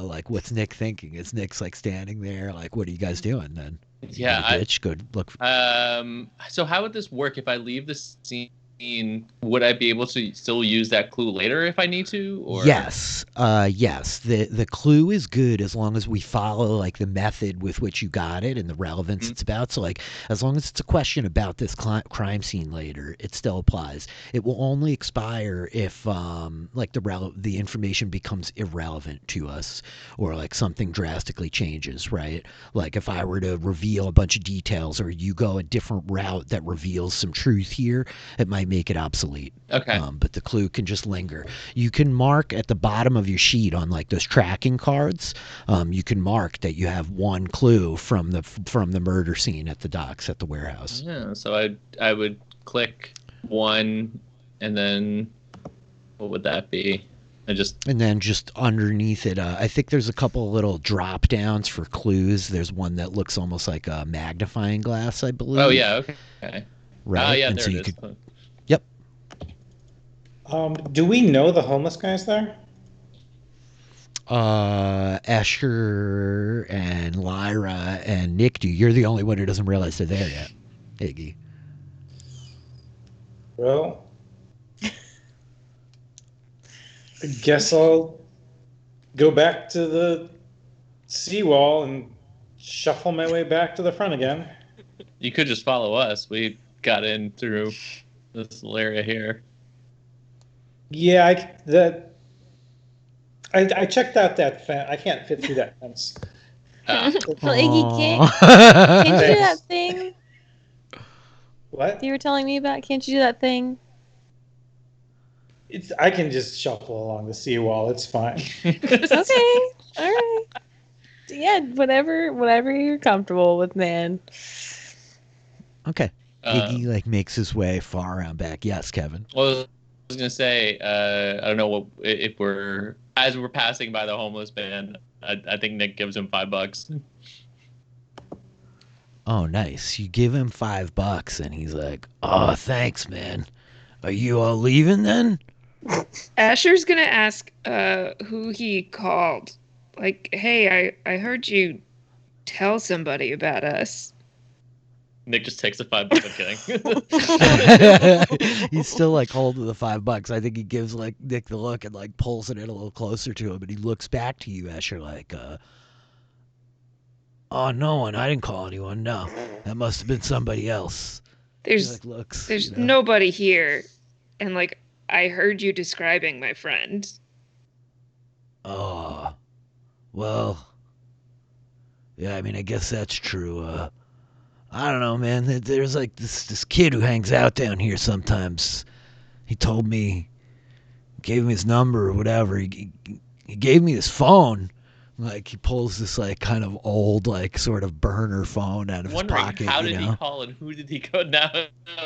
Like, what's Nick thinking? Is Nick's, like, standing there? Like, what are you guys doing then? Yeah, Bitch, go look. So how would this work if I leave the scene? Would I be able to still use that clue later if I need to? Or? Yes. Yes. The clue is good as long as we follow like the method with which you got it and the relevance it's about. So like as long as it's a question about this crime scene later, it still applies. It will only expire if like the information becomes irrelevant to us or like something drastically changes, right? Like if I were to reveal a bunch of details or you go a different route that reveals some truth here, it might make it obsolete. Okay. But the clue can just linger. You can mark at the bottom of your sheet on like those tracking cards. You can mark that you have one clue from the murder scene at the docks at the warehouse. Yeah. So I would click one, and then what would that be? And then just underneath it, I think there's a couple little drop downs for clues. There's one that looks almost like a magnifying glass, I believe. Oh yeah. Okay. Right. Yeah. And There so it is. Yep. Do we know the homeless guys there? Asher and Lyra and Nick do. You're the only one who doesn't realize they're there yet. Iggy? Well, I guess I'll go back to the seawall and shuffle my way back to the front again. You could just follow us. We got in through this little area here. Yeah, I checked out that fence. I can't fit through that fence. Ah, Well, Iggy, can't you do Thanks. that thing What? you were telling me about? Can't you do that thing? I can just shuffle along the seawall. It's fine. Okay, all right. Yeah, whatever you're comfortable with, man. Okay. Iggy Um, like makes his way far around back. Yes, Kevin. well, I was gonna say, I don't know what if we're as we're passing by the homeless man. I think Nick gives him $5. Oh, nice. You give him $5, and he's like, "Oh, thanks, man. Are you all leaving then?" Asher's gonna ask who he called. Like, hey, I heard you tell somebody about us. Nick just takes the $5. I'm kidding. He's still like holding the $5. I think he gives like Nick the look and like pulls it in a little closer to him, and he looks back to you, Asher, like, "Oh, no one. I didn't call anyone. No, that must have been somebody else." He There's like looks. there's You know? nobody here, and like I heard you describing my friend. Oh, well, yeah. I mean, I guess that's true. I don't know, man. There's like this kid who hangs out down here sometimes. He told me, gave me his number or whatever. He gave me his phone. Like he pulls this like kind of old like sort of burner phone out of his Wondering pocket. how you did know? he call and who did he go now?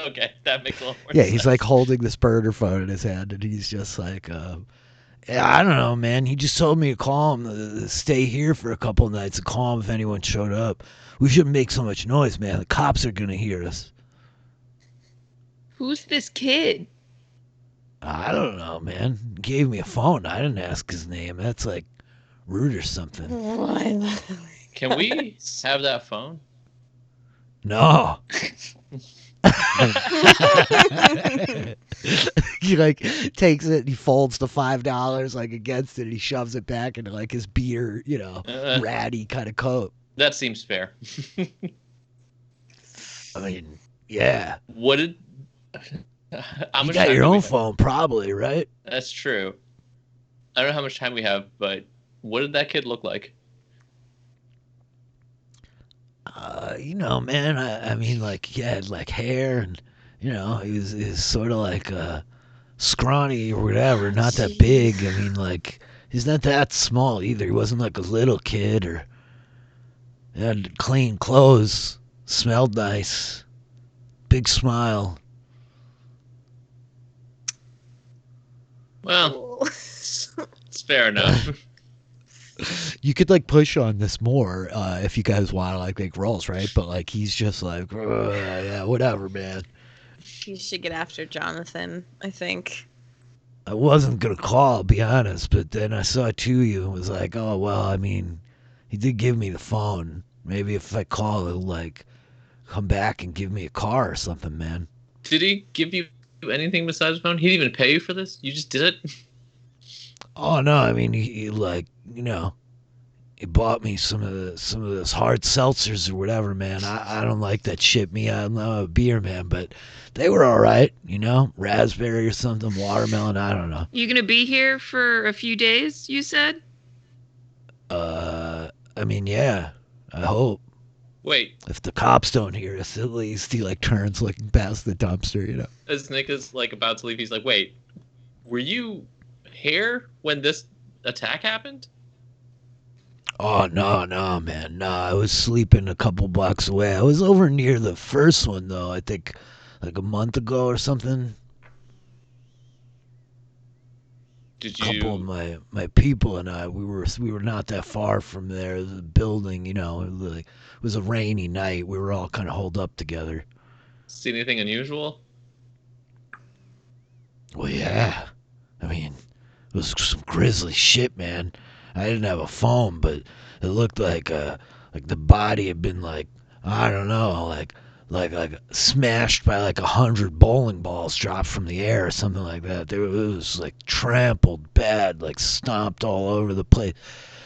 Okay, that makes a little more Yeah, sense. he's like holding this burner phone in his hand, and he's just like, yeah, I don't know, man. He just told me to call him, stay here for a couple of nights, and call him if anyone showed up. We shouldn't make so much noise, man. The cops are gonna hear us. Who's this kid? I don't know, man. He gave me a phone. I didn't ask his name. That's like rude or something. Can we have that phone? No. He like takes it and he folds the $5 like against it and he shoves it back into like his beer, ratty kind of coat. That seems fair. I mean, yeah. What did? How You much got time your do we own have? phone, probably, right? That's true. I don't know how much time we have, but what did that kid look like? Man, I mean, like, he had like hair and, he was sort of like scrawny or whatever, not that big. I mean, like, he's not that small either. He wasn't like a little kid or he had clean clothes, smelled nice, big smile. Well, it's fair enough. You could like push on this more if you guys want to like make rolls, right? But like he's just like, yeah, whatever, man. You should get after Jonathan, I think. I wasn't gonna call, I'll be honest, but then I saw Tuyu and was like, oh well, I mean, he did give me the phone. Maybe if I call, he'll like come back and give me a car or something, man. Did he give you anything besides phone? He didn't even pay you for this? You just did it? Oh no, I mean he like he bought me some of those hard seltzers or whatever, man. I don't like that shit. I'm not a beer man, but they were all right, raspberry or something, watermelon. I don't know. You gonna be here for a few days? You said. I mean, yeah. I hope Wait, if the cops don't hear us, at least he like turns looking past the dumpster. as Nick is like about to leave, he's like, wait, were you here when this attack happened? Oh no, man, no. I was sleeping a couple blocks away. I was over near the first one though. I think like a month ago or something. Did A couple of you my people and I, we were not that far from there. The building, it was a rainy night. We were all kind of holed up together. see anything unusual? Well, yeah. I mean, it was some grisly shit, man. I didn't have a phone, but it looked like the body had been like, I don't know, like like smashed by like 100 bowling balls dropped from the air or something like that. It was like trampled bad, like stomped all over the place.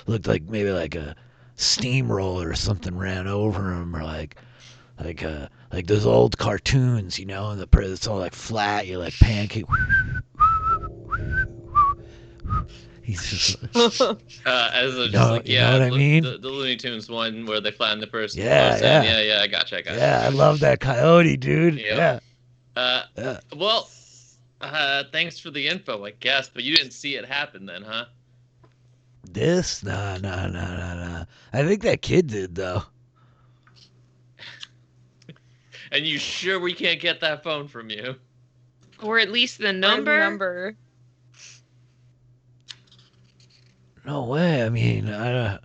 Looked like maybe like a steamroller or something ran over him, or like those old cartoons, and it's all like flat. You like pancake. He's just As a, You just know- like you know what I mean? the Looney Tunes one where they find the person. Yeah, close in. yeah. yeah. I gotcha. yeah, I love that coyote, dude. Yep. Yeah. Yeah. Well, thanks for the info, I guess, but you didn't see it happen then, huh? This? No. I think that kid did though. And you sure we can't get that phone from you? Or at least the Or number. number. No way. I mean, I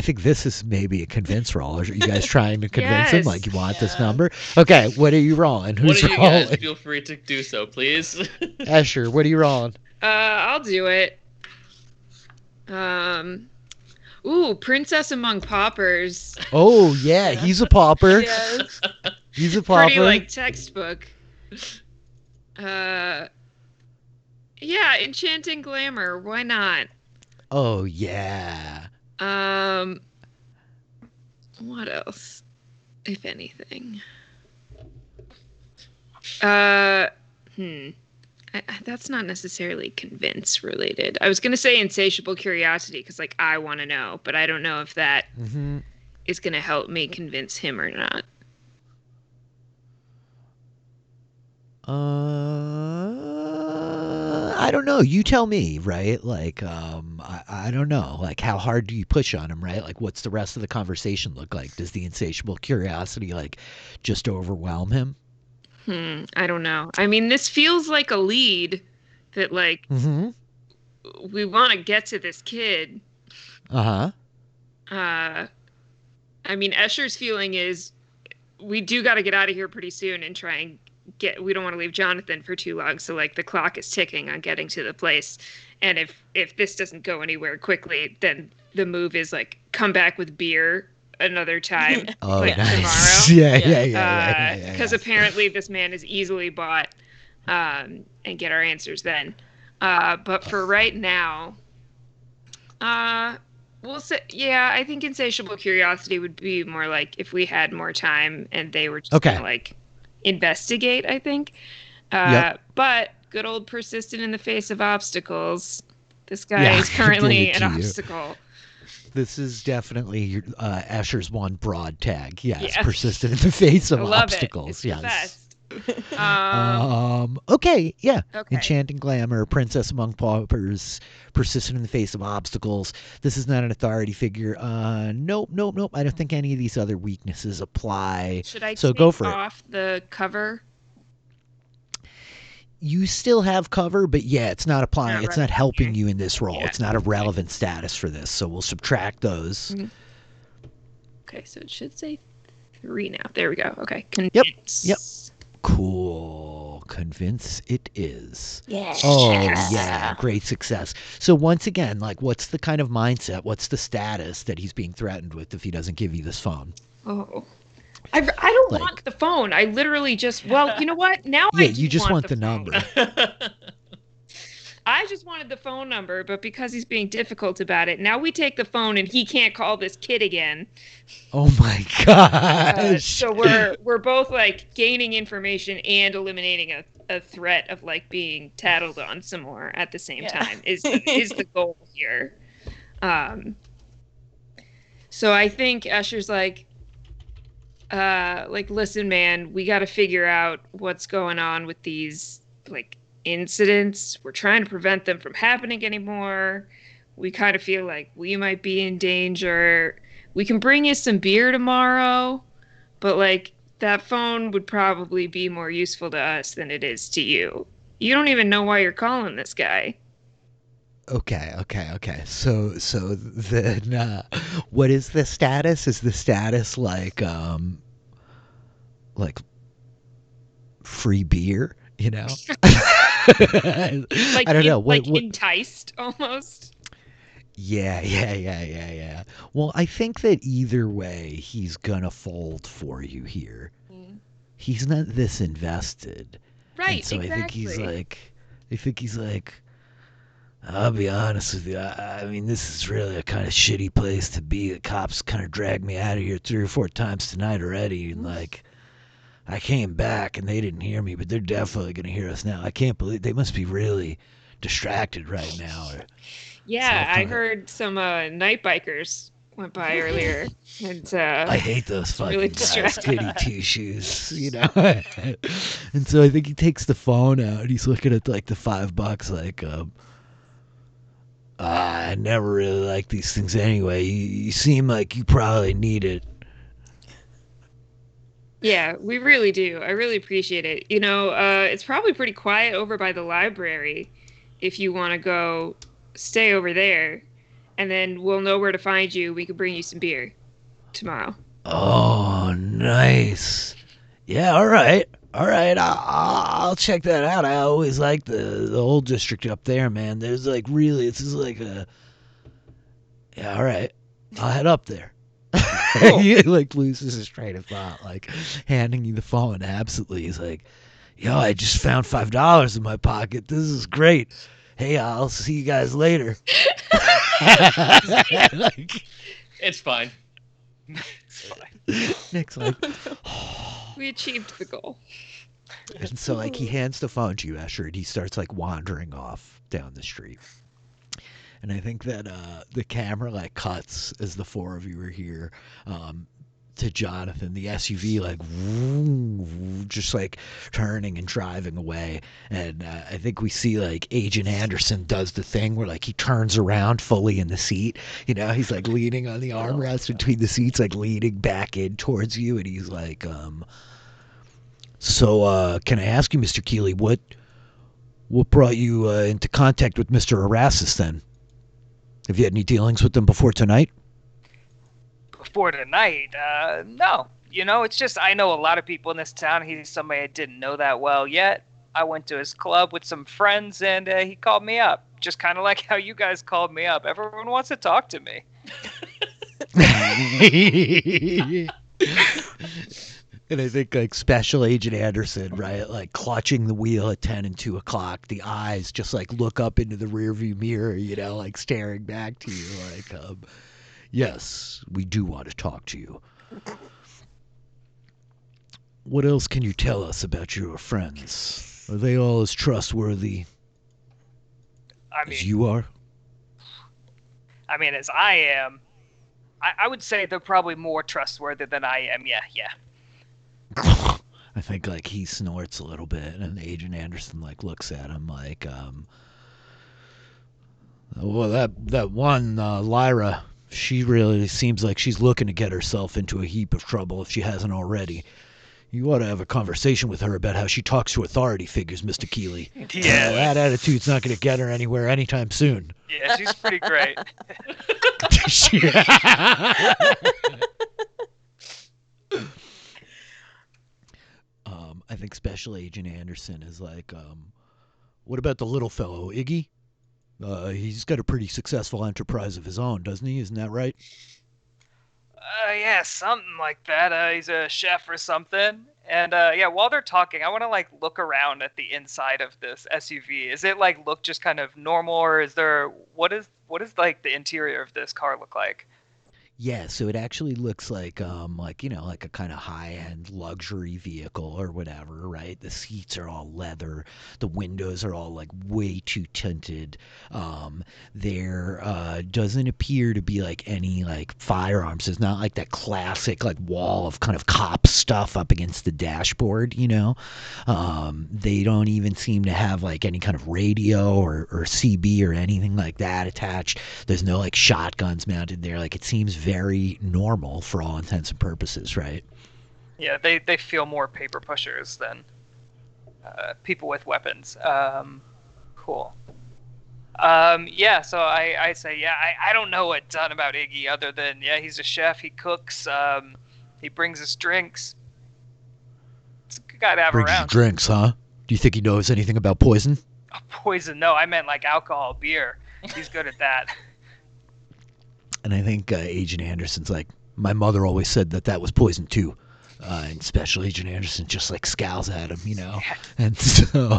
think this is maybe a convince roll. Are you guys trying to convince him? Yes. Like, you want this Yeah. number? Okay, what are you rolling? One Who's of you guys rolling? feel free to do so, please. Asher, what are you rolling? I'll do it. Ooh, Princess Among Paupers. Oh, yeah, he's a pauper. Yes. He's a pauper. Pretty like textbook. Yeah, Enchanting Glamour. Why not? Oh, yeah. What else, if anything? That's not necessarily convince related. I was gonna say insatiable curiosity because like I want to know, but I don't know if that Mm-hmm. is gonna help me convince him or not. I don't know. You tell me, right? Like, I don't know. Like, how hard do you push on him, right? Like, what's the rest of the conversation look like? Does the insatiable curiosity, like, just overwhelm him? I don't know. I mean, this feels like a lead that like Mm-hmm. we want to get to this kid. Uh-huh. I mean, Escher's feeling is we do got to get out of here pretty soon and try and we don't want to leave Jonathan for too long. So like the clock is ticking on getting to the place. And if this doesn't go anywhere quickly, then the move is like come back with beer another time. Oh, like nice. tomorrow. Yeah. Because apparently this man is easily bought and get our answers then. But for right now, we'll say, yeah, I think insatiable curiosity would be more like if we had more time and they were just Okay. gonna like investigate, I think. Yep. But good old persistent in the face of obstacles. This guy Yeah, is currently give it an to you. obstacle. This is definitely Asher's one broad tag. Yes, Yes. persistent in the face I of love obstacles. it. It's the yes. best. Okay, yeah. Okay. Enchanting glamour, princess among paupers, persistent in the face of obstacles. This is not an authority figure. Nope. I don't think any of these other weaknesses apply. Should I So take go for it. off the cover? You still have cover, but yeah, it's not applying. Not It's not helping relevant. you in this role. Yeah. It's not a relevant status for this. So we'll subtract those. Okay, so it should say 3 now. There we go. Okay. Convince. Yep. Cool. Convince it is. Yeah. Oh, yeah. Great success. So once again, like, what's the kind of mindset? What's the status that he's being threatened with if he doesn't give you this phone? Oh. I don't Like- want the phone. I literally just, well, you know what? Now I Yeah, do you just want the phone. number. I just wanted the phone number, but because he's being difficult about it, now we take the phone and he can't call this kid again. Oh my gosh. So we're both like gaining information and eliminating a threat of like being tattled on some more at the same Yeah. time is the goal here. So I think Escher's like, listen, man, we got to figure out what's going on with these like incidents. We're trying to prevent them from happening anymore. We kind of feel like we might be in danger. We can bring you some beer tomorrow, but like that phone would probably be more useful to us than it is to you. You don't even know why you're calling this guy. Okay. So then, what is the status? Is the status like free beer? You know? Like I don't know. like enticed almost. Yeah. Well, I think that either way, he's gonna fold for you here. He's not this invested, and Right, so exactly. I think he's like, I'll be honest with you. I mean, this is really a kind of shitty place to be. The cops kind of dragged me out of here 3 or 4 times tonight already, and like, I came back and they didn't hear me, but they're definitely gonna hear us now. I can't believe they must be really distracted right now. So Yeah, I've I kind of heard some night bikers went by earlier, and I hate those it's really fucking guys, distracting. goody two shoes, you know. And so I think he takes the phone out. He's looking at like the $5, like, I never really liked these things anyway. You seem like you probably need it. Yeah, we really do. I really appreciate it. You know, it's probably pretty quiet over by the library if you want to go stay over there, and then we'll know where to find you. We could bring you some beer tomorrow. Oh, nice. Yeah, all right. All right, I'll check that out. I always like the old district up there, man. There's like really, this is like a yeah. All right, I'll head up there. Cool. He like loses his train of thought, like handing you the phone absently. He's like, "Yo, I just found $5 in my pocket. This is great. Hey, I'll see you guys later." Like, It's fine. It's fine. Nick's like, We achieved the goal. and so like he hands the phone to you, Escher, and he starts like wandering off down the street. And I think that the camera like cuts as the four of you are here to Jonathan, the SUV like just like turning and driving away. And I think we see like Agent Anderson does the thing where like he turns around fully in the seat. You know, he's like leaning on the armrest between the seats, like leaning back in towards you, and he's like, so can I ask you, Mr. Keeley, what brought you into contact with Mr. Erastus then? Have you had any dealings with them before tonight? Before tonight, no. You know, it's just I know a lot of people in this town. He's somebody I didn't know that well yet. I went to his club with some friends, and he called me up. Just kind of like how you guys called me up. Everyone wants to talk to me. And I think like Special Agent Anderson, right, like clutching the wheel at 10 and 2 o'clock, the eyes just like look up into the rearview mirror, you know, like staring back to you, like, yes, we do want to talk to you. What else can you tell us about your friends? Are they all as trustworthy I as mean, you are? as I am, I would say they're probably more trustworthy than I am. Yeah. I think like he snorts a little bit, and Agent Anderson like looks at him like, well, that one Lyra, she really seems like she's looking to get herself into a heap of trouble if she hasn't already. You ought to have a conversation with her about how she talks to authority figures, Mr. Keeley. Yeah. That attitude's not going to get her anywhere anytime soon. Yeah, she's pretty great. I think Special Agent Anderson is like, what about the little fellow, Iggy? He's got a pretty successful enterprise of his own, doesn't he? Isn't that right? Yeah, something like that. He's a chef or something. And yeah, while they're talking, I want to like look around at the inside of this SUV. Is it like look just kind of normal, or is there what is like the interior of this car look like? Yeah, so it actually looks like you know, like a kind of high-end luxury vehicle or whatever, right? The seats are all leather, the windows are all like way too tinted. There doesn't appear to be like any like firearms. There's not like that classic like wall of kind of cop stuff up against the dashboard, you know. They don't even seem to have like any kind of radio or CB or anything like that attached. There's no like shotguns mounted there. Like it seems very normal for all intents and purposes, right? Yeah, they feel more paper pushers than people with weapons. Cool. Yeah, so I say, yeah, I don't know a ton about Iggy other than, yeah, he's a chef, he cooks, he brings us drinks. It's a good guy to have Brings you around. drinks, huh? Do you think he knows anything about poison? Poison, no, I meant like alcohol, beer. He's good at that. And I think Agent Anderson's like, my mother always said that was poison too. And Special Agent Anderson just like scowls at him, you know. And so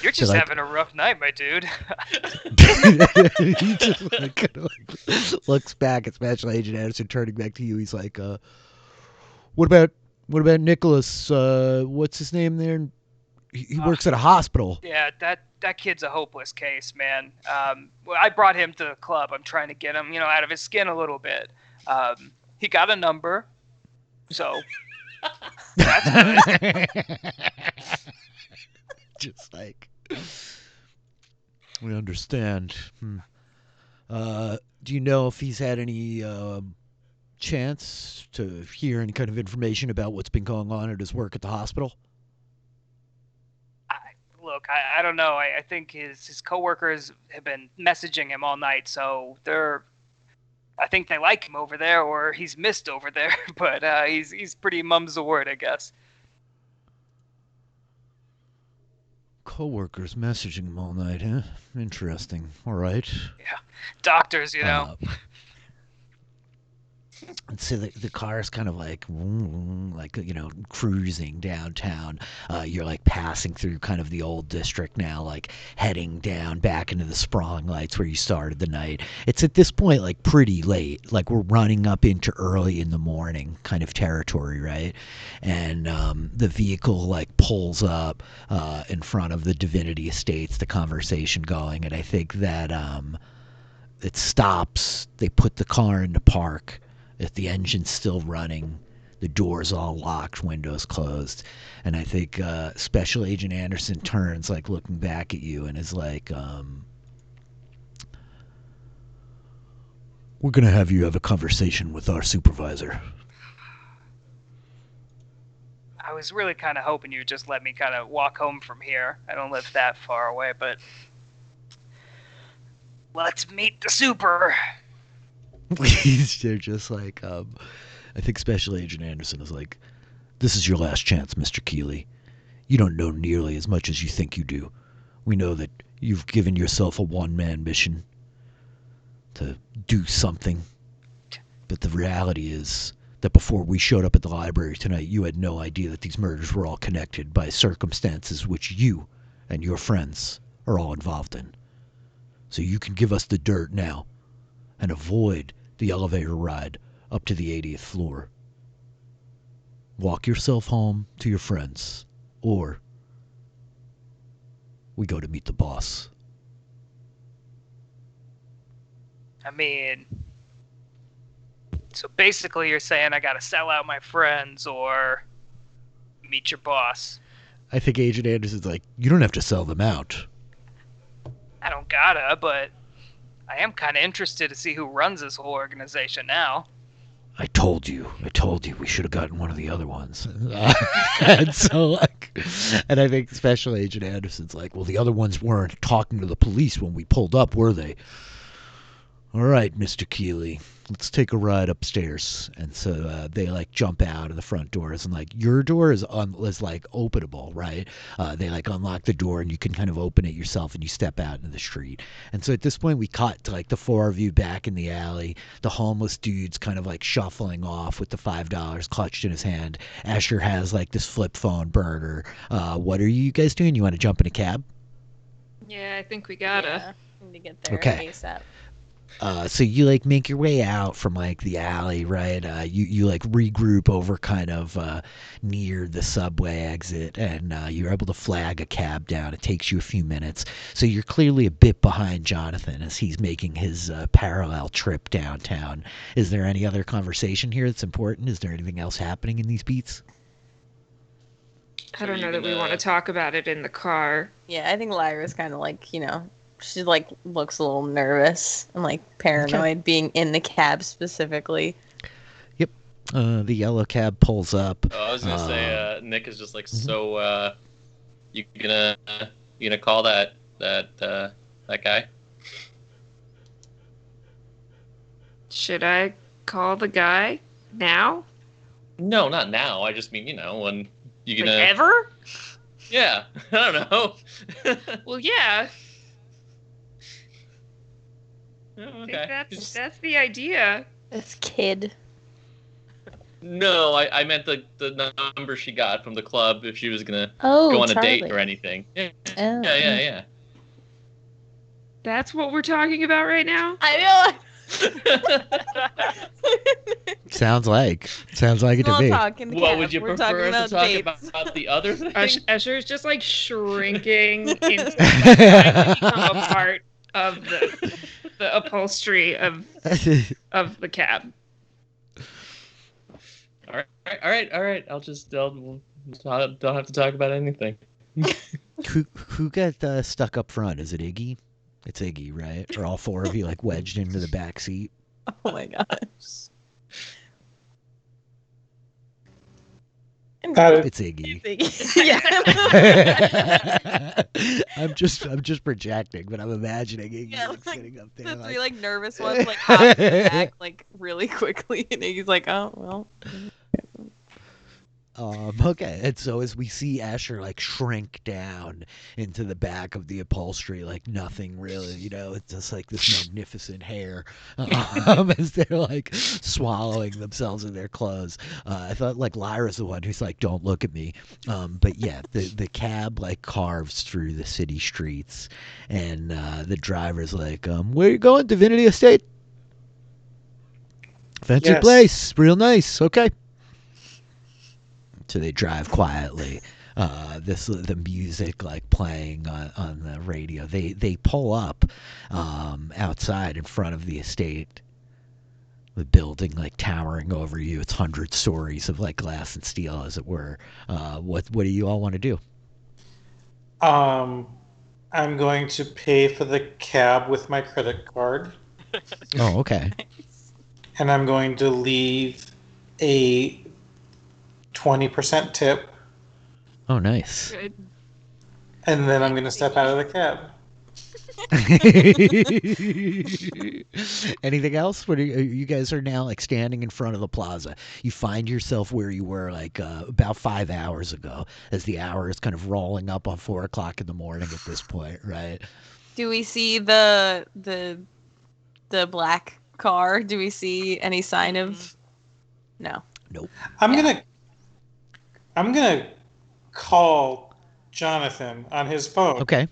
You're just having a rough night, my dude. he just like, kind of like looks back at Special Agent Anderson, turning back to you. He's like, what about Nicholas? What's his name there? He works at a hospital. Yeah, that kid's a hopeless case, man. Well, I brought him to the club. I'm trying to get him, out of his skin a little bit. He got a number, so that's good. Just like, we understand. Do you know if he's had any chance to hear any kind of information about what's been going on at his work at the hospital? Look, I don't know. I think his coworkers have been messaging him all night, so I think they like him over there, or he's missed over there. But he's pretty mum's the word, I guess. Coworkers messaging him all night, huh? Interesting. All right. Yeah, doctors, And so the car is kind of like cruising downtown. You're like passing through kind of the old district now, like heading down back into the sprawling lights where you started the night. It's at this point like pretty late, like we're running up into early in the morning kind of territory, right? And the vehicle like pulls up in front of the Divinity Estates, the conversation going, and I think that it stops. They put the car into park. If the engine's still running, the doors all locked, windows closed, and I think Special Agent Anderson turns, like looking back at you, and is like, "We're gonna have you have a conversation with our supervisor." I was really kind of hoping you'd just let me kind of walk home from here. I don't live that far away, but let's meet the super. They're just like, I think Special Agent Anderson is like, "This is your last chance, Mr. Keeley. You don't know nearly as much as you think you do. We know that you've given yourself a one-man mission to do something, but the reality is that before we showed up at the library tonight, you had no idea that these murders were all connected by circumstances which you and your friends are all involved in. So you can give us the dirt now and avoid the elevator ride up to the 80th floor. Walk yourself home to your friends, or we go to meet the boss." I mean, so basically you're saying I gotta sell out my friends or meet your boss. I think Agent Anderson's like, "You don't have to sell them out." I don't gotta, but I am kind of interested to see who runs this whole organization now. I told you, we should have gotten one of the other ones. And so, like, and I think Special Agent Anderson's like, "Well, the other ones weren't talking to the police when we pulled up, were they? All right, Mr. Keeley, let's take a ride upstairs." And so they like jump out of the front doors, and like your door is like openable, right? They like unlock the door, and you can kind of open it yourself, and you step out into the street. And so at this point, we cut to like the four of you back in the alley. The homeless dude's kind of like shuffling off with the $5 clutched in his hand. Asher has like this flip phone burner. What are you guys doing? You want to jump in a cab? Yeah, I think we gotta. Yeah, need to get there Okay. ASAP. So you like make your way out from like the alley, right? You like regroup over kind of near the subway exit, and you're able to flag a cab down. It takes you a few minutes, so you're clearly a bit behind Jonathan as he's making his parallel trip downtown. Is there any other conversation here that's important? Is there anything else happening in these beats? I don't know that we want to talk about it in the car. Yeah, I think Lyra's kind of like, she like looks a little nervous and like paranoid being in the cab specifically. Yep. The yellow cab pulls up. Oh, I was gonna say, Nick is just like, so, you gonna call that guy? Should I call the guy now? No, not now. I just mean, when you gonna Like ever? Yeah, I don't know. Well, yeah. Oh, I okay. think that's the idea. This kid. No, I meant the number she got from the club if she was gonna Oh, go on a Charlie. date or anything. Yeah, Oh. yeah. That's what we're talking about right now. I know. Sounds like it to Small me. talk in the What cab. would you We're talking prefer us to talk dates. about the other thing? Escher's just like shrinking into trying to become a part of the upholstery of the cab. All right. Don't have to talk about anything. Who got stuck up front? Is it Iggy? It's Iggy, right? Or all four of you like wedged into the back seat? Oh my gosh. It's Iggy. Yeah. I'm just projecting, but I'm imagining Iggy Yeah, like, like, sitting up there. The like, three like nervous ones like hopping back like really quickly, and he's like, "Oh well." Okay, and so as we see Asher like shrink down into the back of the upholstery, like nothing really, it's just like this magnificent hair as they're like swallowing themselves in their clothes. I thought like Lyra's the one who's like, "Don't look at me," but yeah, the cab like carves through the city streets, and the driver's like, "Where you going? Divinity Estate? Fancy place, real nice. Okay." So they drive quietly. The music like playing on the radio. They pull up outside in front of the estate. The building like towering over you. It's 100 stories of like glass and steel, as it were. What do you all want to do? I'm going to pay for the cab with my credit card. Oh, okay. And I'm going to leave a 20% tip. Oh, nice. Good. And then I'm going to step out of the cab. Anything else? You guys are now like standing in front of the plaza. You find yourself where you were like about 5 hours ago, as the hour is kind of rolling up on 4 o'clock in the morning at this point, right? Do we see the black car? Do we see any sign of? No. Nope. I'm gonna call Jonathan on his phone. Okay.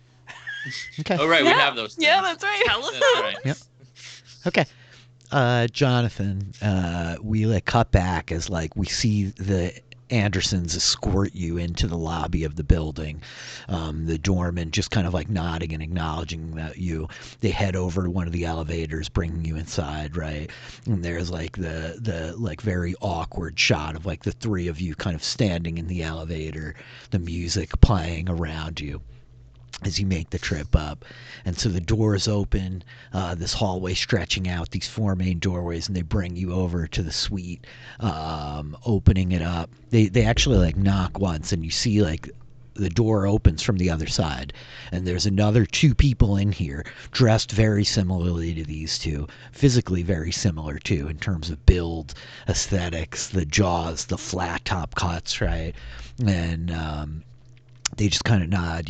Oh right, we have those things. Yeah, that's right. That's right. Yep. Okay. Jonathan, we like cut back as like we see the Andersons escort you into the lobby of the building. The doorman just kind of like nodding and acknowledging that they head over to one of the elevators, bringing you inside, right? And there's like the like very awkward shot of like the three of you kind of standing in the elevator, the music playing around you as you make the trip up. And so the doors open, this hallway stretching out, these four main doorways, and they bring you over to the suite, opening it up. They actually like knock once, and you see like the door opens from the other side, and there's another two people in here dressed very similarly to these two, physically very similar too, in terms of build, aesthetics, the jaws, the flat top cuts, right? And they just kind of nod,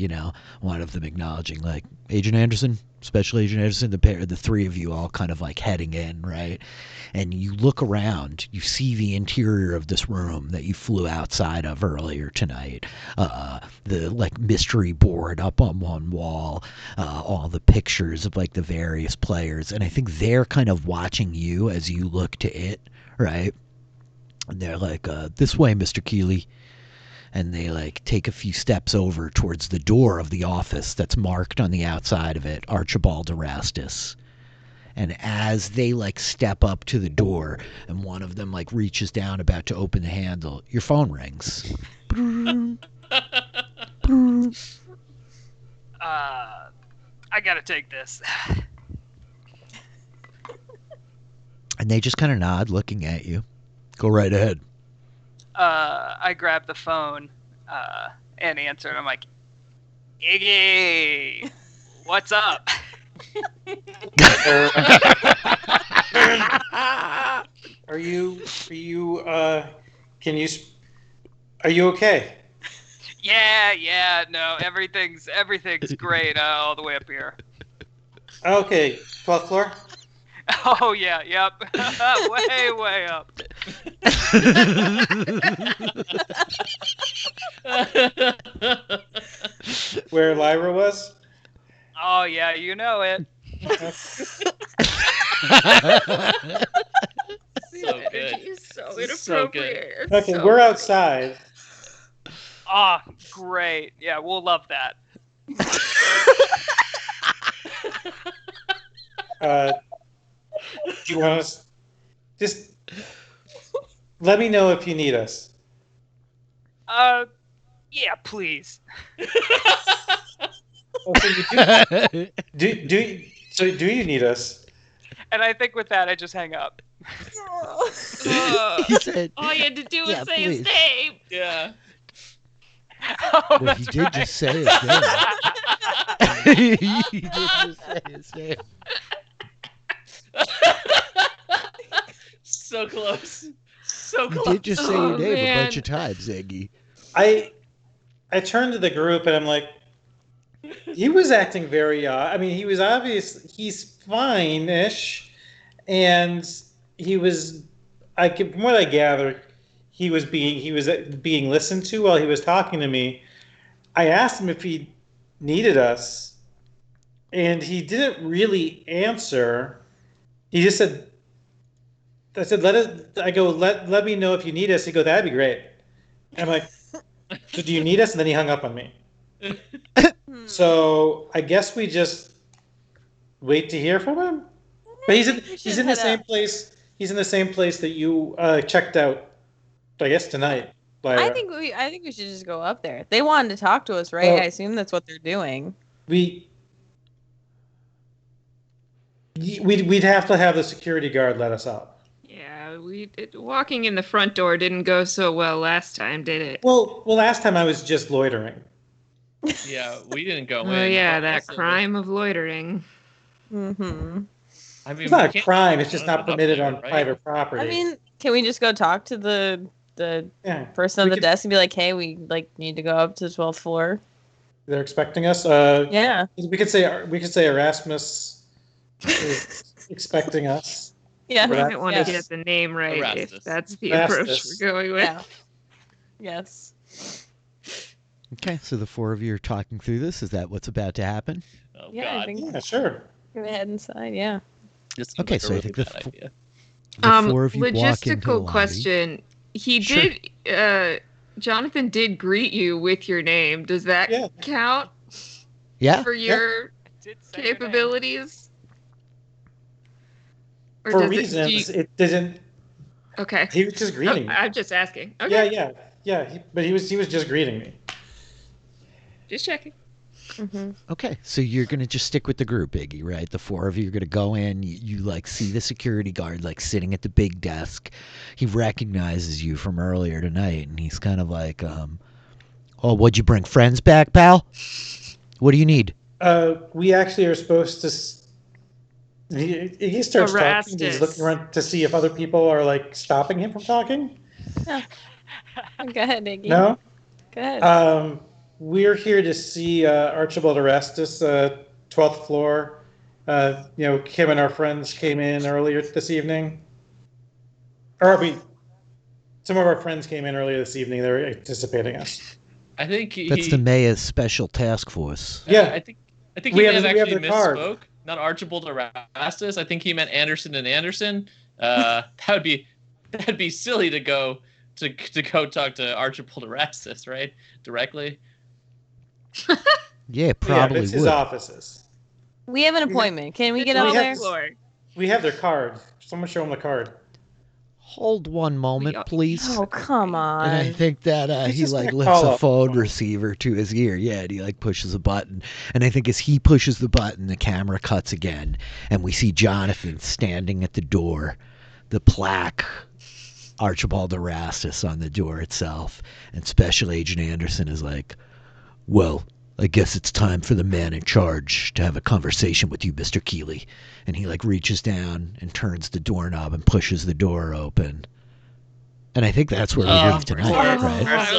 one of them acknowledging like, Agent Anderson, Special Agent Anderson, the three of you all kind of like heading in, right? And you look around, you see the interior of this room that you flew outside of earlier tonight. The like mystery board up on one wall, all the pictures of like the various players. And I think they're kind of watching you as you look to it, right? And they're like, this way, Mr. Keeley. And they like take a few steps over towards the door of the office that's marked on the outside of it, Archibald Erastus. And as they like step up to the door and one of them like reaches down about to open the handle, your phone rings. I gotta take this. And they just kind of nod, looking at you. Go right ahead. I grab the phone and answer, and I'm like, Iggy, what's up? Are you okay? Yeah, no, everything's great all the way up here. Okay, 12th floor? Oh yeah, yep. way up. Where Lyra was? Oh yeah, you know it. So The good. energy is so This is so good. inappropriate. It's Okay, so we're funny. outside. Ah, great. Yeah, we'll love that. Do you want us? Just let me know if you need us. Yeah, please. Oh, so you do you need us? And I think with that, I just hang up. He said, All you had to do was Yeah, say please. his name. Yeah. Oh, well, that's he did right. just say his name. He did just say his name. So close. So You close. did just say your Oh, name a man. bunch of times, Eggy. I turned to the group and I'm like, he was acting very I mean, he was obvious. He's fine-ish, and he was. From what I gather, he was being listened to while he was talking to me. I asked him if he needed us, and he didn't really answer. He just said, "I said let us." I go, "Let me know if you need us." He go, "That'd be great." And I'm like, "So do you need us?" And then he hung up on me. So I guess we just wait to hear from him. But he's in the same place. He's in the same place that you checked out. I guess tonight. Lyra. I think we should just go up there. They wanted to talk to us, right? Well- I assume that's what they're doing. we'd have to have the security guard let us out. Yeah, walking in the front door didn't go so well last time, did it? Well, last time I was just loitering. Yeah, we didn't go Oh in. yeah, but that also, crime of loitering. Mm-hmm. I mean, It's not we a can't crime. It's just run not up permitted there, on right? private property. I mean, can we just go talk to the yeah, person We at the could- desk and be like, "Hey, we need to go up to the 12th floor." they're expecting us. Yeah. We could say Erasmus is expecting us. Yeah. We might want to Yes. get the name right Erastus. if that's the approach Erastus. we're going with. Yeah. Yes. Okay, so the four of you are talking through this. Is that what's about to happen? Oh Yeah, I God, think Yeah, sure. we're gonna head inside. Yeah. this seems Okay, like a so I really think the bad idea. The four of you walk into the Logistical lobby. question. He Sure. did. Jonathan did greet you with your name. Does that Yeah. count Yeah? for your Did say your name. capabilities? Or For does reasons, it didn't. Okay. He was just greeting me. I'm just asking. Okay. Yeah. But he was just greeting me. Just checking. Mm-hmm. Okay, so you're gonna just stick with the group, Iggy, right? The four of you are gonna go in. You like see the security guard like sitting at the big desk. He recognizes you from earlier tonight, and he's kind of like, "Oh, what'd you bring? Friends back, pal? What do you need?" We actually are supposed to. He starts talking. He's Erastus. looking around to see if other people are like stopping him from talking. Go ahead, Iggy. No. Go ahead. We're here to see Archibald Erastus, 12th floor. Kim and our friends came in earlier this evening. Some of our friends came in earlier this evening. They were anticipating us. I think That's the mayor's special task force. Yeah. I think he We may have- have we have actually their card. misspoke. Not Archibald Erastus. I think he meant Anderson and Anderson. That'd be silly to go talk to Archibald Erastus, right? Directly. Yeah, probably it's his would. offices. We have an appointment. Can we get We out have there? to- We have their card. Someone show him the card. Hold one moment, please. Oh, come on. And I think that He's he just like gonna lifts call a up. phone receiver to his ear. Yeah, and he like pushes a button. And I think as he pushes the button, the camera cuts again, and we see Jonathan standing at the door. The plaque, Archibald Erastus, on the door itself. And Special Agent Anderson is like, "Well, I guess it's time for the man in charge to have a conversation with you, Mr. Keeley." And he like reaches down and turns the doorknob and pushes the door open. And I think that's where we Oh, leave tonight, of right? course.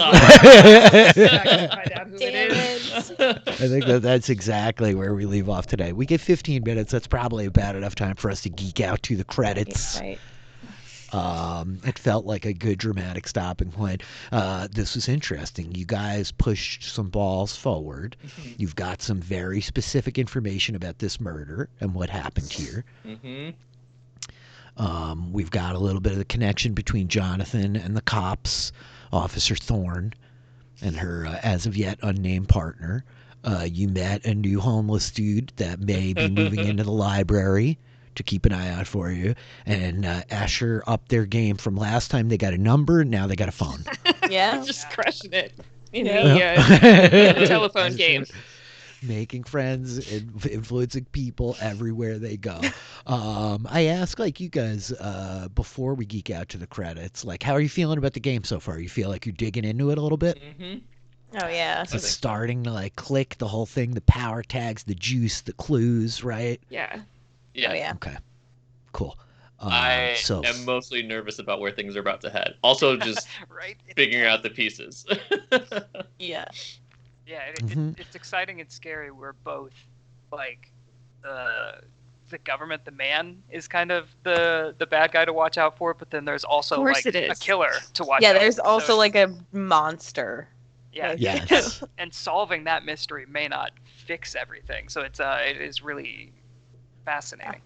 Not gonna find out who it Damn is. it. I think that's exactly where we leave off today. We get 15 minutes. That's probably about enough time for us to geek out to the credits. Right. It felt like a good dramatic stopping point. This was interesting. You guys pushed some balls forward. You've got some very specific information about this murder and what happened here. Mm-hmm. We've got a little bit of the connection between Jonathan and the cops, Officer Thorne, and her as of yet unnamed partner. You met a new homeless dude that may be moving into the library to keep an eye out for you. And Asher upped their game from last time they got a number, now they got a phone. Yeah. Just crushing it in Yeah. the telephone game. Making friends and influencing people everywhere they go. I ask, like, you guys, before we geek out to the credits, like, how are you feeling about the game so far? You feel like you're digging into it a little bit? Mm-hmm. Oh yeah. It's starting to, like, click the whole thing, the power tags, the juice, the clues, right? Yeah. Yeah. Oh yeah. Okay, cool. I So am mostly nervous about where things are about to head. Also, just Right? figuring out the pieces. Yeah. Yeah, Mhm. it's exciting and scary. We're both like the government, the man is kind of the bad guy to watch out for, but then there's also Of course like it a is. killer to watch Yeah, out there's for. also So, like a monster. yeah, yes. and solving that mystery may not fix everything. So it is really fascinating.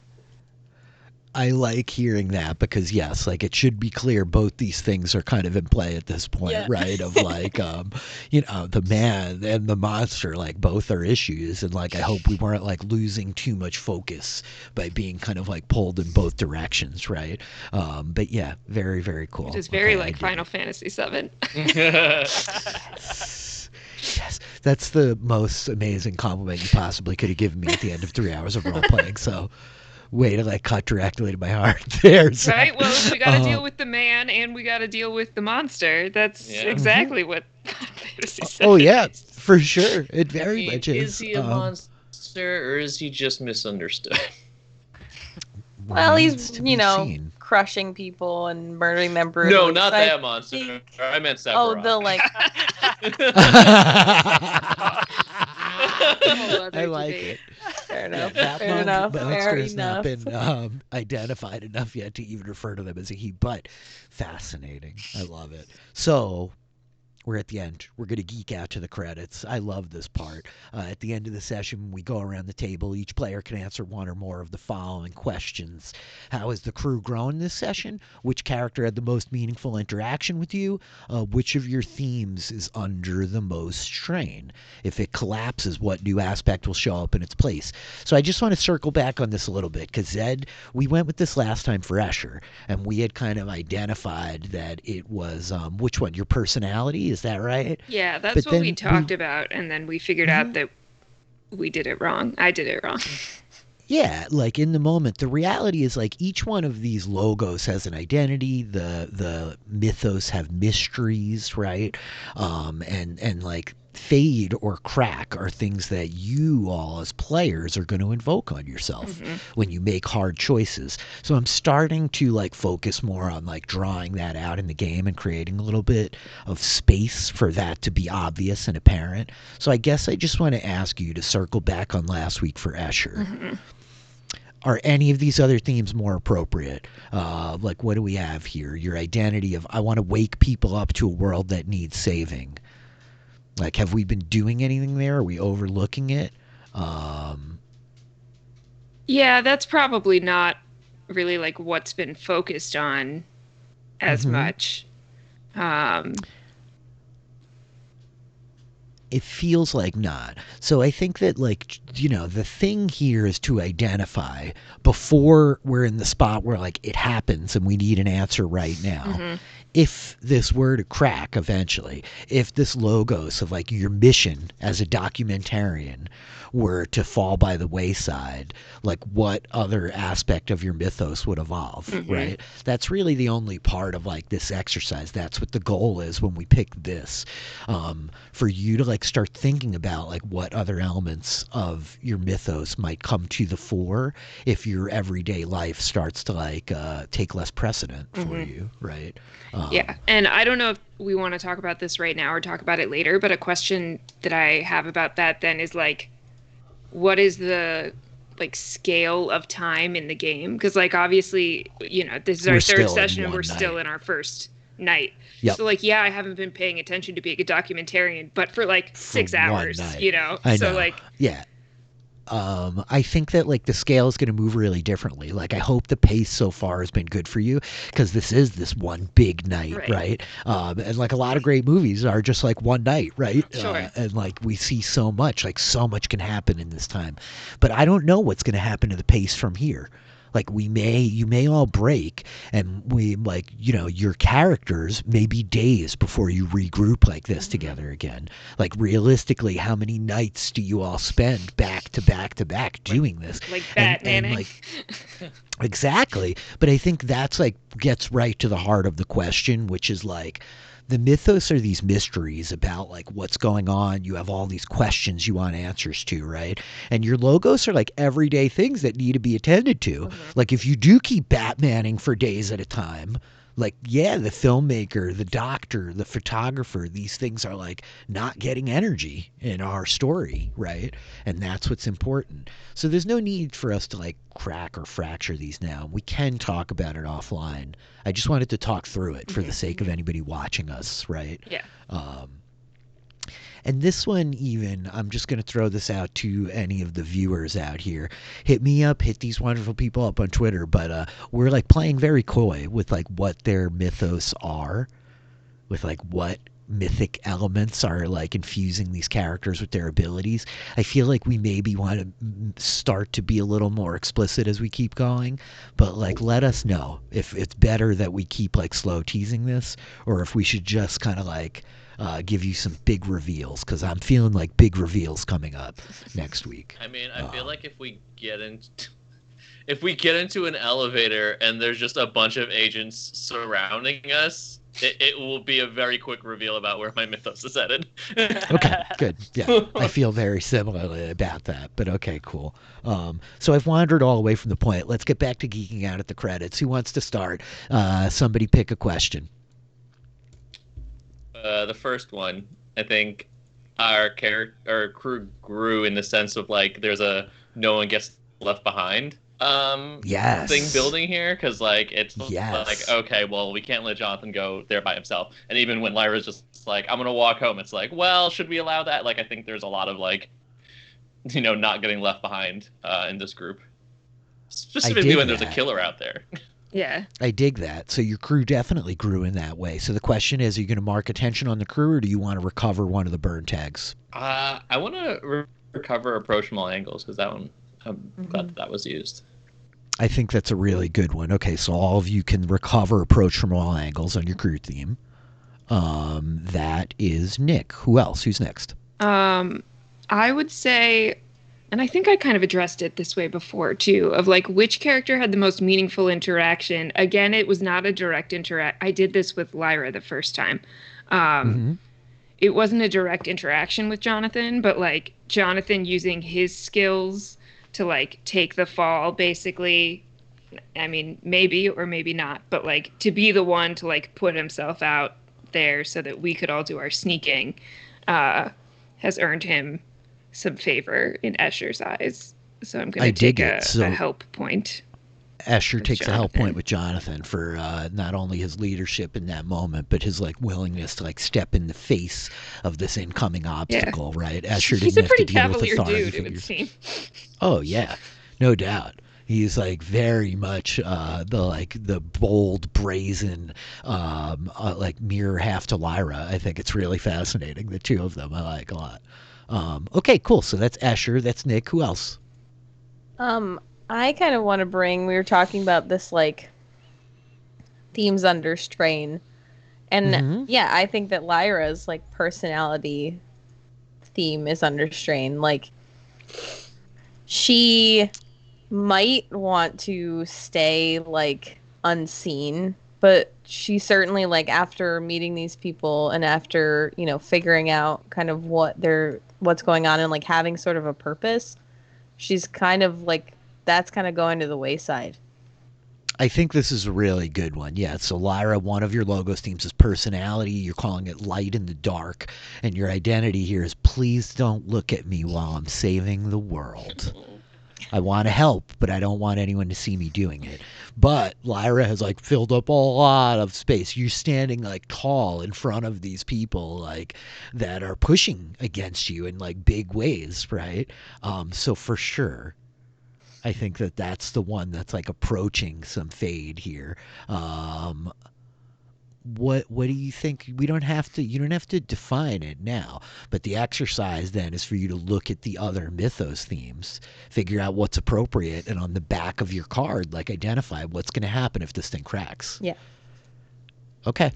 I like hearing that because yes, like it should be clear both these things are kind of in play at this point, Yeah. right? Of like, the man and the monster, like both are issues, and like I hope we weren't like losing too much focus by being kind of like pulled in both directions, right? But yeah, very very cool. Which is very Okay, I like dig Final it. Fantasy VII. Yes, that's the most amazing compliment you possibly could have given me at the end of 3 hours of role playing. So, way to like cut directly to my heart there. So, Right? Well, if we got to um, deal with the man and we got to deal with the monster. That's Yeah. exactly what Fantasy VII Oh yeah, is. for sure. It very much is. Is he a monster or is he just misunderstood? Well, remains he's to be seen. crushing people and murdering them brutally. No, not So I that monster. think- I meant Oh, Sephiroth. the like. Whole other I like debate. it. Fair Yeah, enough. that Fair enough. monster Fair has not enough. been identified enough yet to even refer to them as a he, but fascinating. I love it. So, we're at the end. We're going to geek out to the credits. I love this part. At the end of the session, we go around the table. Each player can answer one or more of the following questions. How has the crew grown this session? Which character had the most meaningful interaction with you? Which of your themes is under the most strain? If it collapses, what new aspect will show up in its place? So I just want to circle back on this a little bit because Zed, we went with this last time for Escher, and we had kind of identified that it was, which one? Your personality? Is that right? Yeah, that's But what we then talked about, and then we figured out that we did it wrong. I did it wrong. Yeah, like in the moment, the reality is like each one of these logos has an identity. The mythos have mysteries, right? And like fade or crack are things that you all as players are going to invoke on yourself when you make hard choices. So I'm starting to like focus more on like drawing that out in the game and creating a little bit of space for that to be obvious and apparent. So I guess I just want to ask you to circle back on last week for Escher. Are any of these other themes more appropriate? Like, what do we have here? Your identity of, I want to wake people up to a world that needs saving. Like, have we been doing anything there? Are we overlooking it? Yeah, that's probably not really like what's been focused on as much. It feels like not. So I think that, like, you know, the thing here is to identify before we're in the spot where, like, it happens and we need an answer right now. If this were to crack eventually, if this logos of, like, your mission as a documentarian were to fall by the wayside, like, what other aspect of your mythos would evolve, right? That's really the only part of, like, this exercise. That's what the goal is when we pick this. For you to, like, start thinking about, like, what other elements of your mythos might come to the fore if your everyday life starts to, like, take less precedent for you, right? Yeah, and I don't know if we want to talk about this right now or talk about it later, but a question that I have about that then is like, what is the like scale of time in the game? Because like obviously, this is our We're third still in session and we're one still night. in our first night. Yep. So like, yeah, I haven't been paying attention to being a documentarian, but for like For 6 hours, 1 night. I So know. like, Yeah. I think that like the scale is going to move really differently. Like I hope the pace so far has been good for you because this is this one big night, Right. right? And like a lot of great movies are just like one night, right? Sure. And like we see so much, like so much can happen in this time. But I don't know what's going to happen to the pace from here. Like you may all break, and we like your characters may be days before you regroup like this together again. Like realistically, how many nights do you all spend back to back to back doing this? like And Batman. like exactly, but I think that's like gets right to the heart of the question, which is like the mythos are these mysteries about like what's going on. You have all these questions you want answers to, right? And your logos are like everyday things that need to be attended to. Like if you do keep Batmaning for days at a time, like yeah, the filmmaker, the doctor, the photographer, these things are like not getting energy in our story, right? And that's what's important. So there's no need for us to like crack or fracture these now. We can talk about it offline. I just wanted to talk through it for the sake of anybody watching us, right? Yeah. And this one, even, I'm just going to throw this out to any of the viewers out here. Hit me up, hit these wonderful people up on Twitter. But we're like playing very coy with like what their mythos are, with like what mythic elements are like infusing these characters with their abilities. I feel like we maybe want to start to be a little more explicit as we keep going, but like let us know if it's better that we keep like slow teasing this, or if we should just kind of like give you some big reveals, because I'm feeling like big reveals coming up next week. I mean, I feel like if we get into an elevator and there's just a bunch of agents surrounding us, it will be a very quick reveal about where my mythos is headed. Okay, good. Yeah, I feel very similarly about that, but okay, cool. So I've wandered all away from the point. Let's get back to geeking out at the credits. Who wants to start? Somebody pick a question. The first one, I think our crew grew in the sense of like there's a no one gets left behind Yes. thing building here, because like it's Yes. like, okay, well, we can't let Jonathan go there by himself. And even when Lyra's just like, I'm gonna walk home, it's like, well, should we allow that? Like I think there's a lot of like not getting left behind in this group, specifically when there's a killer out there. Yeah. I dig that. So your crew definitely grew in that way. So the question is, are you going to mark attention on the crew, or do you want to recover one of the burn tags? I want to recover approach from all angles, because that one, I'm glad that was used. I think that's a really good one. Okay, so all of you can recover approach from all angles on your crew theme. That is Nick. Who else? Who's next? I would say, and I think I kind of addressed it this way before too, of like which character had the most meaningful interaction. Again, it was not a direct interact. I did this with Lyra the first time. It wasn't a direct interaction with Jonathan, but like Jonathan using his skills to like take the fall, basically. I mean, maybe or maybe not, but like to be the one to like put himself out there so that we could all do our sneaking has earned him some favor in Escher's eyes. So I'm going to take a help point. Escher takes a help point with Jonathan for not only his leadership in that moment, but his like willingness to like step in the face of this incoming obstacle, right? Escher He's didn't a pretty have to deal with cavalier authority dude, figures. it would seem. Oh yeah, no doubt. He's like very much the bold, brazen, like mirror half to Lyra. I think it's really fascinating. The two of them I like a lot. Okay, cool. So that's Escher. That's Nick. Who else? I kind of want to bring. We were talking about this like themes under strain, and yeah, I think that Lyra's like personality theme is under strain. Like she might want to stay like unseen, but she certainly like after meeting these people and after figuring out kind of what's going on and like having sort of a purpose, she's kind of like that's kind of going to the wayside. I think this is a really good one. Yeah. So Lyra, one of your logos themes is personality. You're calling it light in the dark, and your identity here is please don't look at me while I'm saving the world. I want to help, but I don't want anyone to see me doing it. But Lyra has like filled up a lot of space. You're standing like tall in front of these people like that are pushing against you in like big ways, right? So for sure, I think that that's the one that's like approaching some fade here. Um, what do you think? We don't have to. You don't have to define it now. But the exercise then is for you to look at the other mythos themes, figure out what's appropriate, and on the back of your card, like identify what's going to happen if this thing cracks. Yeah. Okay.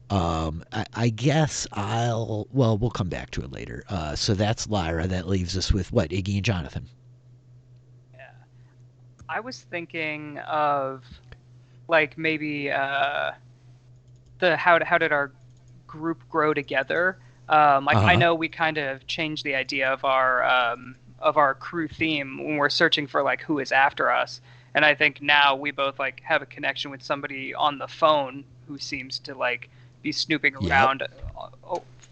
I guess I'll. Well, we'll come back to it later. So that's Lyra. That leaves us with what? Iggy and Jonathan. Yeah. I was thinking of like maybe the how did our group grow together? I know we kind of changed the idea of our crew theme when we're searching for like who is after us, and I think now we both like have a connection with somebody on the phone who seems to like be snooping around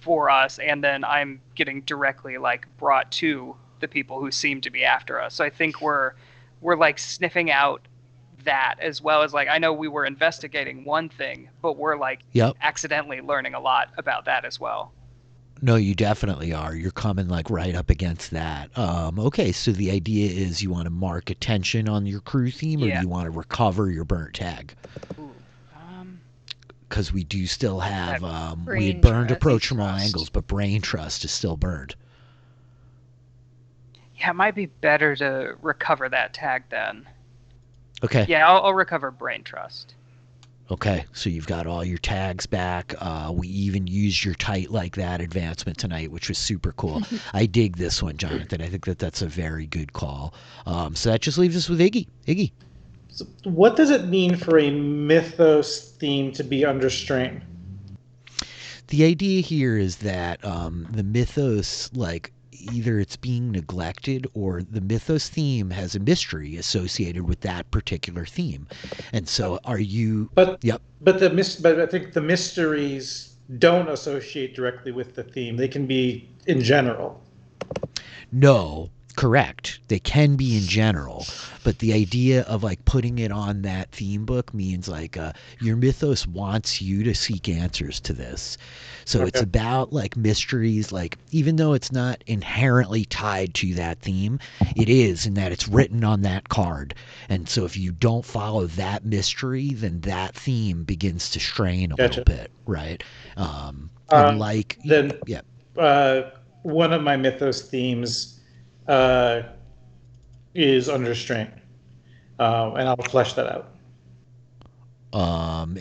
for us, and then I'm getting directly like brought to the people who seem to be after us. So I think we're like sniffing out that as well as like I know we were investigating one thing, but we're like accidentally learning a lot about that as well. No, you definitely are. You're coming like right up against that. Okay, so the idea is you want to mark attention on your crew theme, or do you want to recover your burnt tag? Because we do still have we had burned approach from all angles, but brain trust is still burned. Yeah, it might be better to recover that tag then. Okay. Yeah, I'll recover brain trust. Okay, so you've got all your tags back. We even used your tight like that advancement tonight, which was super cool. I dig this one, Jonathan. I think that that's a very good call. So that just leaves us with Iggy. Iggy. So what does it mean for a mythos theme to be under strain? The idea here is that the mythos, like, either it's being neglected or the mythos theme has a mystery associated with that particular theme. And so are you... But I think the mysteries don't associate directly with the theme. They can be in general. No, correct. They can be in general, but the idea of like putting it on that theme book means like your mythos wants you to seek answers to this. So it's about like mysteries, like even though it's not inherently tied to that theme, it is in that it's written on that card. And so if you don't follow that mystery, then that theme begins to strain a little bit, right? And like then, one of my mythos themes is under strain, and I'll flesh that out.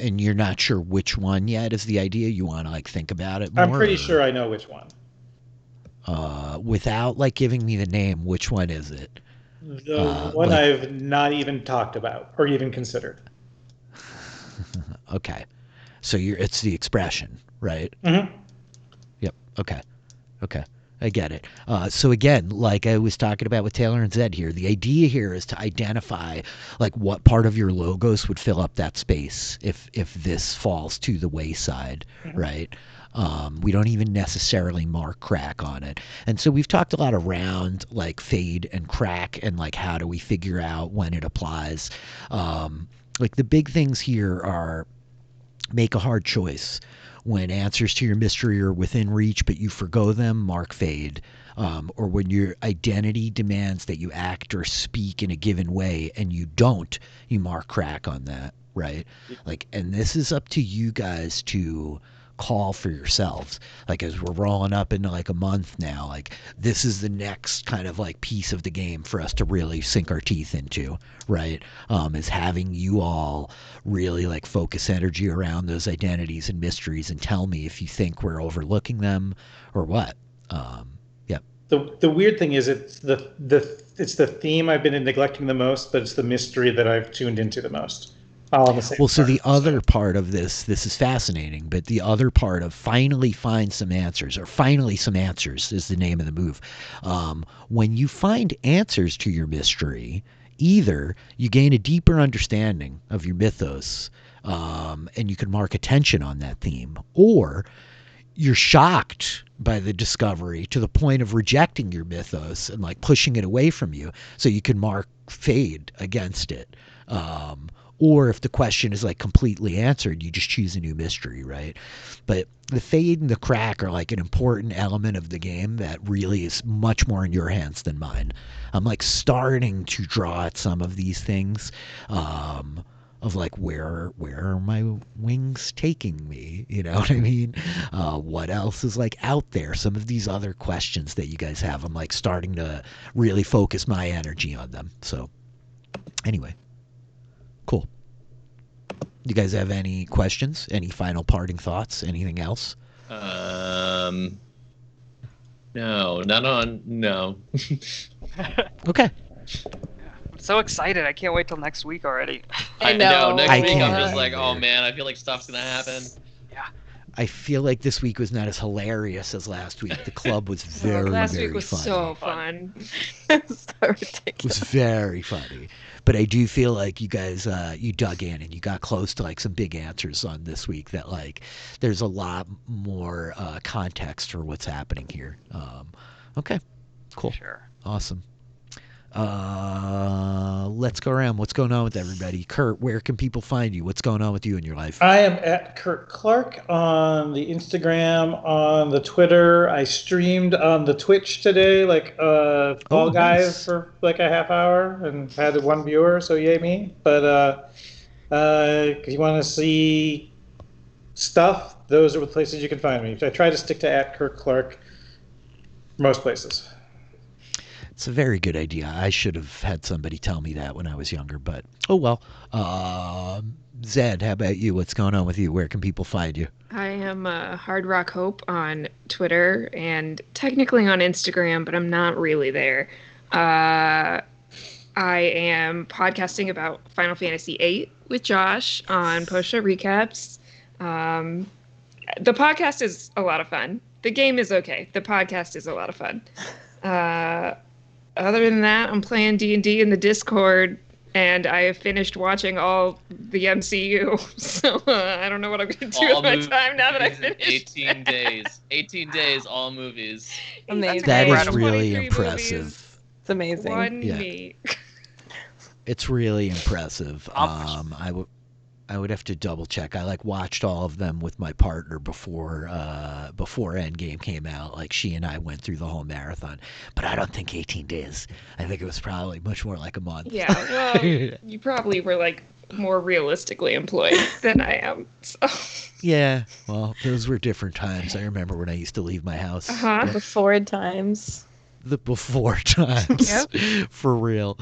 And you're not sure which one yet is the idea? You want to like think about it more? I'm pretty sure I know which one. Without like giving me the name, which one is it? The one I've not even talked about or even considered. Okay. So it's the expression, right? Mm-hmm. Yep. Okay. I get it. So again, like I was talking about with Taylor and Zed here, the idea here is to identify like what part of your logos would fill up that space if this falls to the wayside, right? We don't even necessarily mark crack on it. And so we've talked a lot around like fade and crack and like how do we figure out when it applies. Like the big things here are make a hard choice. When answers to your mystery are within reach but you forgo them, mark fade. Or when your identity demands that you act or speak in a given way and you don't, you mark crack on that, right? Like, and this is up to you guys to call for yourselves. Like as we're rolling up into like a month now, like this is the next kind of like piece of the game for us to really sink our teeth into, right? Is having you all really like focus energy around those identities and mysteries and tell me if you think we're overlooking them or what. Yep. The weird thing is it's the theme I've been neglecting the most, but it's the mystery that I've tuned into the most. Well, so the other part of this is fascinating, but the other part of finally find some answers, or finally some answers is the name of the move. When you find answers to your mystery, Either you gain a deeper understanding of your mythos, and you can mark attention on that theme, or you're shocked by the discovery to the point of rejecting your mythos and like pushing it away from you, so you can mark fade against it. Or if the question is like completely answered, you just choose a new mystery, right? But the fade and the crack are like an important element of the game that really is much more in your hands than mine. I'm like starting to draw at some of these things, of like where are my wings taking me? You know what I mean? What else is like out there? Some of these other questions that you guys have, I'm like starting to really focus my energy on them. So anyway. Cool. You guys have any questions? Any final parting thoughts? Anything else? No, not on. No. Okay. I'm so excited. I can't wait till next week already. I know. Next I week, I'm can't just like, oh either. man, I feel like stuff's gonna happen. I feel like this week was not as hilarious as last week. The club was very, Last very week was funny. so fun. So It was ridiculous. very funny. But I do feel like you guys, you dug in and you got close to like some big answers on this week that like there's a lot more context for what's happening here. Okay, cool. Sure. Awesome. Let's go around. What's going on with everybody? Kurt, where can people find you? What's going on with you in your life? I am at Kurt Clark on the Instagram, on the Twitter. I streamed on the Twitch today, like Fall Guys nice. for like a half hour, and had one viewer, so yay me. But if you want to see stuff, those are the places you can find me. I try to stick to at Kurt Clark most places. It's a very good idea. I should have had somebody tell me that when I was younger, but oh well. Zed, how about you? What's going on with you? Where can people find you? I am Hard Rock Hope on Twitter and technically on Instagram, but I'm not really there. I am podcasting about Final Fantasy VIII with Josh on Post Show Recaps. The podcast is a lot of fun. The game is okay. The podcast is a lot of fun. Other than that, I'm playing D&D in the Discord, and I have finished watching all the MCU. So I don't know what I'm going to do with my time now that I finished. 18 days. 18 days, all movies. Amazing. That is Incredible. really 23 impressive. movies. It's amazing. One Yeah. me. It's really impressive. I would have to double check. I like watched all of them with my partner before Endgame came out. Like she and I went through the whole marathon. But I don't think 18 days. I think it was probably much more like a month. Yeah, well, you probably were like more realistically employed than I am. So. Yeah. Well, those were different times. I remember when I used to leave my house. Uh-huh. Before times. The before times. For real.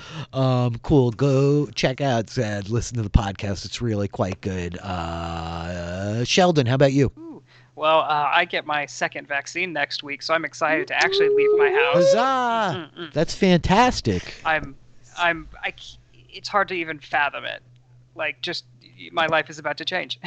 Cool. Go check out Zed. Listen to the podcast. It's really quite good. Sheldon, how about you? Well, I get my second vaccine next week, so I'm excited to actually leave my house. Huzzah! That's fantastic. It's hard to even fathom it. Like, just my life is about to change.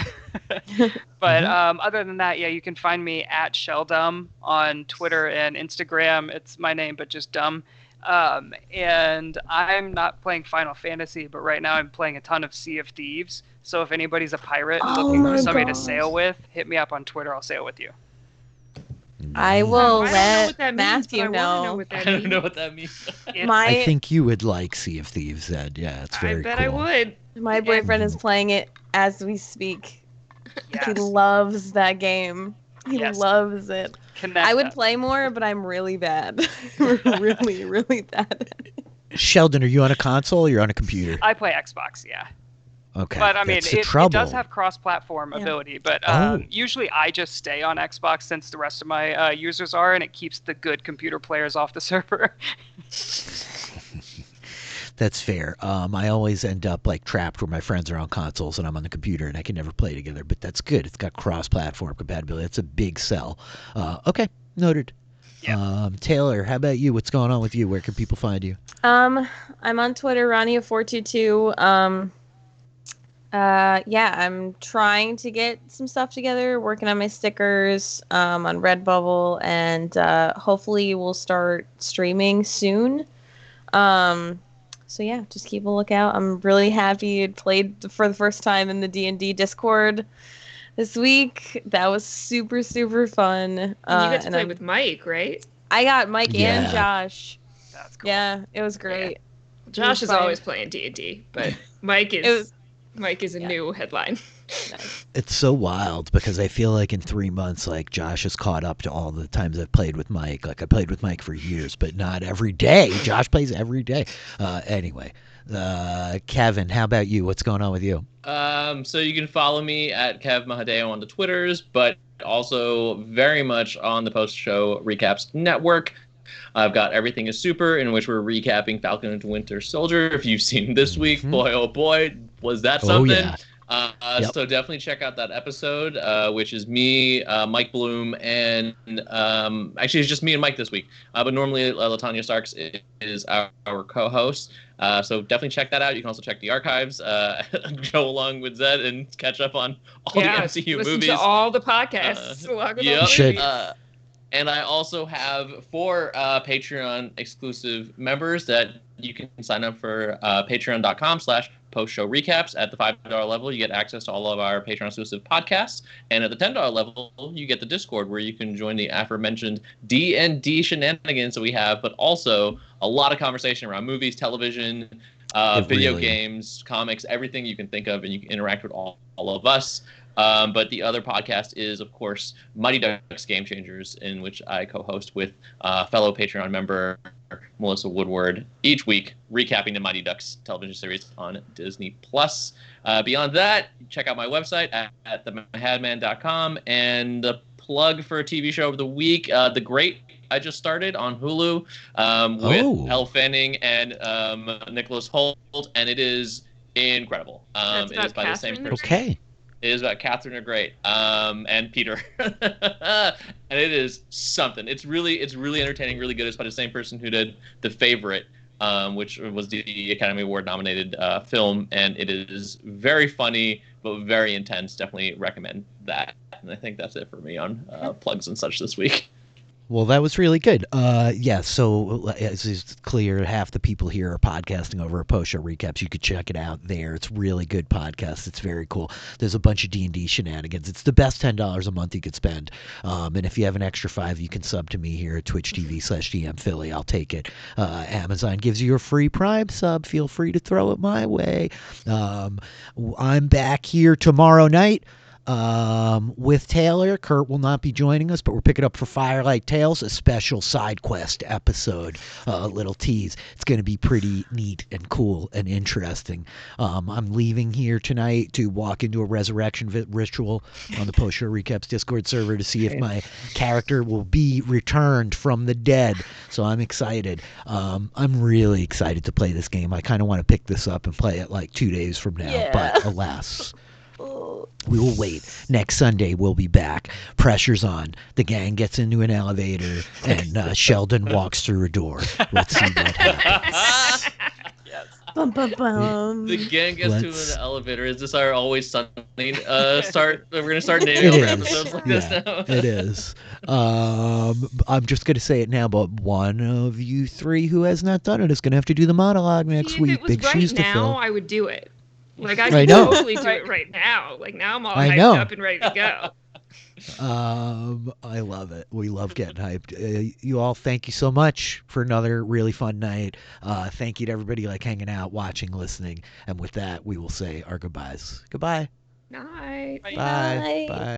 But other than that, yeah, you can find me at Sheldum on Twitter and Instagram. It's my name, but just dumb. And I'm not playing Final Fantasy, but right now I'm playing a ton of Sea of Thieves. So if anybody's a pirate and looking for somebody to sail with, hit me up on Twitter. I'll sail with you. I will I don't know let what that means, Matthew but I wanna know know. what I that don't means. know what that means. I think you would like Sea of Thieves, Zed. Yeah, it's very I bet cool. I would. My boyfriend is playing it as we speak. Yes. He loves that game. He Yes. loves it. Connect I would us. play more, but I'm really bad. really, really bad. Sheldon, are you on a console or you're on a computer? I play Xbox, yeah. Okay. But I mean, that's the it trouble. does have cross-platform Yeah. ability. But Oh. usually I just stay on Xbox since the rest of my users are, and it keeps the good computer players off the server. That's fair. I always end up like trapped where my friends are on consoles and I'm on the computer and I can never play together. But that's good. It's got cross-platform compatibility. That's a big sell. Okay, noted. Yeah. Taylor, how about you? What's going on with you? Where can people find you? I'm on Twitter, Rania422. Yeah, I'm trying to get some stuff together, working on my stickers on Redbubble, and hopefully we'll start streaming soon. So yeah, just keep a lookout. I'm really happy I played for the first time in the D&D Discord this week. That was super, super fun. And you got to and play with Mike, right? I got Mike and Yeah. Josh. That's cool. Yeah, it was great. Josh is fun. always playing D&D, but Mike It is was- a new headline. Nice. It's so wild because I feel like in 3 months, like Josh has caught up to all the times I've played with Mike. Like I played with Mike for years, but not every day. Josh plays every day. Anyway, Kevin, how about you? What's going on with you? So you can follow me at Kev Mahadeo on the Twitters, but also very much on the post-show Recaps Network. I've got Everything is Super, in which we're recapping Falcon and Winter Soldier. If you've seen this week, boy, oh boy, was that something. Oh, yeah. Yep. So definitely check out that episode, which is me, Mike Bloom, and actually it's just me and Mike this week. But normally LaTanya Starks is our co-host. So definitely check that out. You can also check the archives, go along with Zed and catch up on all the MCU listen movies. to all the podcasts along with all Yep. the should. movies. And I also have 4 Patreon exclusive members that you can sign up for patreon.com/post-show recaps. At the $5 level, you get access to all of our Patreon exclusive podcasts. And at the $10 level, you get the Discord where you can join the aforementioned D&D shenanigans that we have, but also a lot of conversation around movies, television, video games, comics, everything you can think of, and you can interact with all of us. But the other podcast is, of course, Mighty Ducks Game Changers, in which I co-host with fellow Patreon member Melissa Woodward each week, recapping the Mighty Ducks television series on Disney+. Beyond that, check out my website at themahadman.com. And the plug for a TV show of the week, The Great, I just started on Hulu with Elle Fanning and Nicholas Hoult, and it is incredible. It is by the same person. Okay. It is about Catherine the Great and Peter, and it is something. It's really entertaining, really good. It's by the same person who did The Favorite, which was the Academy Award nominated film, and it is very funny but very intense. Definitely recommend that. And I think that's it for me on plugs and such this week. Well, that was really good. Yeah, so as is clear, half the people here are podcasting over at Post Show Recaps. You could check it out there. It's really good podcast. It's very cool. There's a bunch of D&D shenanigans. It's the best $10 a month you could spend. And if you have an extra $5, you can sub to me here at Twitch TV/DM Philly. I'll take it. Amazon gives you a free Prime sub. Feel free to throw it my way. I'm back here tomorrow night. With Taylor. Kurt will not be joining us, but we're picking up for Firelight Tales, a special side quest episode, a little tease. It's going to be pretty neat and cool and interesting. I'm leaving here tonight to walk into a resurrection ritual on the Post Show Recaps Discord server to see if my character will be returned from the dead. So I'm excited. I'm really excited to play this game. I kind of want to pick this up and play it like 2 days from now, but alas. We will wait. Next Sunday, we'll be back. Pressure's on. The gang gets into an elevator, and Sheldon walks through a door. Let's see what happens. Yes. Bum, bum, bum. The gang gets to an elevator. Is this our Always Sunny start? We're going to start naming It our is. episodes like this now. It is. I'm just going to say it now, but one of you 3 who has not done it is going to have to do the monologue next See, week. if it was Big right shoes to now, fill. I would do it. Like I I could know. totally do it right now. Like now I'm all I hyped know. up and ready to go. I love it. We love getting hyped. You all, thank you so much for another really fun night. Thank you to everybody like hanging out, watching, listening. And with that, we will say our goodbyes. Goodbye. Night. Bye. Bye.